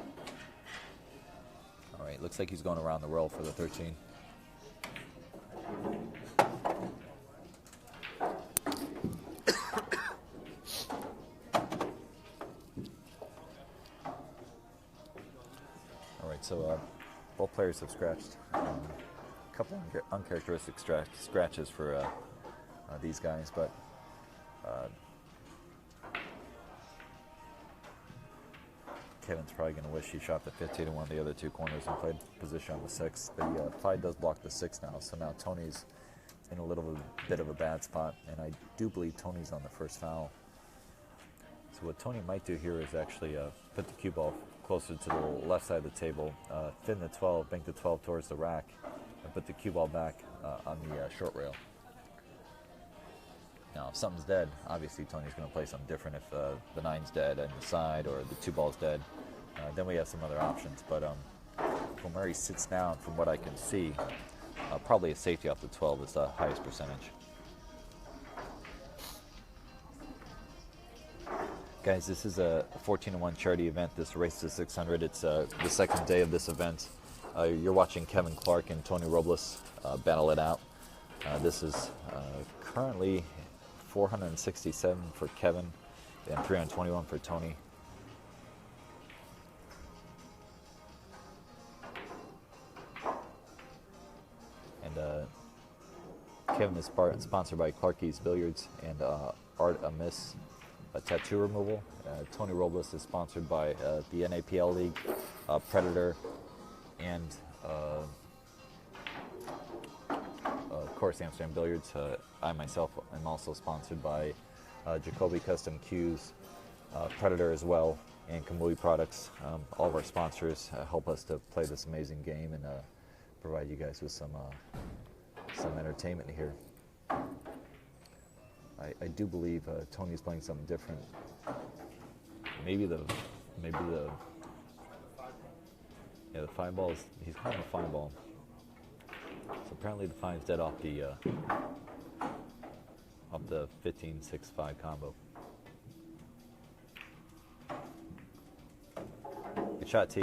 All right, looks like he's going around the roll for the 13. All right, so both players have scratched. A couple uncharacteristic scratches for these guys, but Kevin's probably going to wish he shot the 15 in one of the other 2 corners and played position on the 6. The 5 does block the 6 now, so now Tony's in a little bit of a bad spot, and I do believe Tony's on the first foul. So what Tony might do here is actually put the cue ball closer to the left side of the table, thin the 12, bank the 12 towards the rack, and put the cue ball back on the short rail. Now, if something's dead, obviously Tony's going to play something different. If the 9's dead on the side or the 2 ball's dead, then we have some other options. But from where he sits down, from what I can see, probably a safety off the 12 is the highest percentage. Guys, this is a 14-1 charity event, this Race to 600. It's the second day of this event. You're watching Kevin Clark and Tony Robles battle it out. This is currently 467 for Kevin and 321 for Tony. And Kevin is sponsored by Clark-v-Billiards and Art Amiss Tattoo Removal. Tony Robles is sponsored by the NAPL League, Predator, and of course Amsterdam Billiards. I myself am also sponsored by Jacoby Custom Cues, Predator as well, and Kamui Products. All of our sponsors help us to play this amazing game and provide you guys with some entertainment here. I do believe Tony's playing something different. Maybe the 5 balls. He's playing a 5 ball. So apparently the 5's dead off the 15-6-5 combo. Good shot, T.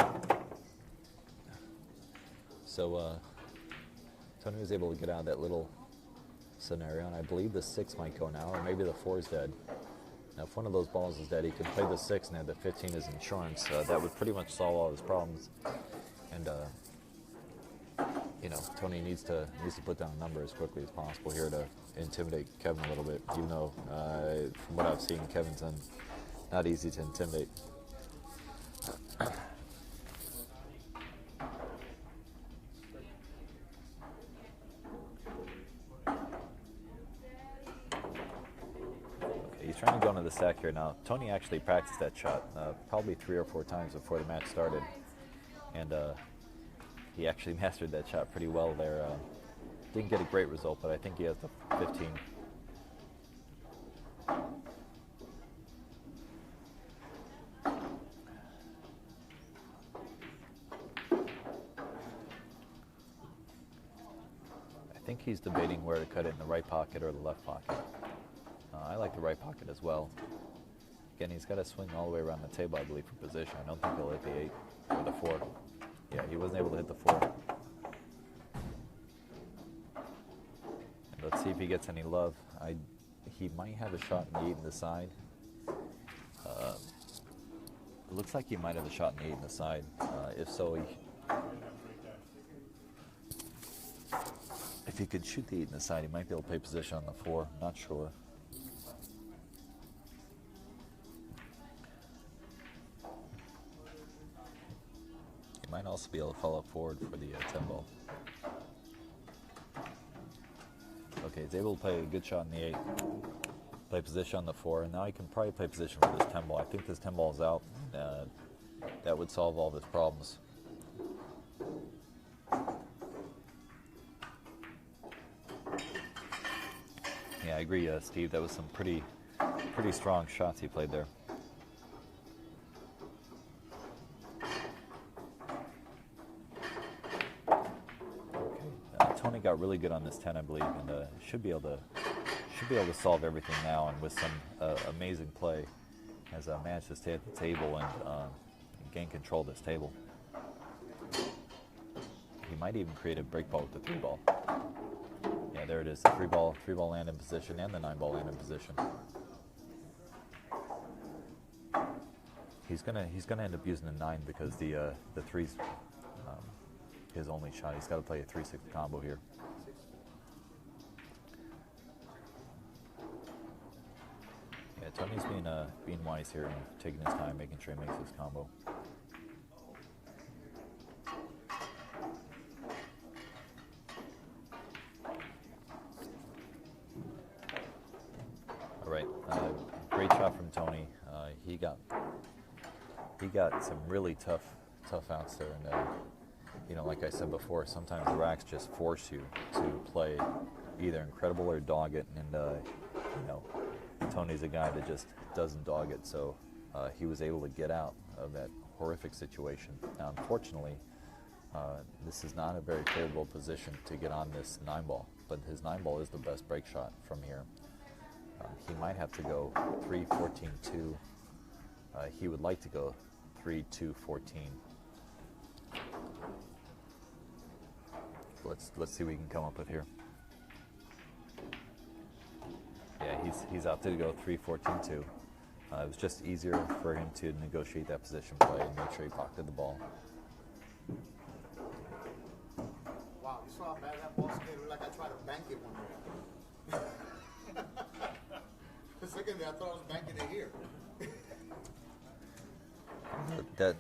So Tony was able to get out of that little scenario, and I believe the 6 might go now, or maybe the 4's dead. Now, if one of those balls is dead, he can play the 6 and have the 15 as insurance. That would pretty much solve all his problems. And you know, Tony needs to put down a number as quickly as possible here to intimidate Kevin a little bit. Even though, from what I've seen, Kevin's not easy to intimidate. He's trying to go into the sack here now. Tony actually practiced that shot probably 3 or 4 times before the match started, and he actually mastered that shot pretty well there. Didn't get a great result, but I think he has the 15. I think he's debating where to cut it, in the right pocket or the left pocket. I like the right pocket as well. Again, he's got to swing all the way around the table, I believe, for position. I don't think he'll hit the 8 or the 4. Yeah, he wasn't able to hit the 4. And let's see if he gets any love. He might have a shot in the 8 in the side. It looks like he might have a shot in the 8 in the side. If so, if he could shoot the 8 in the side, he might be able to play position on the 4. Not sure. Might also be able to follow forward for the 10 ball. Okay, he's able to play a good shot in the 8, play position on the 4, and now he can probably play position for this 10 ball. I think this 10 ball is out. That would solve all of his problems. Yeah, I agree, Steve. That was some pretty strong shots he played there. Tony got really good on this 10, I believe, and should be able to should be able to solve everything now, and with some amazing play, has managed to stay at the table and gain control of this table. He might even create a break ball with the 3-ball. Yeah, there it is. The 3-ball land in position, and the 9-ball land in position. He's gonna end up using the 9 because the 3's his only shot. He's got to play a 3-6 combo here. Yeah, Tony's being wise here and taking his time, making sure he makes his combo. All right, great shot from Tony. He got some really tough outs there, and you know, like I said before, sometimes the racks just force you to play either incredible or dog it, and you know, Tony's a guy that just doesn't dog it, so he was able to get out of that horrific situation. Now, unfortunately, this is not a very favorable position to get on this 9-ball, but his 9-ball is the best break shot from here. He might have to go 3-14-2. He would like to go 3-2-14. Let's see what we can come up with here. Yeah, he's opted to go 3-14-2. It was just easier for him to negotiate that position play and make sure he pocketed the ball. Wow, you saw how bad that ball skated? Like I tried to bank it one day. The second day I thought I was banking it here. That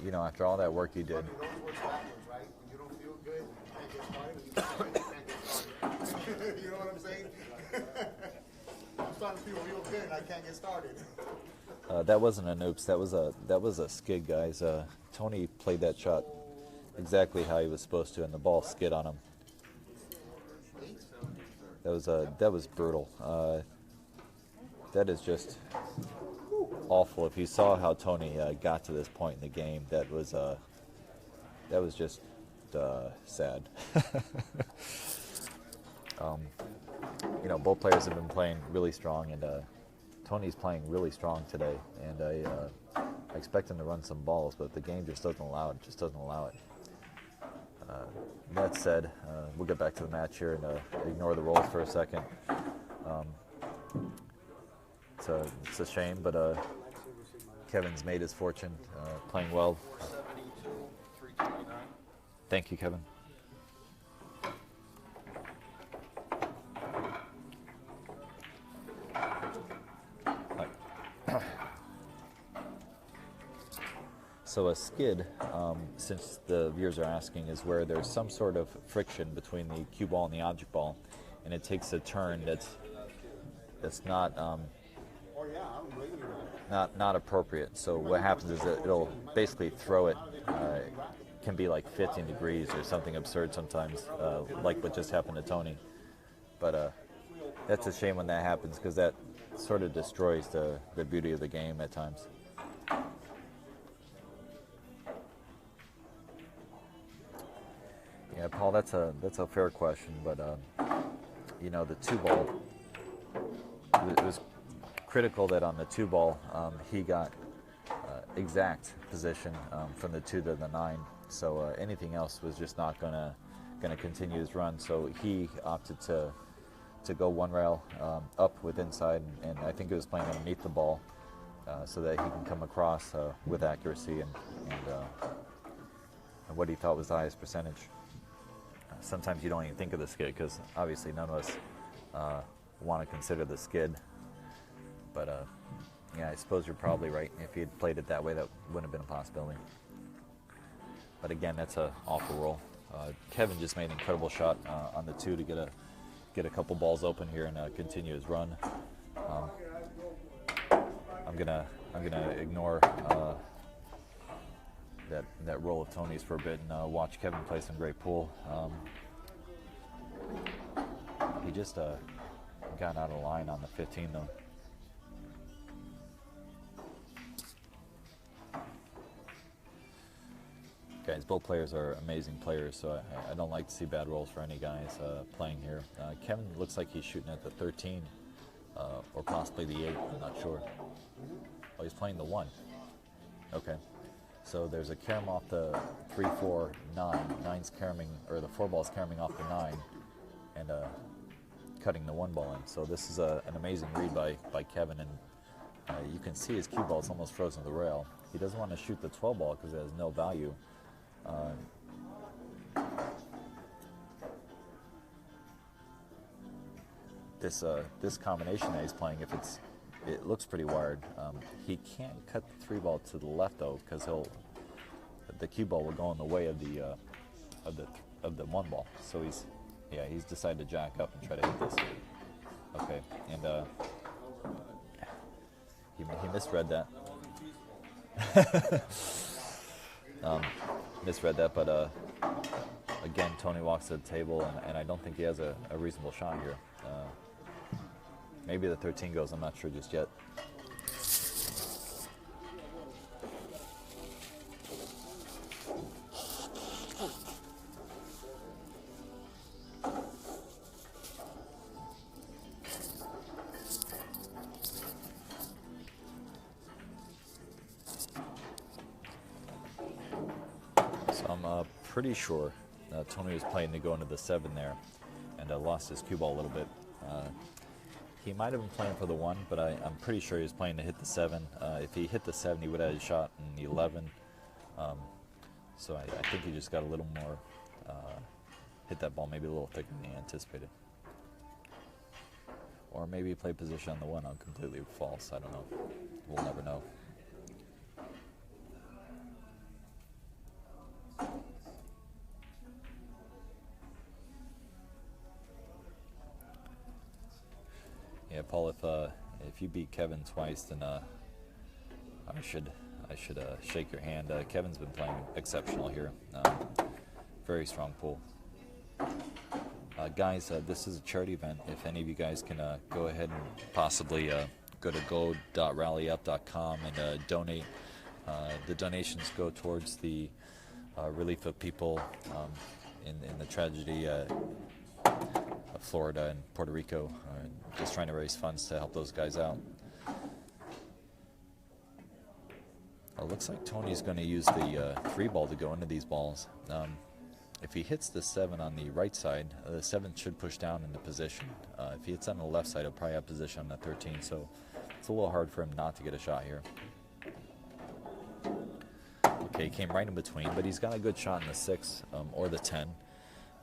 you know, after all that work he did. It always works backwards, right? When you don't feel good, you can't get started. When you feel good, you can't get started. You know what I'm saying? I'm starting to feel real good and I can't get started. That wasn't an oops. That was a skid, guys. Tony played that shot exactly how he was supposed to, and the ball skid on him. That was brutal. That is just awful. If you saw how Tony got to this point in the game, that was just sad. You know, both players have been playing really strong, and Tony's playing really strong today. And I expect him to run some balls, but the game just doesn't allow it. That said, we'll get back to the match here and ignore the rolls for a second. It's a shame, but Kevin's made his fortune playing well. 72-329. Thank you, Kevin. So a skid, since the viewers are asking, is where there's some sort of friction between the cue ball and the object ball, and it takes a turn that's not not appropriate. So what happens is that it'll basically throw it. Can be like 15 degrees or something absurd sometimes, like what just happened to Tony. But that's a shame when that happens, because that sort of destroys the beauty of the game at times. Yeah, Paul, that's a fair question, but you know, the 2-ball, it was critical that on the 2-ball he got exact position from the 2 to the 9. So anything else was just not gonna continue his run. So he opted to go one rail up with inside, and I think he was playing underneath the ball so that he can come across with accuracy and what he thought was the highest percentage. Sometimes you don't even think of the skid, because obviously none of us want to consider the skid. But yeah, I suppose you're probably right. If he had played it that way, that wouldn't have been a possibility. But again, that's an awful roll. Kevin just made an incredible shot on the 2 to get a couple balls open here and continue his run. I'm gonna ignore that roll of Tony's for a bit and watch Kevin play some great pool. He just got out of line on the 15 though. Guys, both players are amazing players, so I don't like to see bad rolls for any guys playing here. Kevin looks like he's shooting at the 13 or possibly the 8. I'm not sure. Oh, he's playing the 1. Okay. So there's a carom off the 3, 4, 9. 9's caromming, or the 4 ball's caromming off the 9, and cutting the 1 ball in. So this is an amazing read by Kevin, and you can see his cue ball is almost frozen to the rail. He doesn't want to shoot the 12 ball because it has no value. This combination that he's playing, it looks pretty wired. He can't cut the 3 ball to the left though, because the cue ball will go in the way of the 1 ball. So he's decided to jack up and try to hit this. Okay, and he misread that. Misread that, but again, Tony walks to the table, and I don't think he has a reasonable shot here. Maybe the 13 goes, I'm not sure just yet. So I'm pretty sure Tony was playing to go into the 7 there, and lost his cue ball a little bit. He might have been playing for the 1, but I'm pretty sure he was playing to hit the 7. If he hit the 7, he would have had a shot in the 11. So I think he just got a little more, hit that ball maybe a little thicker than he anticipated. Or maybe he played position on the 1 on completely false. I don't know. We'll never know. Yeah, Paul, if you beat Kevin twice, then I should shake your hand. Kevin's been playing exceptional here. Very strong pool. Guys, this is a charity event. If any of you guys can go ahead and possibly go to go.rallyup.com and donate. The donations go towards the relief of people in the tragedy of Florida and Puerto Rico. Just trying to raise funds to help those guys out. It looks like Tony's going to use the 3 ball to go into these balls. If he hits the 7 on the right side, the 7 should push down into position. If he hits on the left side, he'll probably have position on the 13, so it's a little hard for him not to get a shot here. Okay, he came right in between, but he's got a good shot in the 6 or the 10.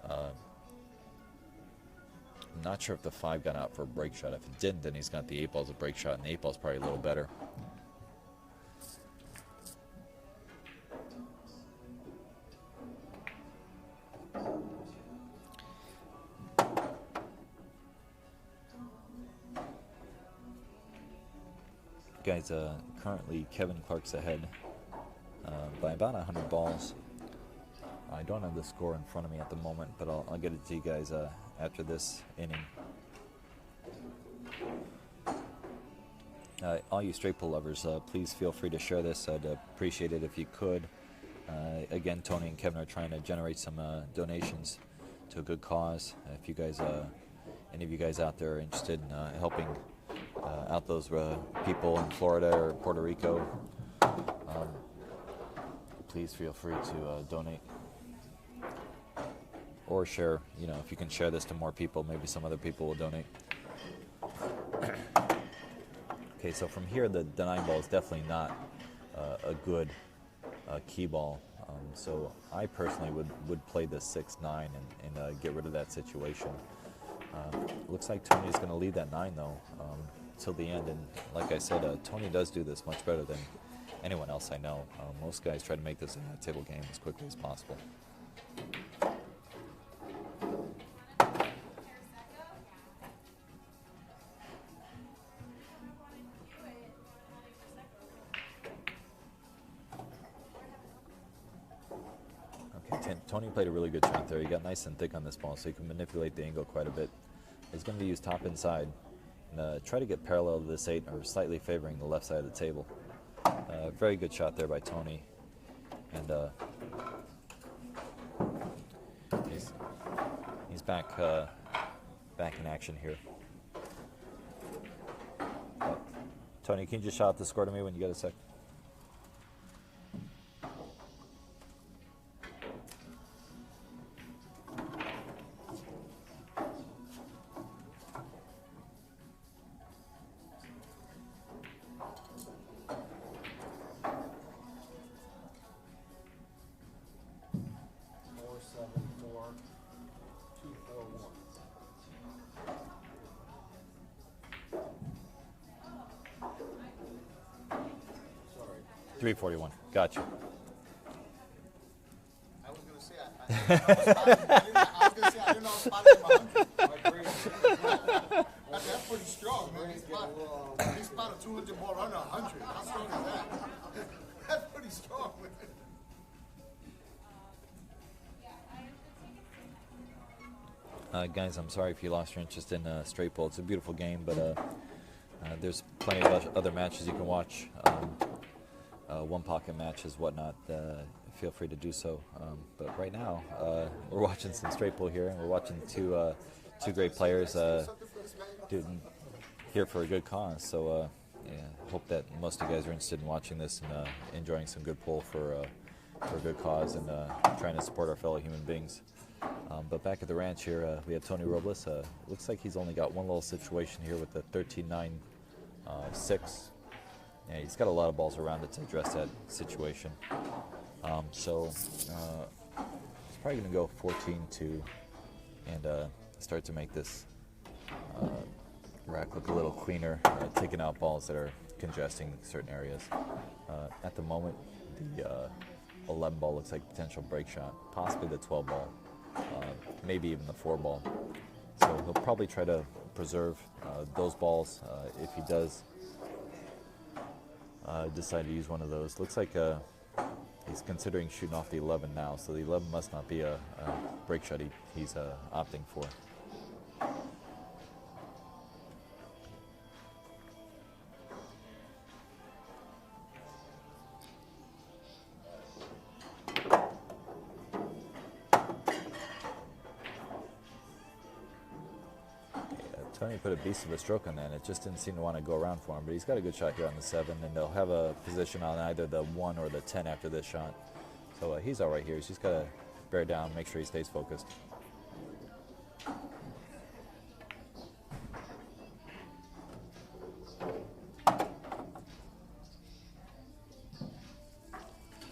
I'm not sure if the 5 got out for a break shot. If it didn't, then he's got the 8 ball as a break shot, and the 8 ball's probably a little better. Guys, currently Kevin Clark's ahead by about 100 balls. I don't have the score in front of me at the moment, but I'll get it to you guys after this inning. All you straight pull lovers, please feel free to share this. I'd appreciate it if you could. Again, Tony and Kevin are trying to generate some donations to a good cause. If you guys, any of you guys out there are interested in helping out those people in Florida or Puerto Rico, please feel free to donate or share. You know, if you can share this to more people, maybe some other people will donate. Okay, so from here, the 9 ball is definitely not a good key ball. So I personally would play the 6-9 and get rid of that situation. Looks like Tony's going to lead that 9 though till the end. And like I said, Tony does do this much better than anyone else I know. Most guys try to make this a table game as quickly as possible. Tony played a really good shot there. He got nice and thick on this ball, so he can manipulate the angle quite a bit. He's going to use top inside and try to get parallel to this 8 or slightly favoring the left side of the table. Very good shot there by Tony. And he's back in action here. Tony, can you just shout out the score to me when you get a sec? Sorry. 341. Gotcha. I was gonna say I didn't know I was spotting my brain. That's pretty strong, man. He spotted 200 ball under 100. How strong is that? That's pretty strong, man. Guys, I'm sorry if you lost your interest in straight ball. It's a beautiful game, but there's plenty of other matches you can watch. One pocket matches, whatnot. Feel free to do so. But right now, we're watching some straight ball here, and we're watching two great players here for a good cause. So yeah, hope that most of you guys are interested in watching this and enjoying some good pull for a good cause and trying to support our fellow human beings. But back at the ranch here, we have Tony Robles. Looks like he's only got one little situation here with the 13-9-6. Yeah, he's got a lot of balls around it to address that situation. So he's probably going to go 14-2 and start to make this rack look a little cleaner, taking out balls that are congesting certain areas. At the moment, the 11 ball looks like a potential break shot, possibly the 12 ball. Maybe even the 4 ball. So he'll probably try to preserve those balls if he does decide to use one of those. Looks like he's considering shooting off the 11 now, so the 11 must not be a break shot he's opting for. Tony put a beast of a stroke on that, and it just didn't seem to want to go around for him. But he's got a good shot here on the 7, and they'll have a position on either the 1 or the 10 after this shot. So he's all right here. He's just got to bear down, make sure he stays focused.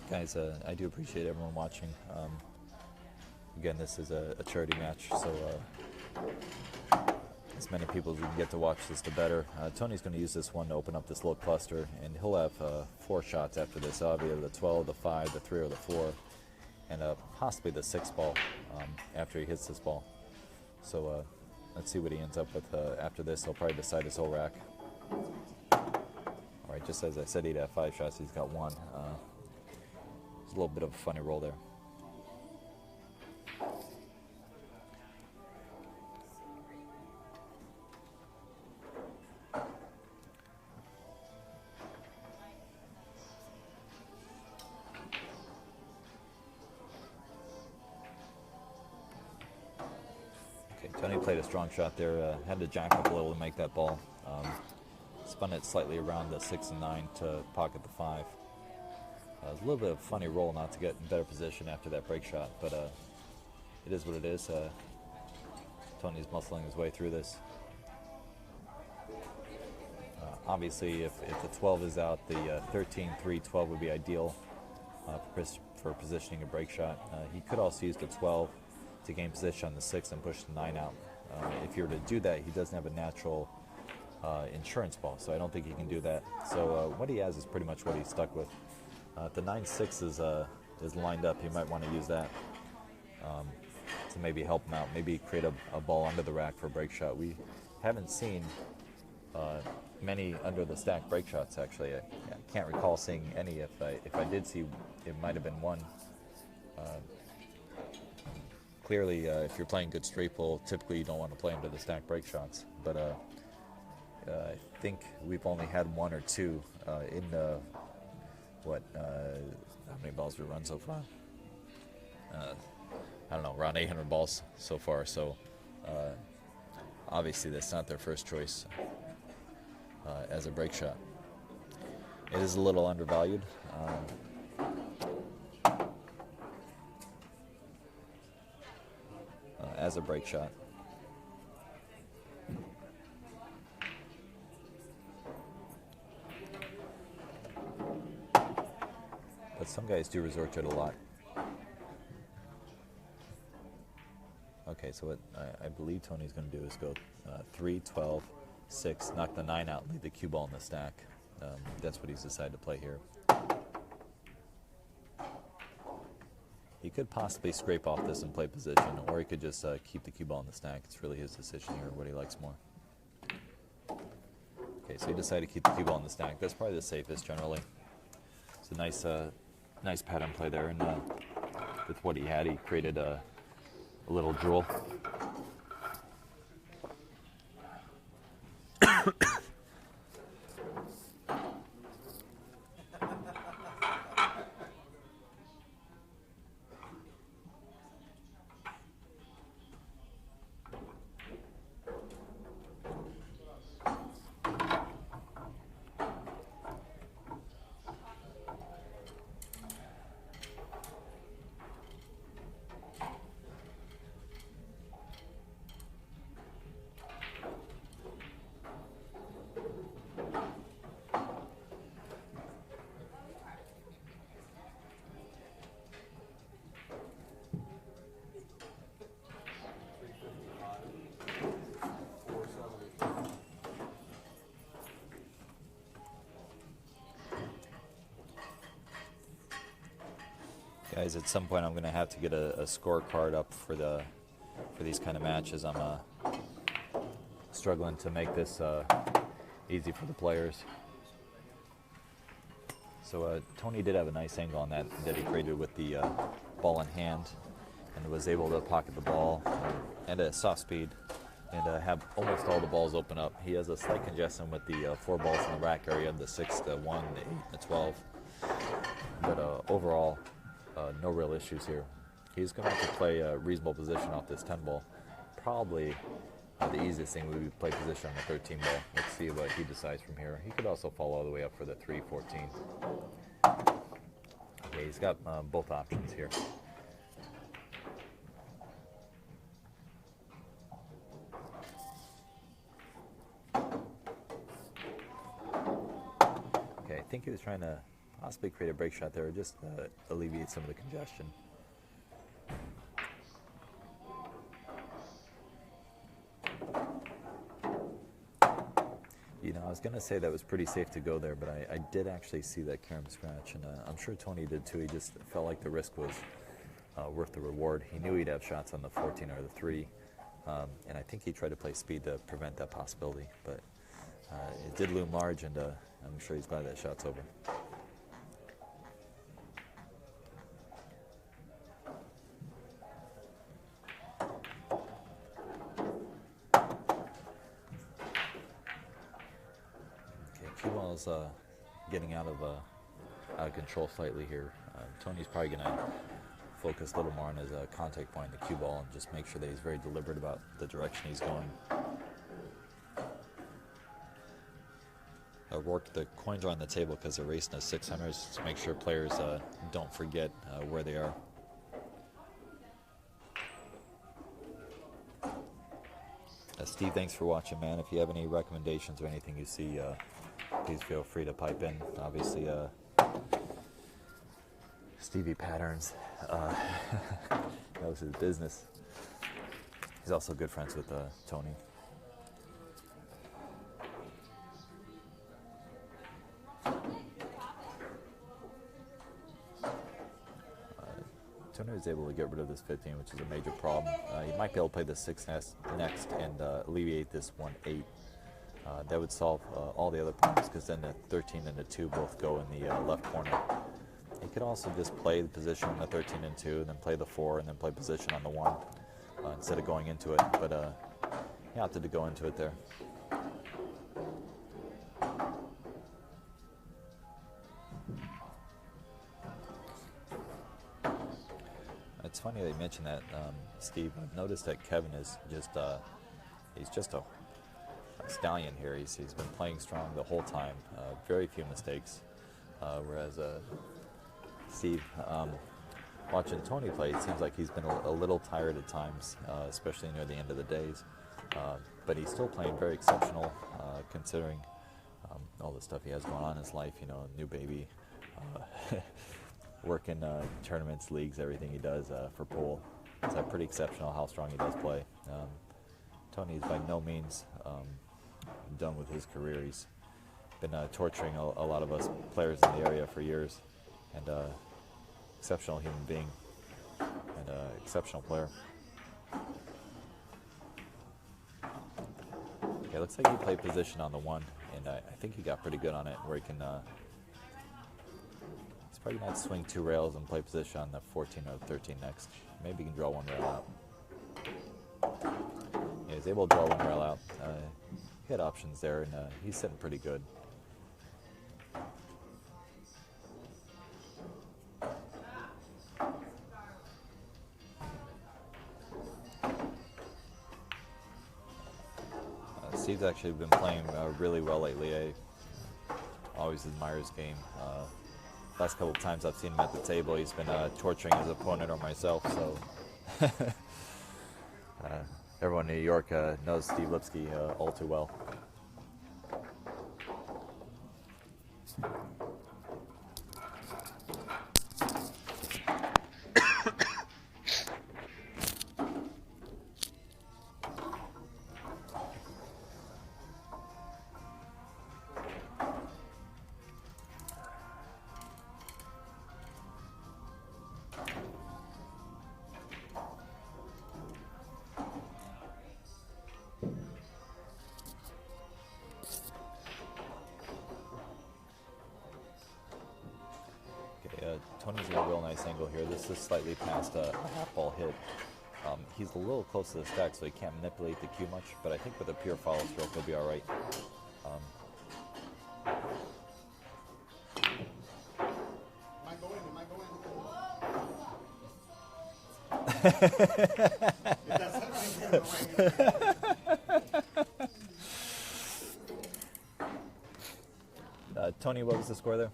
Guys, I do appreciate everyone watching. Again, this is a charity match, so as many people as we can get to watch this, the better. Tony's going to use this one to open up this little cluster, and he'll have 4 shots after this. I'll have either the 12, the 5, the 3, or the 4, and possibly the 6 ball after he hits this ball. So let's see what he ends up with after this. He'll probably decide his whole rack. All right, just as I said, he'd have 5 shots. He's got 1. It's a little bit of a funny roll there. Tony played a strong shot there, had to jack up a little to make that ball. Spun it slightly around the 6 and 9 to pocket the 5. It was a little bit of a funny roll not to get in better position after that break shot, but it is what it is. Tony's muscling his way through this. Obviously, if the 12 is out, the 13-3-12 would be ideal for positioning a break shot. He could also use the 12 to gain position on the 6 and push the 9 out. If you were to do that, he doesn't have a natural insurance ball, so I don't think he can do that. So what he has is pretty much what he's stuck with. The 9-6 is lined up. He might want to use that to maybe help him out, maybe create a ball under the rack for a break shot. We haven't seen many under the stack break shots, actually. I can't recall seeing any. If I did see, it might have been one. Clearly, if you're playing good straight pull, typically you don't want to play under the stack break shots. But I think we've only had 1 or 2 in how many balls we run so far? I don't know, around 800 balls so far. So obviously that's not their first choice as a break shot. It is a little undervalued. As a break shot. But some guys do resort to it a lot. Okay, so what I believe Tony's going to do is go 3, 12, 6, knock the 9 out, leave the cue ball in the stack. That's what he's decided to play here. He could possibly scrape off this and play position, or he could just keep the cue ball in the stack. It's really his decision here, what he likes more. Okay, so he decided to keep the cue ball in the stack. That's probably the safest generally. It's a nice pattern play there, and with what he had, he created a little jewel. Guys, at some point I'm going to have to get a scorecard up for these kind of matches. I'm struggling to make this easy for the players. So Tony did have a nice angle on that he created with the ball in hand, and was able to pocket the ball and at a soft speed and have almost all the balls open up. He has a slight congestion with the 4 balls in the rack area, the 6, the 1, the 8, the 12. But overall, no real issues here. He's going to have to play a reasonable position off this 10 ball. Probably the easiest thing would be play position on the 13 ball. Let's see what he decides from here. He could also fall all the way up for the 3, 14. Okay, he's got both options here. Okay, I think he was trying to possibly create a break shot there, just alleviate some of the congestion. You know, I was going to say that was pretty safe to go there, but I did actually see that carom scratch, and I'm sure Tony did too. He just felt like the risk was worth the reward. He knew he'd have shots on the 14 or the 3, and I think he tried to play speed to prevent that possibility, but it did loom large, and I'm sure he's glad that shot's over. Getting out of control slightly here. Tony's probably going to focus a little more on his contact point, the cue ball, and just make sure that he's very deliberate about the direction he's going. The coins are on the table because they're racing to 600s to make sure players don't forget where they are. Steve, thanks for watching, man. If you have any recommendations or anything you see, please feel free to pipe in. Obviously, Stevie Patterns, that was his business. He's also good friends with Tony. Tony was able to get rid of this 15, which is a major problem. He might be able to play the 6 next and alleviate this 1-8. That would solve all the other problems, because then the 13 and the 2 both go in the left corner. He could also just play the position on the 13 and 2, and then play the 4, and then play position on the 1 instead of going into it. But he opted to go into it there. It's funny that you mentioned that, Steve. I've noticed that Kevin is just he's just a stallion here. He's been playing strong the whole time. Very few mistakes. Whereas Steve, watching Tony play, it seems like he's been a little tired at times, especially near the end of the days. But he's still playing very exceptional, considering all the stuff he has going on in his life. You know, new baby, working tournaments, leagues, everything he does for pool. It's pretty exceptional how strong he does play. Tony is by no means done with his career. He's been torturing a lot of us players in the area for years, and exceptional human being and exceptional player. Okay, looks like he played position on the 1, and I think he got pretty good on it, where he can. He's probably going to swing 2 rails and play position on the 14 or the 13 next. Maybe he can draw 1 rail out. Yeah, he's able to draw 1 rail out. He had options there, and he's sitting pretty good. Steve's actually been playing really well lately. I always admire his game. Last couple of times I've seen him at the table, he's been torturing his opponent or myself. So everyone in New York knows Steve Lipsky all too well. Tony's got a real nice angle here. This is slightly past a half ball hit. He's a little close to the stack, so he can't manipulate the cue much, but I think with a pure follow stroke, he'll be all right. Might go in, might go in. Tony, what was the score there?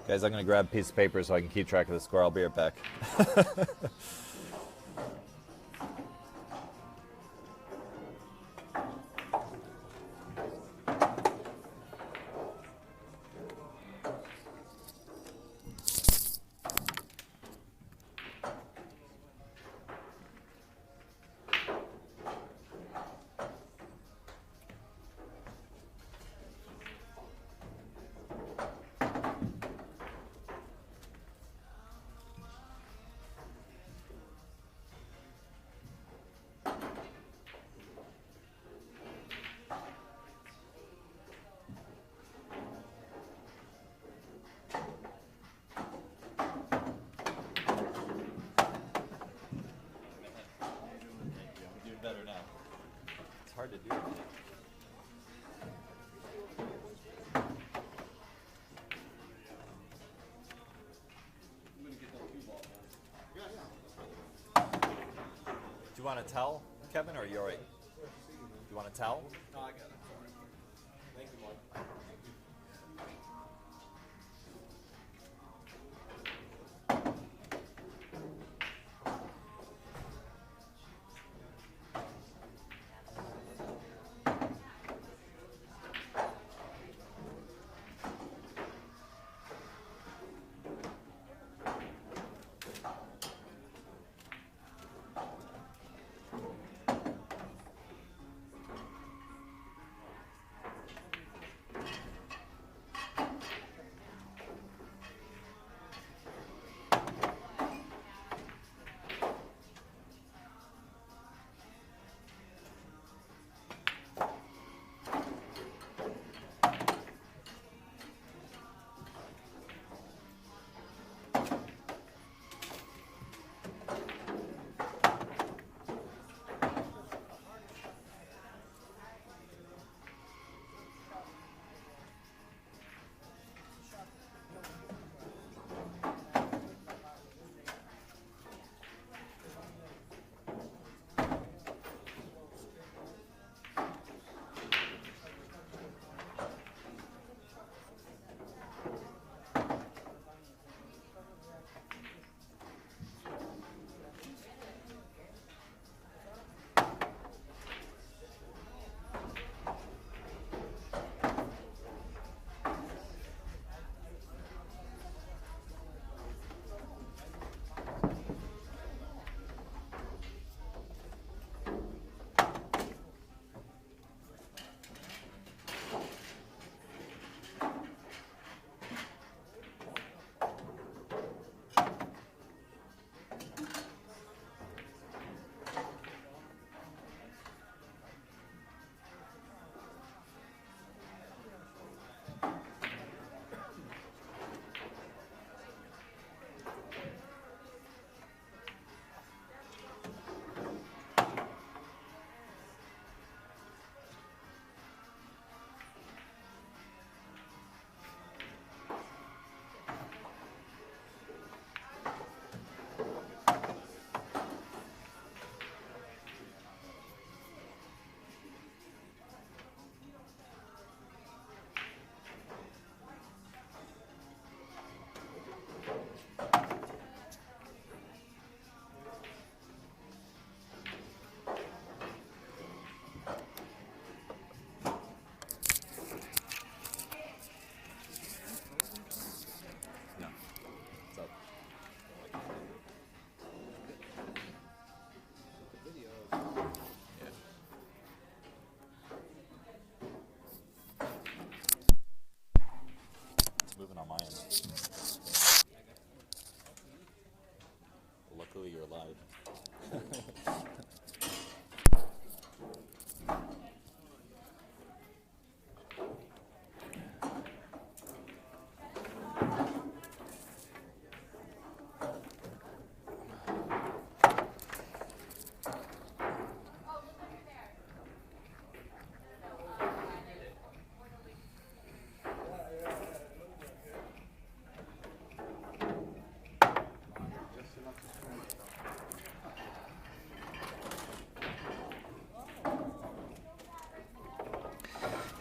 Guys, I'm going to grab a piece of paper so I can keep track of the score. I'll be right back. Better now. It's hard to do. Do you want to towel, Kevin, or are you all right? Do you want a towel? No, I got it. Thank you, Mark.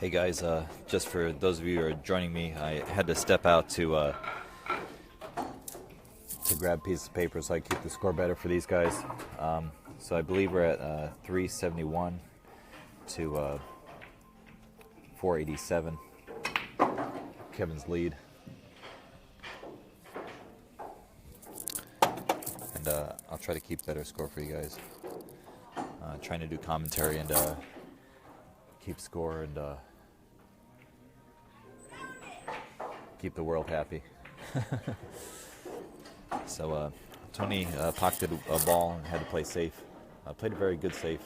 Hey guys, just for those of you who are joining me, I had to step out to grab a piece of paper so I keep the score better for these guys. So I believe we're at 371 to 487. Kevin's lead. And I'll try to keep better score for you guys. Trying to do commentary and keep score and keep the world happy. So Tony pocketed a ball and had to play safe. Played a very good safe.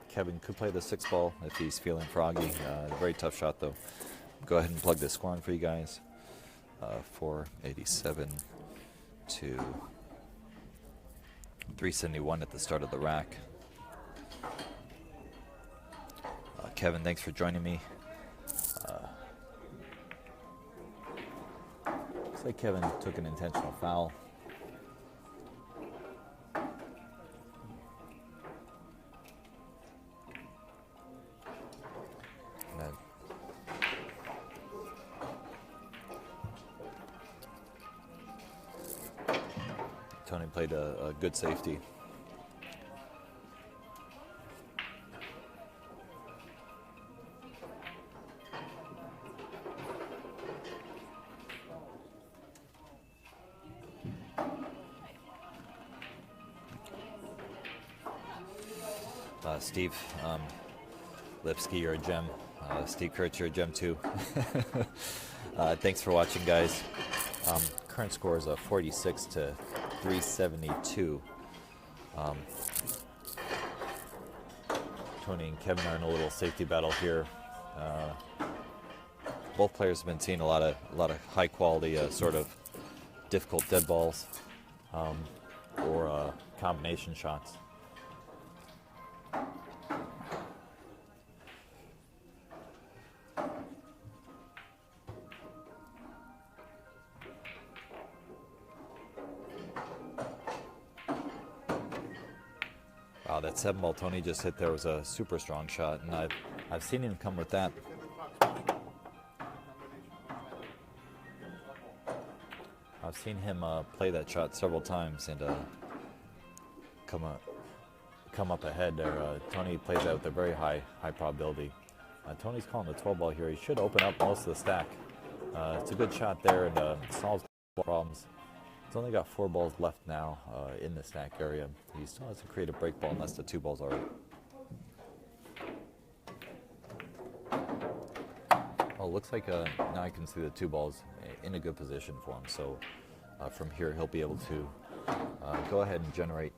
Kevin could play the 6 ball if he's feeling froggy. Very tough shot though. Go ahead and plug this score in for you guys. 487 to 371 at the start of the rack. Kevin, thanks for joining me. Looks like Kevin took an intentional foul. Tony played a good safety. Steve Lipsky, you're a gem. Steve Kurtz, you're a gem too. Thanks for watching, guys. Current score is 46 to 372. Tony and Kevin are in a little safety battle here. Both players have been seeing a lot of high quality, sort of difficult dead balls or combination shots. Wow, that 7 ball Tony just hit there was a super strong shot, and I've seen him come with that. I've seen him play that shot several times and come up ahead there. Tony plays that with a very high probability. Tony's calling the 12 ball here. He should open up most of the stack. It's a good shot there and solves problems. He's only got 4 balls left now in the stack area. He still has to create a break ball unless the 2 balls are. Well, looks like now I can see the 2 balls in a good position for him. So from here he'll be able to go ahead and generate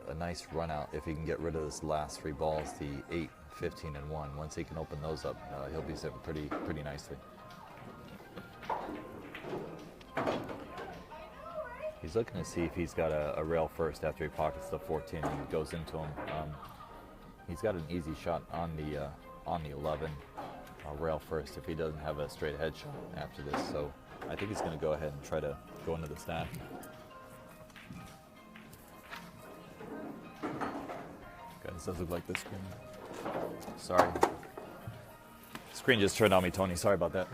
a nice run out if he can get rid of this last 3 balls, the 8, 15, and 1. Once he can open those up, he'll be sitting pretty nicely. He's looking to see if he's got a rail first after he pockets the 14 and goes into him. He's got an easy shot on the 11 rail first if he doesn't have a straight ahead shot after this. So I think he's going to go ahead and try to go into the stack. Guys, does look like this screen. Sorry. Screen just turned on me, Tony. Sorry about that.